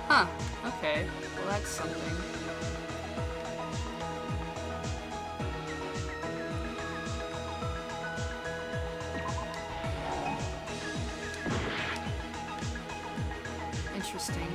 Huh, okay. Well, that's something. Interesting.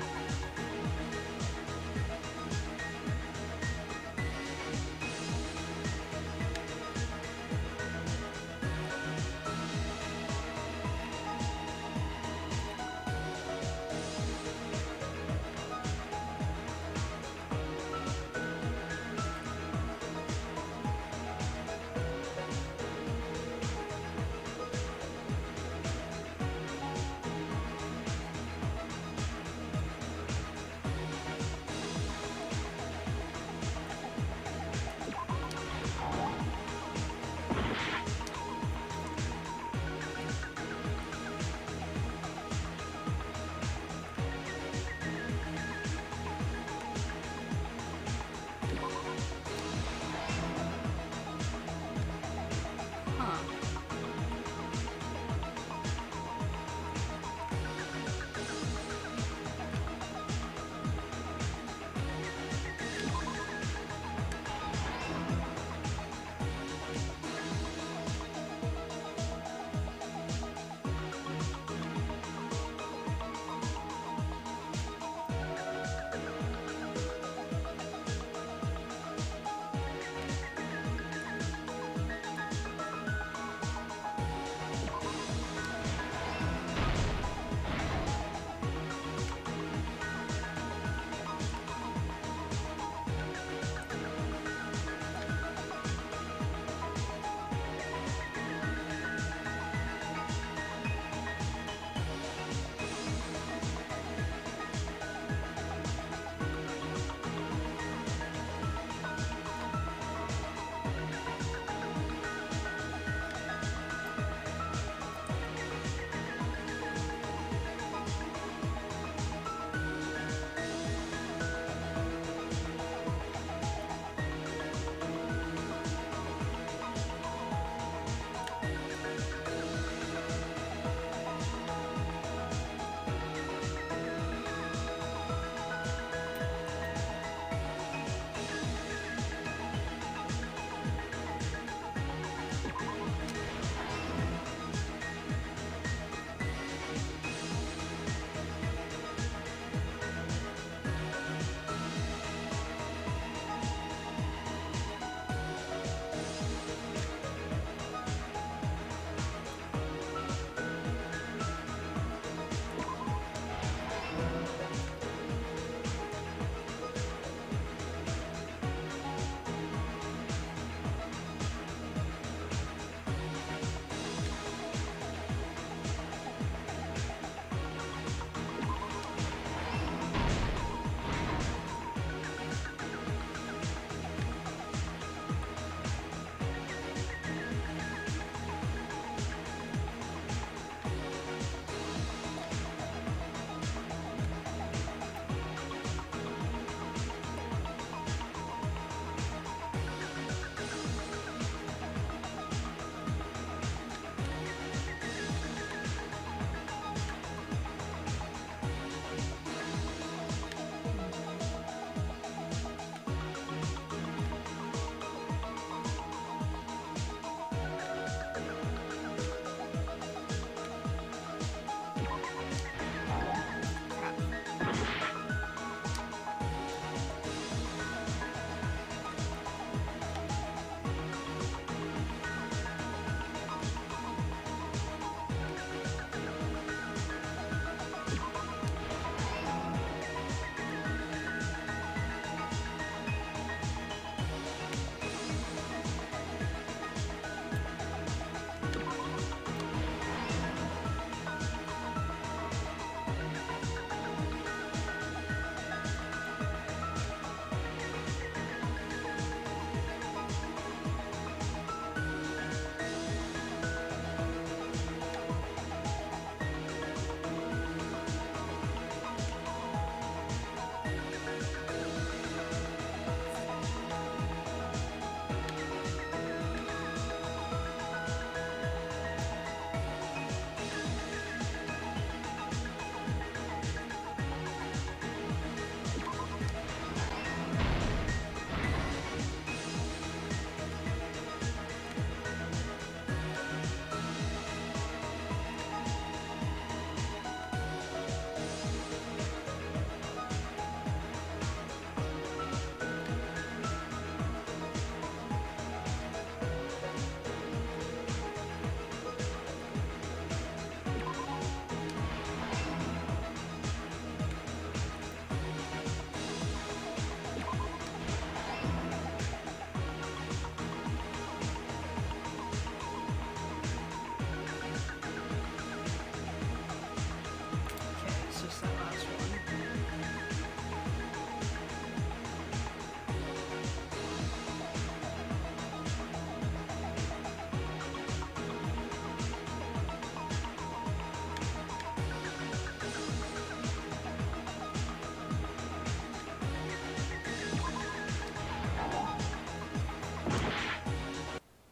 just that last one.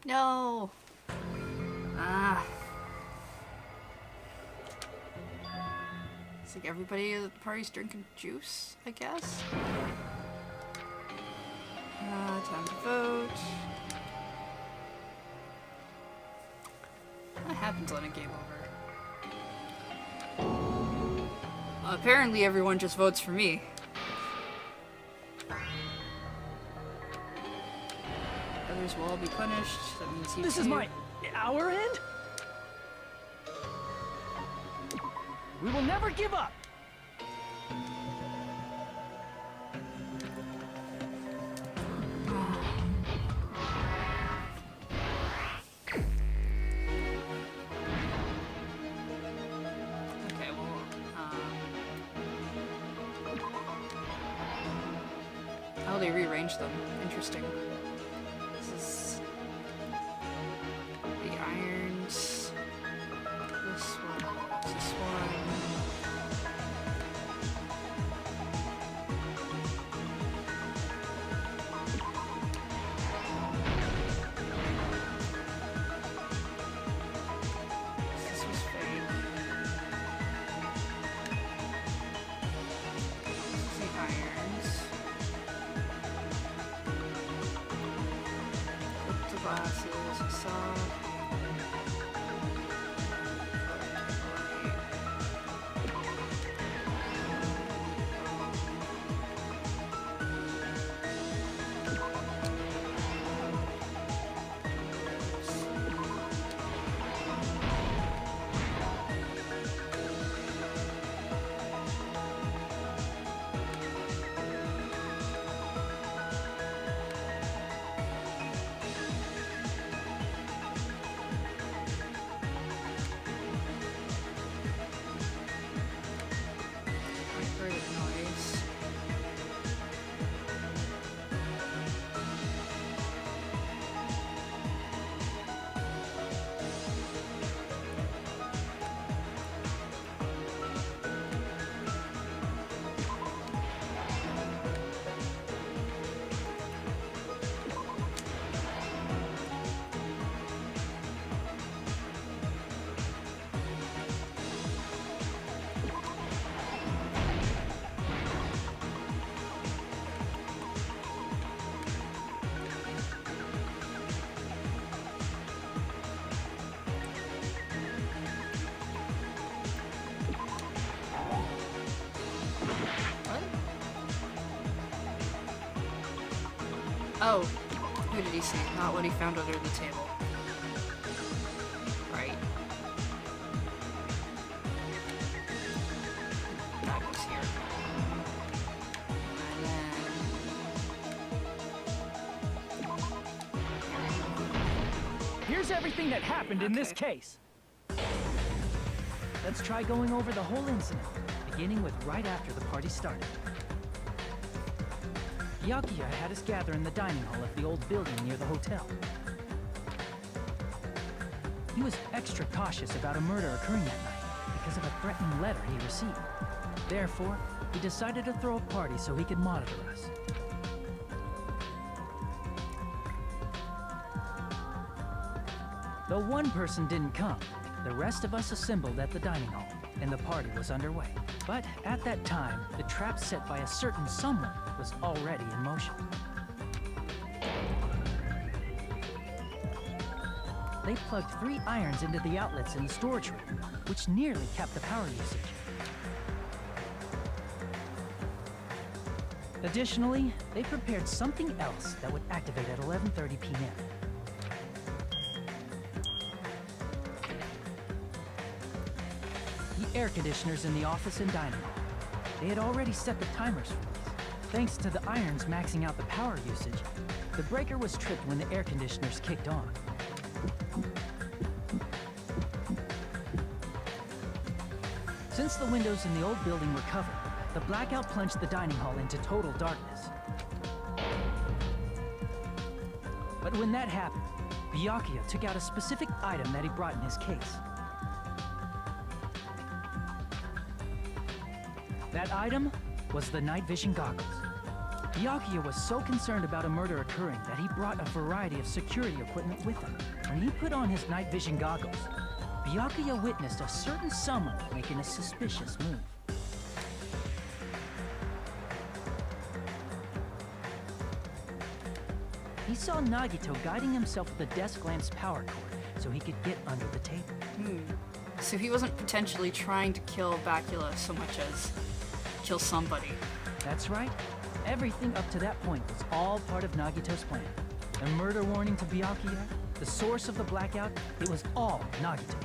No! Ah. It's like everybody at the party's drinking juice, I guess. Time to vote. What happens on a game over? Apparently everyone just votes for me. Others will all be punished. That means you This is our end? We will never give up! Okay, well, oh, they rearranged them. Interesting. This is the irons. This one. This one. This was fake. This is the irons. Flip the glasses. Saw. I heard a noise. What? Oh, who did he see? Not what he found under the table. Right. That was here. And then... Here's everything that happened in this case. Let's try going over the whole incident, beginning with right after the party started. Byakuya had us gather in the dining hall of the old building near the hotel. He was extra cautious about a murder occurring that night because of a threatening letter he received. Therefore, he decided to throw a party so he could monitor us. Though one person didn't come, the rest of us assembled at the dining hall, and the party was underway. But at that time, the trap set by a certain someone was already in motion. They plugged 3 irons into the outlets in the storage room, which nearly capped the power usage. Additionally, they prepared something else that would activate at 11:30 p.m. The air conditioners in the office and dining hall. They had already set the timers for these. Thanks to the irons maxing out the power usage, the breaker was tripped when the air conditioners kicked on. Since the windows in the old building were covered, the blackout plunged the dining hall into total darkness. But when that happened, Byakuya took out a specific item that he brought in his case. That item was the night vision goggles. Byakuya was so concerned about a murder occurring that he brought a variety of security equipment with him. When he put on his night vision goggles, Byakuya witnessed a certain someone making a suspicious move. He saw Nagito guiding himself with a desk lamps power cord so he could get under the table. So he wasn't potentially trying to kill Bacula so much as kill somebody. That's right. Everything up to that point was all part of Nagito's plan. The murder warning to Byakuya, the source of the blackout, it was all Nagito.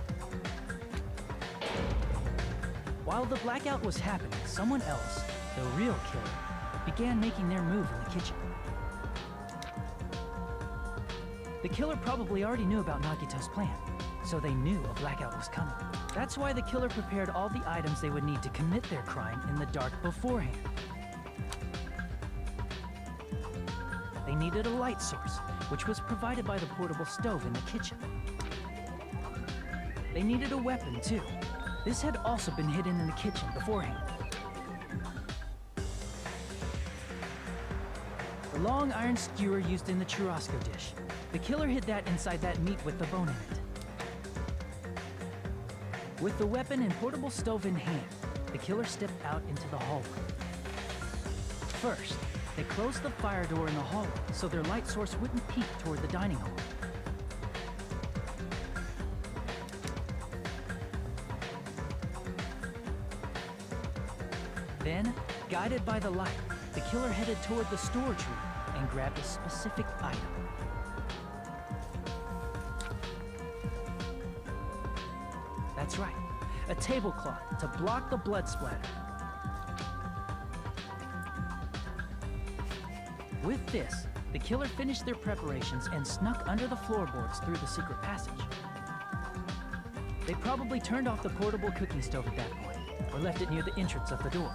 While the blackout was happening, someone else, the real killer, began making their move in the kitchen. The killer probably already knew about Nagito's plan, so they knew a blackout was coming. That's why the killer prepared all the items they would need to commit their crime in the dark beforehand. They needed a light source, which was provided by the portable stove in the kitchen. They needed a weapon, too. This had also been hidden in the kitchen beforehand. The long iron skewer used in the churrasco dish. The killer hid that inside that meat with the bone in it. With the weapon and portable stove in hand, the killer stepped out into the hallway. First, they closed the fire door in the hallway so their light source wouldn't peek toward the dining hall. Then, guided by the light, the killer headed toward the storage room and grabbed a specific item. That's right, a tablecloth to block the blood splatter. With this, the killer finished their preparations and snuck under the floorboards through the secret passage. They probably turned off the portable cooking stove at that point, or left it near the entrance of the door.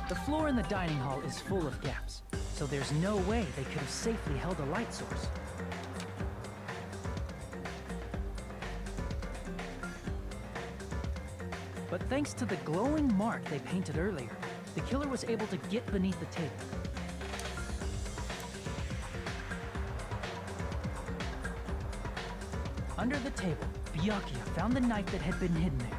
The floor in the dining hall is full of gaps, so there's no way they could have safely held a light source. But thanks to the glowing mark they painted earlier, the killer was able to get beneath the table. Under the table, Byakuya found the knife that had been hidden there.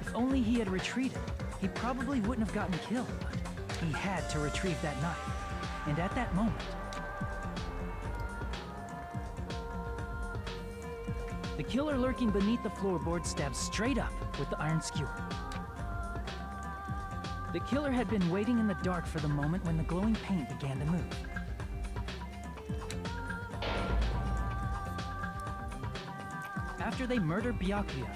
If only he had retreated, he probably wouldn't have gotten killed, but he had to retrieve that knife. And at that moment, the killer lurking beneath the floorboard stabbed straight up with the iron skewer. The killer had been waiting in the dark for the moment when the glowing paint began to move. After they murdered Byakuya,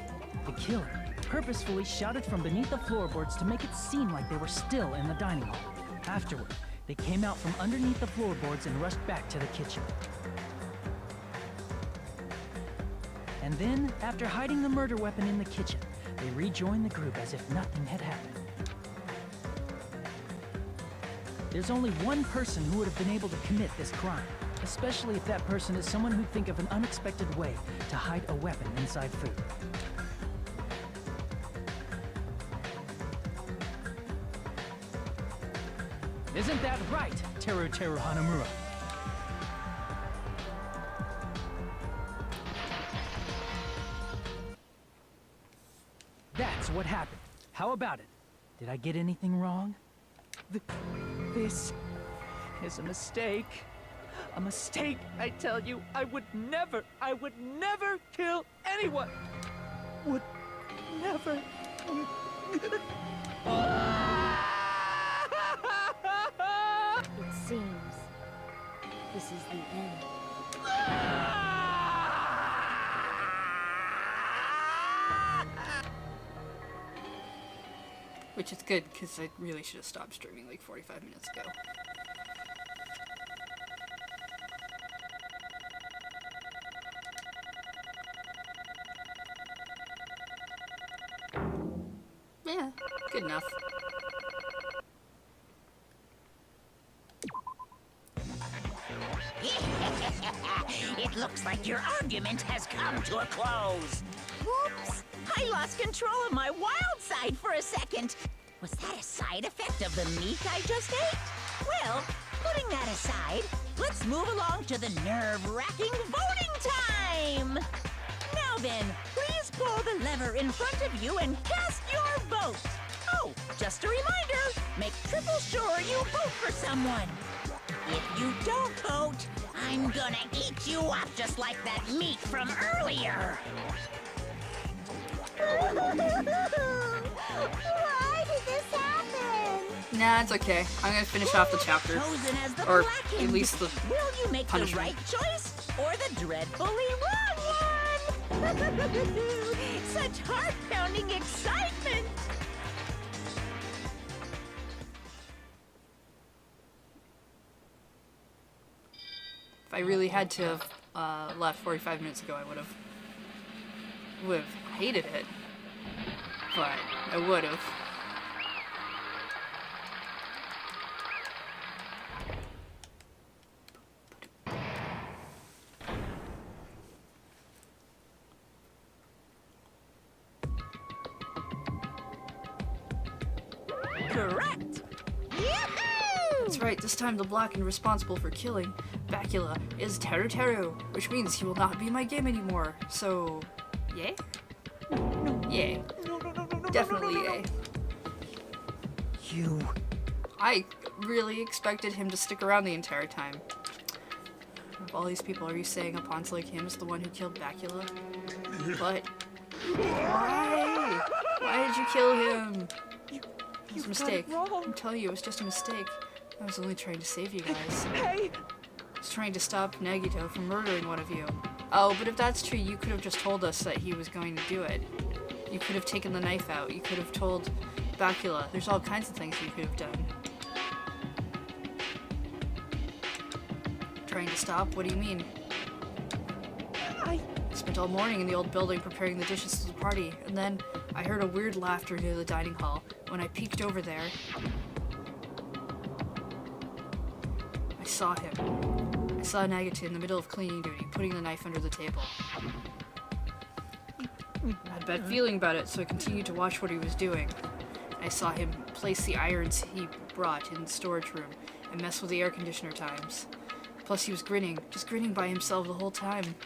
the killer purposefully shouted from beneath the floorboards to make it seem like they were still in the dining hall. Afterward, they came out from underneath the floorboards and rushed back to the kitchen. And then, after hiding the murder weapon in the kitchen, they rejoined the group as if nothing had happened. There's only one person who would have been able to commit this crime, especially if that person is someone who'd think of an unexpected way to hide a weapon inside food. Isn't that right, Teru Hanamura? That's what happened. How about it? Did I get anything wrong? This is a mistake. A mistake, I tell you. I would never kill anyone. Would never. It seems this is the end. Which is good, because I really should have stopped streaming like 45 minutes ago. Yeah, good enough. It looks like your argument has come to a close. Whoops! I lost control of my wild side for a second. Was that a side effect of the meat I just ate? Well, putting that aside, let's move along to the nerve-wracking voting time! Now then, please pull the lever in front of you and cast your vote. Oh, just a reminder, make triple sure you vote for someone. If you don't vote, I'm gonna eat you up just like that meat from earlier. Why did this happen? Nah, it's okay. I'm gonna finish off the chapter. Chosen as the Or blackened. at least the Will you make punishment. the right choice or the dreadfully wrong one? Such heart-pounding excitement! If I really had to have left 45 minutes ago, I would have hated it. But I would have. Correct! That's right, this time the blackened responsible for killing Bacula is Teru, which means he will not be in my game anymore. So, yay? Yay. Definitely yay. You... I really expected him to stick around the entire time. Of all these people, are you saying Aponte like him is the one who killed Bacula? But why? Why did you kill him? It was a mistake. I'm telling you, it was just a mistake. I was only trying to save you guys. Hey! I was trying to stop Nagito from murdering one of you. Oh, but if that's true, you could have just told us that he was going to do it. You could have taken the knife out. You could have told Bacula. There's all kinds of things you could have done. Trying to stop? What do you mean? I spent all morning in the old building preparing the dishes for the party, and then I heard a weird laughter near the dining hall. When I peeked over there, I saw him. I saw Nagito in the middle of cleaning duty, putting the knife under the table. I had a bad feeling about it, so I continued to watch what he was doing. I saw him place the irons he brought in the storage room and mess with the air conditioner times. Plus he was grinning, just grinning by himself the whole time.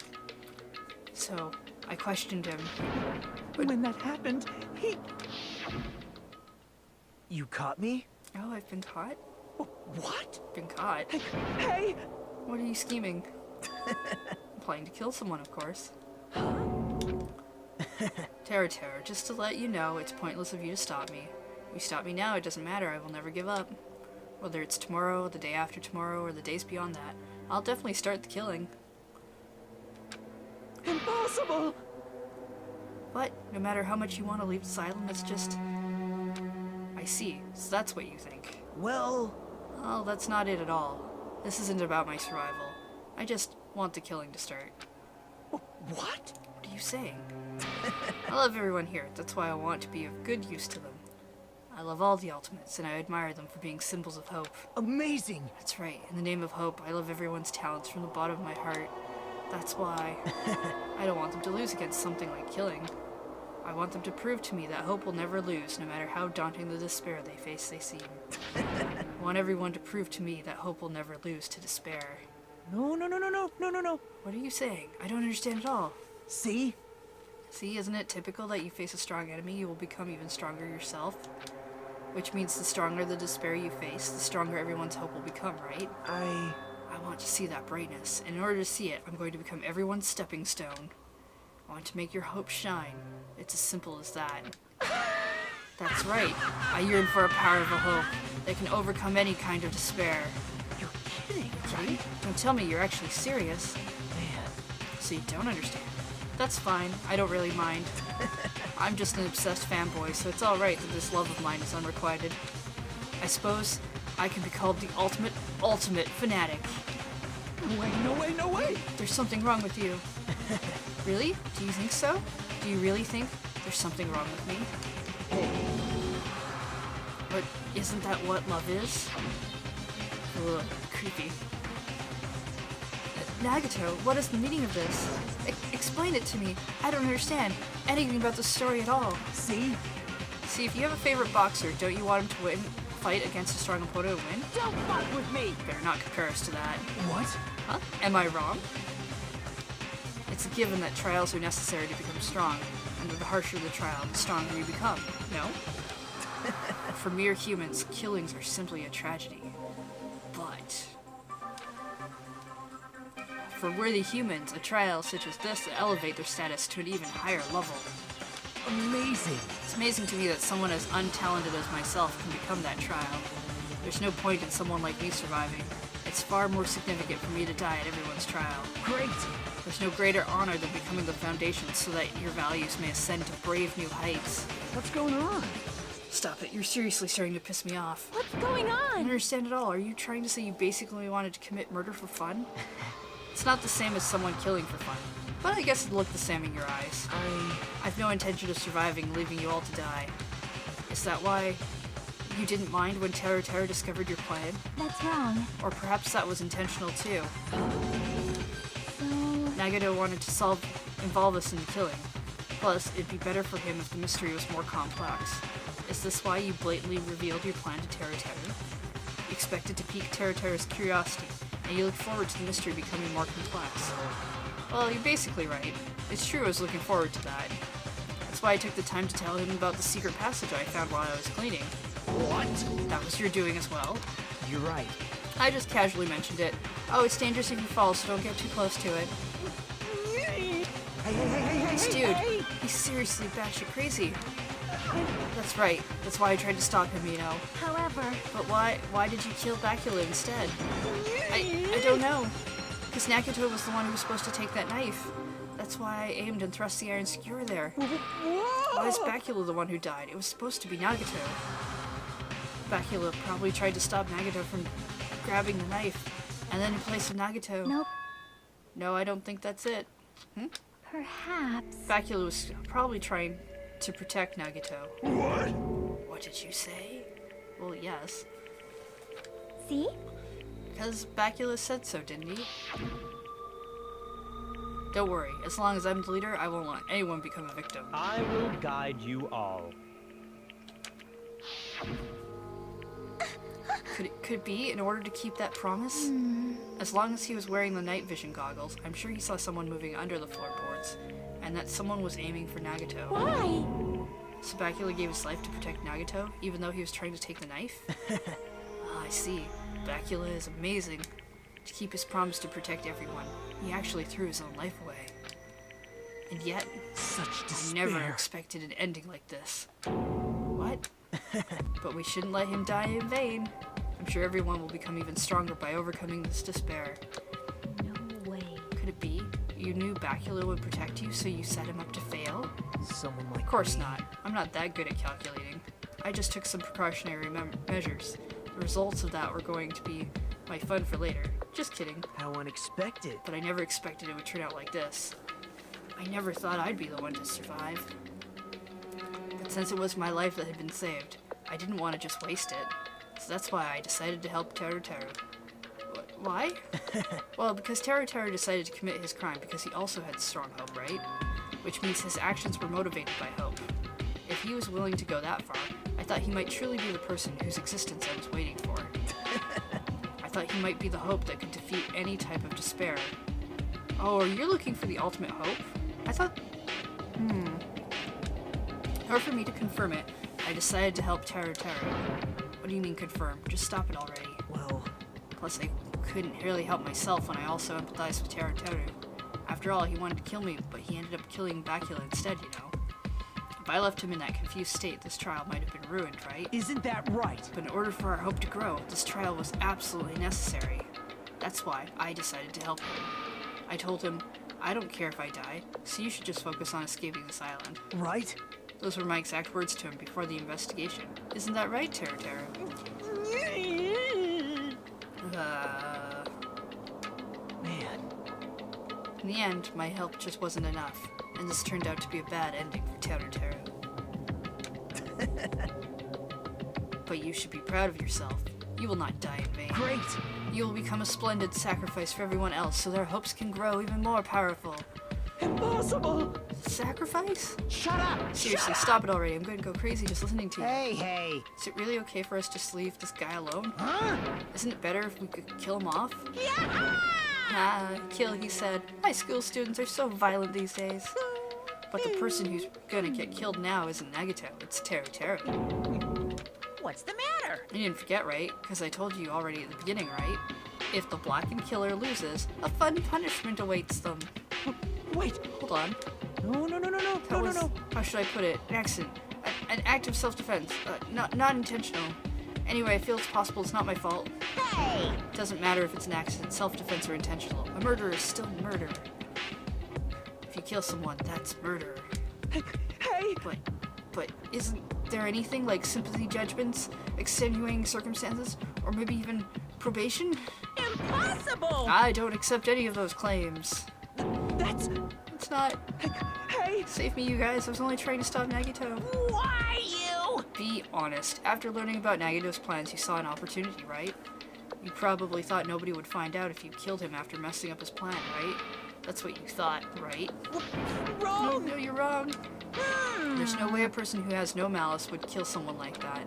So, I questioned him. When that happened, he... You caught me? Oh, I've been caught? What? Been caught? Hey! What are you scheming? I'm planning to kill someone, of course. Terror, just to let you know, it's pointless of you to stop me. If you stop me now, it doesn't matter, I will never give up. Whether it's tomorrow, the day after tomorrow, or the days beyond that, I'll definitely start the killing. Impossible! But, no matter how much you want to leave the asylum, it's just... I see, so that's what you think. Well... Oh, that's not it at all. This isn't about my survival. I just want the killing to start. What? What are you saying? I love everyone here, that's why I want to be of good use to them. I love all the Ultimates, and I admire them for being symbols of hope. Amazing! That's right, in the name of hope, I love everyone's talents from the bottom of my heart. That's why I don't want them to lose against something like killing. I want them to prove to me that hope will never lose, no matter how daunting the despair they face they seem. I want everyone to prove to me that hope will never lose to despair. No. What are you saying? I don't understand at all. See? See, isn't it typical that you face a strong enemy, you will become even stronger yourself? Which means the stronger the despair you face, the stronger everyone's hope will become, right? I want to see that brightness, and in order to see it, I'm going to become everyone's stepping stone. I want to make your hope shine. It's as simple as that. That's right. I yearn for a power of a hope that can overcome any kind of despair. You're kidding, right? Don't tell me you're actually serious. Man. So you don't understand. That's fine. I don't really mind. I'm just an obsessed fanboy, so it's alright that this love of mine is unrequited. I suppose I can be called the ultimate fanatic. No way! There's something wrong with you. Really? Do you think so? Do you really think there's something wrong with me? But isn't that what love is? Ugh, creepy. Nagato, what is the meaning of this? Explain it to me. I don't understand anything about the story at all. See? See, if you have a favorite boxer, don't you want him to win? Fight against a strong opponent and win? Don't fuck with me! Better not compare us to that. What? Huh? Am I wrong? It's a given that trials are necessary to become strong, and that the harsher the trial, the stronger you become. No? For mere humans, killings are simply a tragedy. But for worthy humans, a trial such as this will elevate their status to an even higher level. Amazing. It's amazing to me that someone as untalented as myself can become that trial. There's no point in someone like me surviving. It's far more significant for me to die at everyone's trial. Great. There's no greater honor than becoming the foundation so that your values may ascend to brave new heights. What's going on? Stop it, you're seriously starting to piss me off. What's going I on? don't understand at all. Are you trying to say you basically wanted to commit murder for fun? It's not the same as someone killing for fun. But I guess it'd look the same in your eyes. I've no intention of surviving, leaving you all to die. Is that why you didn't mind when Terra discovered your plan? That's wrong. Or perhaps that was intentional too. So... Nagato wanted to involve us in the killing. Plus, it'd be better for him if the mystery was more complex. Is this why you blatantly revealed your plan to Terra? You expected to pique Terra's curiosity, and you look forward to the mystery becoming more complex. Well, you're basically right. It's true I was looking forward to that. That's why I took the time to tell him about the secret passage I found while I was cleaning. What? That was your doing as well. You're right. I just casually mentioned it. Oh, it's dangerous if you fall, so don't get too close to it. This dude, he's seriously batshit crazy. That's right. That's why I tried to stop him, you know. However... But why did you kill Bacula instead? I don't know. Because Nagato was the one who was supposed to take that knife. That's why I aimed and thrust the iron skewer there. Why is Bacula the one who died? It was supposed to be Nagato. Bacula probably tried to stop Nagato from grabbing the knife. And then in place of Nagato... Nope. No, I don't think that's it. Perhaps... Bacula was probably trying to protect Nagato. What? What did you say? Well, yes. See? Because Bacula said so, didn't he? Don't worry, as long as I'm the leader, I won't let anyone become a victim. I will guide you all. Could it be in order to keep that promise? As long as he was wearing the night vision goggles, I'm sure he saw someone moving under the floorboards, and that someone was aiming for Nagato. Why? So Bacula gave his life to protect Nagato, even though he was trying to take the knife? I see. Bacula is amazing. To keep his promise to protect everyone, he actually threw his own life away. And yet, Such despair. I never expected an ending like this. What? But we shouldn't let him die in vain. I'm sure everyone will become even stronger by overcoming this despair. No way. Could it be? You knew Bacula would protect you, so you set him up to fail? Someone like Of course me. not. I'm not that good at calculating. I just took some precautionary measures. The results of that were going to be my fun for later. Just kidding. How unexpected. But I never expected it would turn out like this. I never thought I'd be the one to survive. But since it was my life that had been saved, I didn't want to just waste it. So that's why I decided to help Teru. Why? Well, because Teru decided to commit his crime because he also had strong hope, right? Which means his actions were motivated by hope. If he was willing to go that far, I thought he might truly be the person whose existence I was waiting for. I thought he might be the hope that could defeat any type of despair. Oh, you're looking for the ultimate hope? I thought... In order for me to confirm it, I decided to help Teru. What do you mean confirm? Just stop it already. Well... Plus, I couldn't really help myself when I also empathized with Teru. After all, he wanted to kill me, but he ended up killing Bacula instead, you know. If I left him in that confused state, this trial might have been ruined, right? Isn't that right? But in order for our hope to grow, this trial was absolutely necessary. That's why I decided to help him. I told him, I don't care if I die, so you should just focus on escaping this island. Right? Those were my exact words to him before the investigation. Isn't that right, Teru? Man. In the end, my help just wasn't enough, and this turned out to be a bad ending for Teru. But you should be proud of yourself. You will not die in vain. Great! You will become a splendid sacrifice for everyone else so their hopes can grow even more powerful. Impossible! Sacrifice? Shut up! Seriously, stop it already. I'm going to go crazy just listening to you. Hey! Is it really okay for us to just leave this guy alone? Huh? Isn't it better if we could kill him off? Yeah! Kill, he said. High school students are so violent these days. But the person who's gonna get killed now isn't Nagito, it's Teru. What's the matter? You didn't forget, right? Because I told you already at the beginning, right? If the blackened killer loses, a fun punishment awaits them. Wait! Hold on. No. How should I put it? An accident. An act of self-defense. Not intentional. Anyway, I feel it's possible it's not my fault. Hey! Doesn't matter if it's an accident, self-defense, or intentional. A murder is still murder. If you kill someone, that's murder. Hey! But isn't there anything like sympathy judgments, extenuating circumstances, or maybe even probation? Impossible! I don't accept any of those claims. That's... It's not. Hey! Save me, you guys. I was only trying to stop Nagito. Why you? Be honest. After learning about Nagito's plans, you saw an opportunity, right? You probably thought nobody would find out if you killed him after messing up his plan, right? That's what you thought, right? Wrong! No, you're wrong. There's no way a person who has no malice would kill someone like that.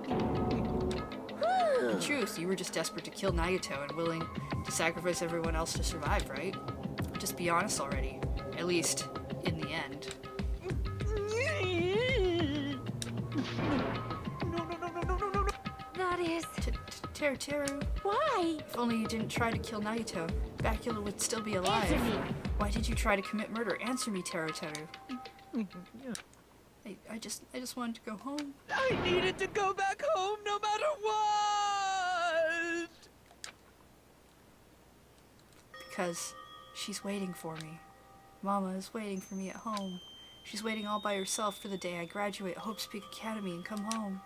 In truth, you were just desperate to kill Nagito and willing to sacrifice everyone else to survive, right? Just be honest already. At least, in the end. No. That is... Teru. Why? If only you didn't try to kill Nagito, Bacula would still be alive. Answer me. Why did you try to commit murder? Answer me, Teru. I just wanted to go home. I needed to go back home no matter what! Because she's waiting for me. Mama is waiting for me at home. She's waiting all by herself for the day I graduate Hope Peak Academy and come home.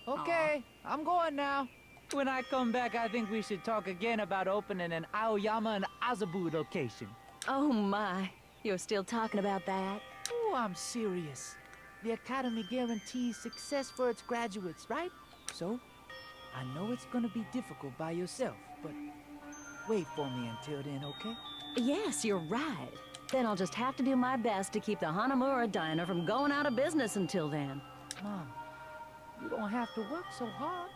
Okay, I'm going now. When I come back, I think we should talk again about opening an Aoyama and Azabu location. Oh my, you're still talking about that? Oh, I'm serious. The Academy guarantees success for its graduates, right? So, I know it's gonna be difficult by yourself, but wait for me until then, okay? Yes, you're right. Then I'll just have to do my best to keep the Hanamura Diner from going out of business until then. Mom, you don't have to work so hard.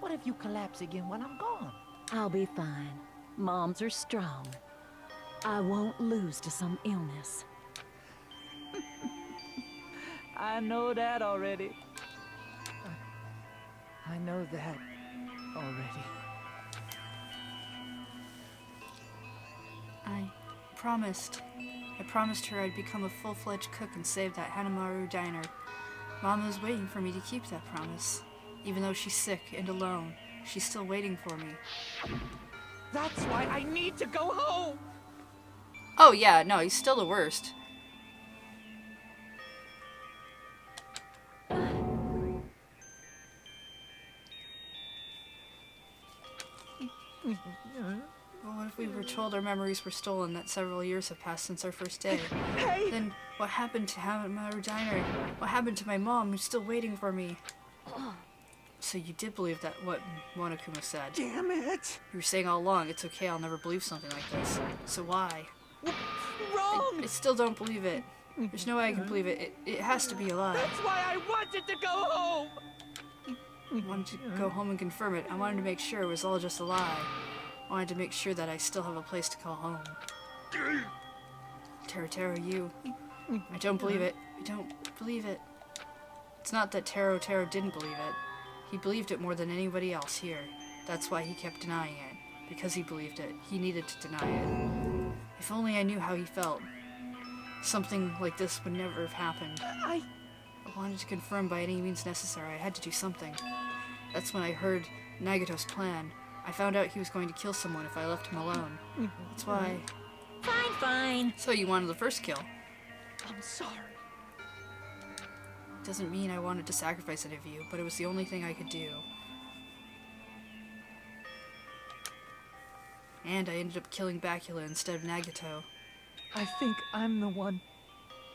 What if you collapse again while I'm gone? I'll be fine. Moms are strong. I won't lose to some illness. I know that already. I know that already. I promised her I'd become a full-fledged cook and save that Hanamaru diner. Mama is waiting for me to keep that promise. Even though she's sick and alone, she's still waiting for me. That's why I need to go home! Oh yeah, no, he's still the worst. Well, what if we were told our memories were stolen, that several years have passed since our first day? Hey! Then what happened to Hanamaru Diner? What happened to my mom who's still waiting for me? So you did believe that what Monokuma said? Damn it! You were saying all along, it's okay, I'll never believe something like this. So why? Wrong! I still don't believe it. There's no way I can believe it. It has to be a lie. That's why I wanted to go home! I wanted to go home and confirm it. I wanted to make sure it was all just a lie. I wanted to make sure that I still have a place to call home. Teru, you. I don't believe it. I don't believe it. It's not that Teru didn't believe it. He believed it more than anybody else here. That's why he kept denying it. Because he believed it, he needed to deny it. If only I knew how he felt. Something like this would never have happened. I wanted to confirm by any means necessary. I had to do something. That's when I heard Nagito's plan. I found out he was going to kill someone if I left him alone. That's why... Fine. So you wanted the first kill. I'm sorry. Doesn't mean I wanted to sacrifice any of you, but it was the only thing I could do. And I ended up killing Bacula instead of Nagito. I think I'm the one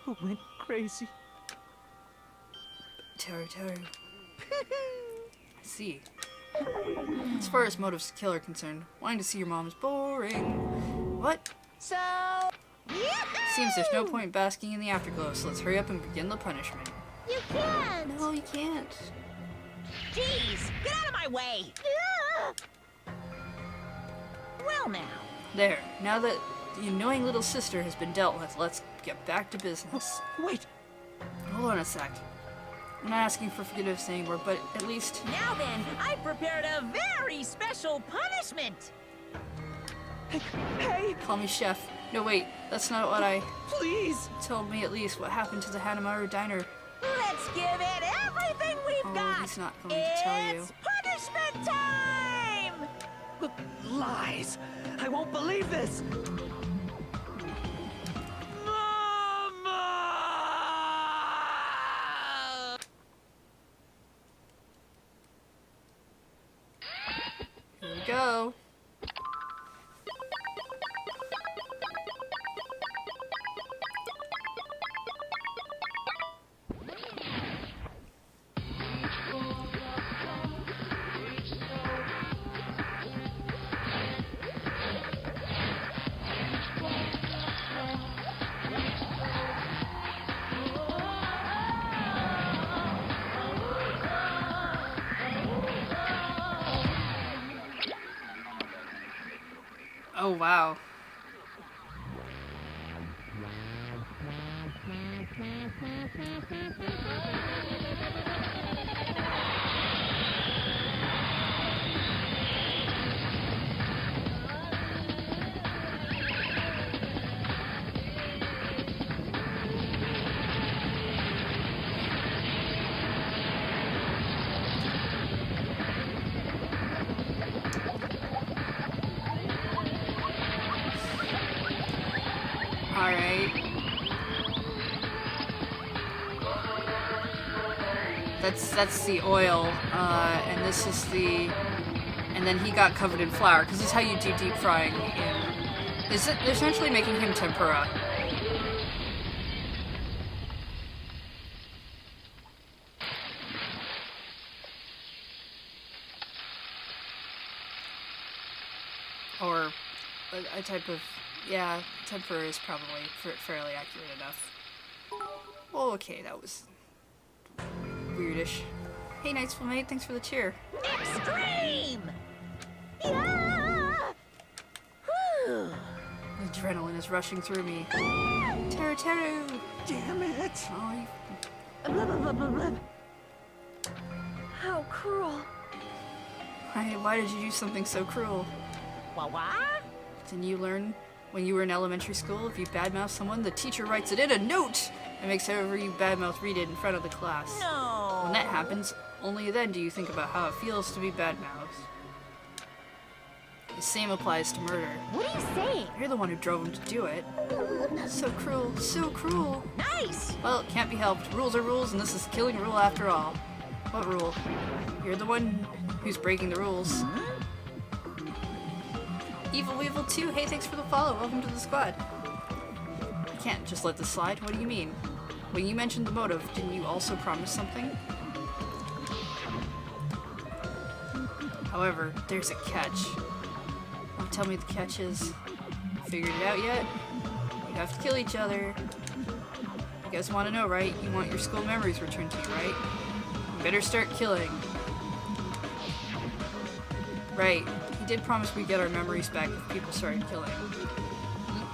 who went crazy. Taro Taro. I see. As far as motives to kill are concerned, wanting to see your mom is boring. What? So... Seems there's no point basking in the afterglow, so let's hurry up and begin the punishment. You can't! No, you can't. Jeez, get out of my way! Well now. There, now that the annoying little sister has been dealt with, let's get back to business. Wait! Hold on a sec. I'm not asking for forgiveness anymore, but at least... Now then, I've prepared a very special punishment! Hey! Call me Chef. No, wait, that's not what I... Please! Told me at least what happened to the Hanamaru diner. Let's give it everything we've got! He's not going to tell you. It's punishment time! Lies! I won't believe this! Mama! Here we go. Oh, wow. Alright. That's the oil, and this is the... And then he got covered in flour, because this is how you do deep frying in... They're essentially making him tempura. Or a type of... Yeah, tempura is probably fairly accurate enough. Well, okay, that was weirdish. Hey, Knightsful Mate, thanks for the cheer. Extreme! Yeah! The adrenaline is rushing through me. Taro Taro! Damn it! Oh, How cruel. why did you do something so cruel? What? Didn't you learn when you were in elementary school, if you badmouth someone, the teacher writes it in a note and makes whoever you badmouth read it in front of the class. No! When that happens, only then do you think about how it feels to be badmouthed. The same applies to murder. What are you saying? You're the one who drove him to do it. So cruel, so cruel. Nice! Well, it can't be helped. Rules are rules, and this is a killing rule after all. What rule? You're the one who's breaking the rules. Evil Weevil 2, hey, thanks for the follow. Welcome to the squad. I can't just let this slide. What do you mean? When you mentioned the motive, didn't you also promise something? However, there's a catch. Don't tell me the catch is. Figured it out yet? You have to kill each other. You guys want to know, right? You want your school memories returned to you, right? You better start killing. Right. He did promise we'd get our memories back if people started killing.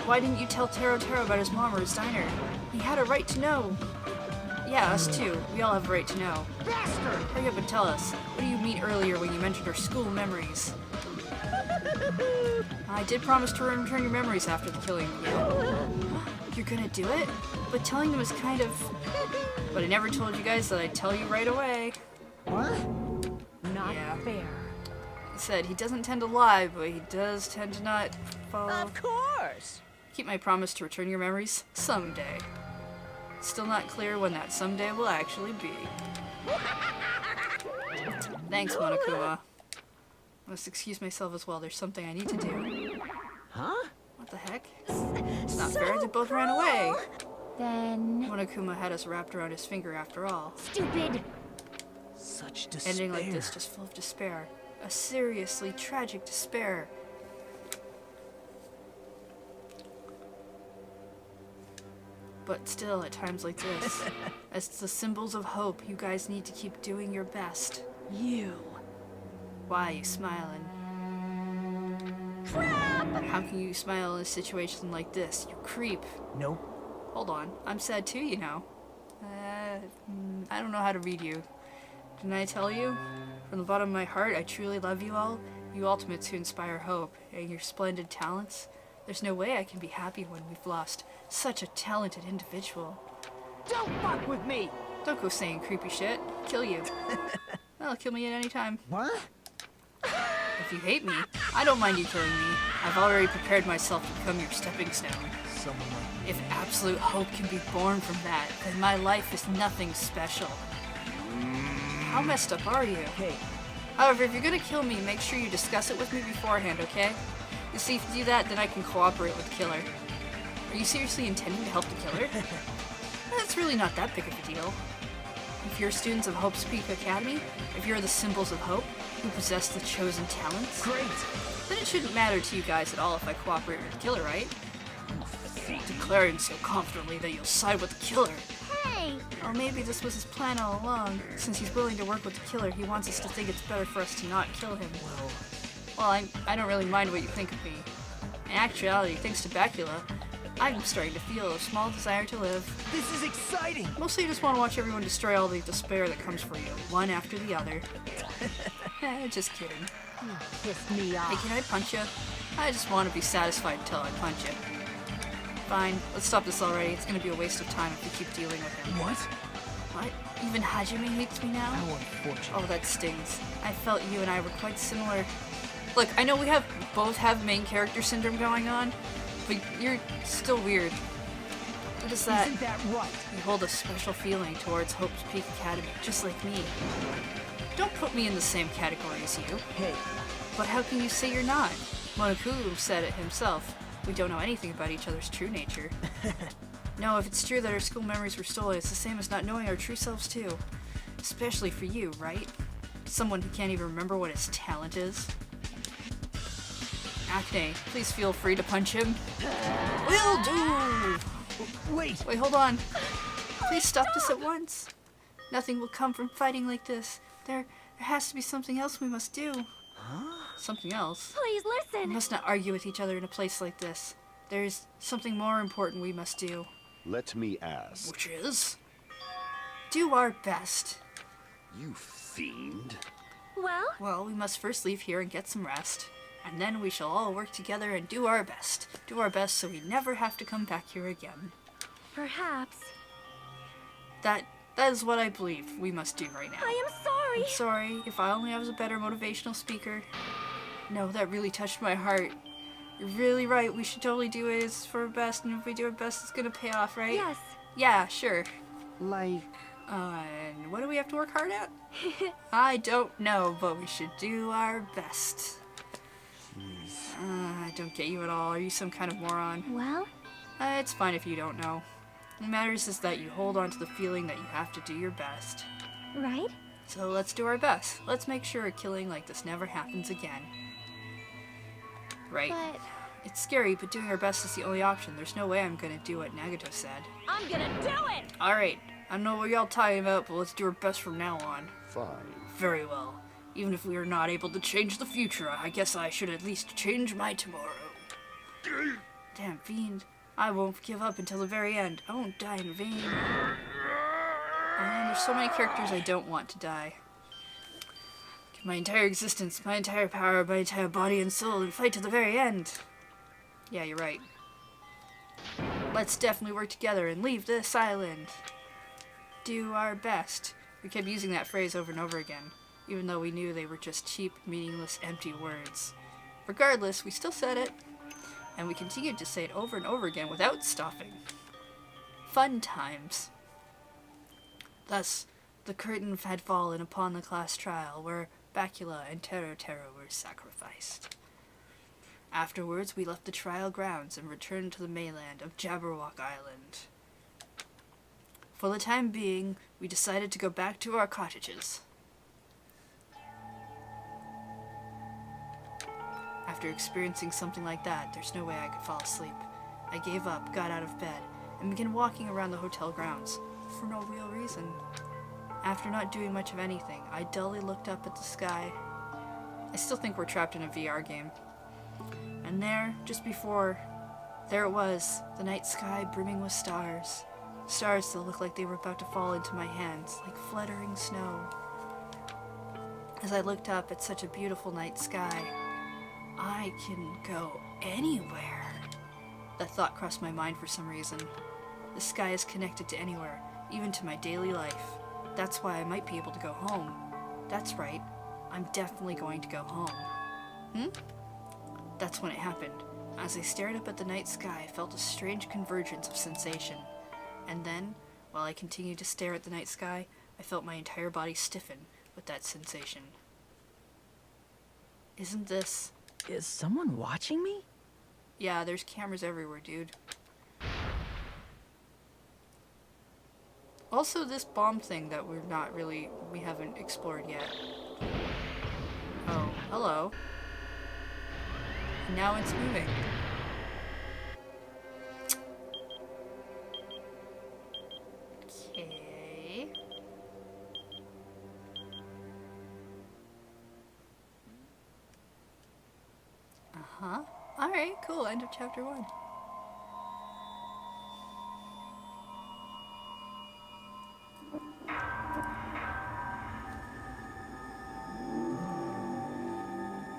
Why didn't you tell Taro Taro about his mom or his diner? He had a right to know. Yeah, us too. We all have a right to know. Bastard! Hurry up and tell us. What do you mean earlier when you mentioned our school memories? I did promise to return your memories after the killing began. You're gonna do it? But telling them is kind of... But I never told you guys that I'd tell you right away. What? Not fair. He said he doesn't tend to lie, but he does tend to not follow... Of course! Keep my promise to return your memories someday. Still not clear when that someday will actually be. Thanks, Monokuma. I must excuse myself as well. There's something I need to do. Huh? What the heck? It's not fair. They both ran away. Then... Monokuma had us wrapped around his finger after all. Stupid! Such despair. Ending like this, just full of despair. A seriously tragic despair. But still, at times like this, as the symbols of hope, you guys need to keep doing your best. You. Why are you smiling? Crap! How can you smile in a situation like this, you creep? Nope. Hold on, I'm sad too, you know. I don't know how to read you. Didn't I tell you? From the bottom of my heart, I truly love you all. You ultimates who inspire hope, and your splendid talents. There's no way I can be happy when we've lost such a talented individual. Don't fuck with me! Don't go saying creepy shit. Kill you. Well, kill me at any time. What? If you hate me, I don't mind you killing me. I've already prepared myself to become your stepping stone. Someone like If absolute hope can be born from that, then my life is nothing special. How messed up are you? Hey, However, if you're gonna kill me, make sure you discuss it with me beforehand, okay? You see, if you do that, then I can cooperate with the killer. Are you seriously intending to help the killer? That's really not that big of a deal. If you're students of Hope's Peak Academy, if you're the symbols of hope, who possess the chosen talents, great! then it shouldn't matter to you guys at all if I cooperate with the killer, right? Declaring so confidently that you'll side with the killer. Hey! Or maybe this was his plan all along. Since he's willing to work with the killer, he wants us to think it's better for us to not kill him. Well, I don't really mind what you think of me. In actuality, thanks to Bacula, I'm starting to feel a small desire to live. This is exciting! Mostly I just want to watch everyone destroy all the despair that comes for you, one after the other. Just kidding. Pissed me off. Hey, can I punch you? I just want to be satisfied until I punch you. Fine, let's stop this already. It's gonna be a waste of time if we keep dealing with him. What? What? Even Hajime hates me now? How unfortunate. Oh, that stings. I felt you and I were quite similar. Look, I know we both have main character syndrome going on, but you're still weird. What is that? Isn't that right? You hold a special feeling towards Hope's Peak Academy, just like me. Don't put me in the same category as you. Hey, But how can you say you're not? Monokuma said it himself. We don't know anything about each other's true nature. No, if it's true that our school memories were stolen, it's the same as not knowing our true selves too. Especially for you, right? Someone who can't even remember what his talent is. Acne, please feel free to punch him. Will do! wait! Wait, hold on. Please stop this at once. Nothing will come from fighting like this. There has to be something else we must do. Huh? Something else? Please We listen! must not argue with each other in a place like this. There's something more important we must do. Let me ask. Which is? Do our best. You fiend. Well, Well, we must first leave here and get some rest. And then we shall all work together and do our best. Do our best so we never have to come back here again. perhaps. That is what I believe we must do right now. I am sorry! I'm sorry, if I only was a better motivational speaker. No, that really touched my heart. You're really right, we should totally do it for our best, and if we do our best, it's gonna pay off, right? Yes. Yeah, sure. Like, And what do we have to work hard at? I don't know, but we should do our best. I don't get you at all. Are you some kind of moron? Well, It's fine if you don't know. What matters is that you hold on to the feeling that you have to do your best. right? So let's do our best. Let's make sure a killing like this never happens again. Right. But It's scary, but doing our best is the only option. There's no way I'm gonna do what Nagato said. I'm gonna do it! Alright, I don't know what y'all talking about, but let's do our best from now on. Fine. Very well. Even if we are not able to change the future, I guess I should at least change my tomorrow. Damn fiend. I won't give up until the very end. I won't die in vain. And there's so many characters I don't want to die. Give my entire existence, my entire power, my entire body and soul, and fight to the very end. Yeah, you're right. Let's definitely work together and leave this island. Do our best. We kept using that phrase over and over again, even though we knew they were just cheap, meaningless, empty words. Regardless, we still said it, and we continued to say it over and over again without stopping. Fun times. Thus, the curtain had fallen upon the class trial, where Bacula and Tero were sacrificed. Afterwards, we left the trial grounds and returned to the mainland of Jabberwock Island. For the time being, we decided to go back to our cottages. After experiencing something like that, there's no way I could fall asleep. I gave up, got out of bed, and began walking around the hotel grounds, for no real reason. After not doing much of anything, I dully looked up at the sky. I still think we're trapped in a VR game. And there, just before, there it was, the night sky brimming with stars. Stars that looked like they were about to fall into my hands, like fluttering snow. As I looked up at such a beautiful night sky, I can go anywhere. That thought crossed my mind for some reason. The sky is connected to anywhere, even to my daily life. That's why I might be able to go home. That's right, I'm definitely going to go home. That's when it happened. As I stared up at the night sky, I felt a strange convergence of sensation. And then, while I continued to stare at the night sky, I felt my entire body stiffen with that sensation. Isn't this... Is someone watching me? Yeah, there's cameras everywhere, dude. Also, this bomb thing that we haven't explored yet. Oh, hello. Now it's moving. Okay. Uh-huh. Alright, cool. End of chapter 1.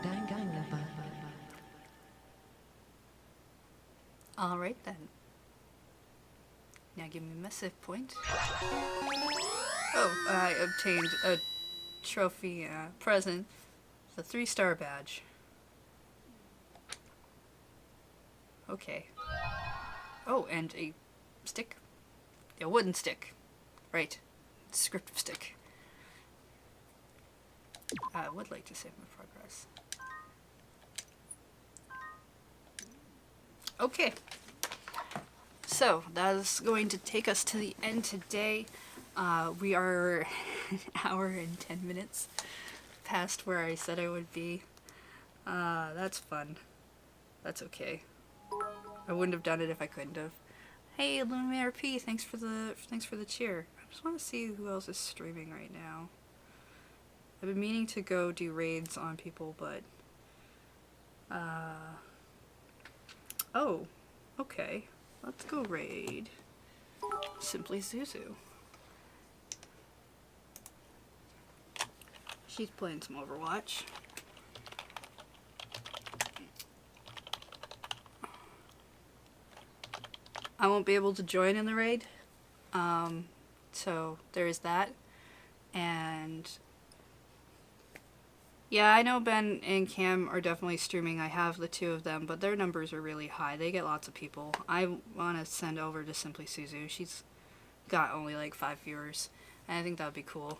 Danganronpa. Alright then. Now give me my save point. Oh, I obtained a trophy present. The 3-star badge. Okay. Oh, and a stick. A wooden stick. Right. Descriptive stick. I would like to save my progress. Okay. So, that is going to take us to the end today. We are an hour and 10 minutes past where I said I would be. That's fun. That's okay. I wouldn't have done it if I couldn't have. Hey, LunarJade, thanks for the cheer. I just want to see who else is streaming right now. I've been meaning to go do raids on people, but oh, okay. Let's go raid Simply Zuzu. She's playing some Overwatch. I won't be able to join in the raid, so there is that. And yeah, I know Ben and Cam are definitely streaming. I have the 2 of them, but their numbers are really high. They get lots of people. I want to send over to Simply Suzu. She's got only like 5 viewers, and I think that would be cool.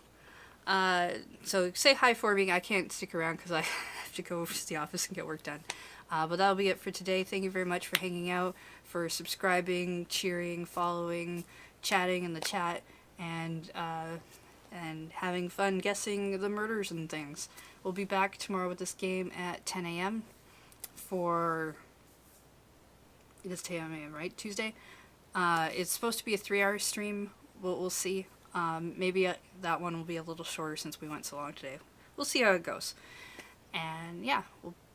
So say hi for me. I can't stick around because I have to go to the office and get work done. But that'll be it for today. Thank you very much for hanging out, for subscribing, cheering, following, chatting in the chat, and having fun guessing the murders and things. We'll be back tomorrow with this game at 10 a.m. for... It is 10 a.m., right? Tuesday? It's supposed to be a 3-hour stream. We'll see. Maybe that one will be a little shorter since we went so long today. We'll see how it goes. And yeah,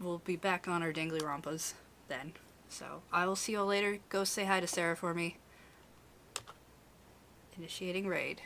we'll be back on our dangly rompas then. So I will see you all later. Go say hi to Sarah for me. Initiating raid.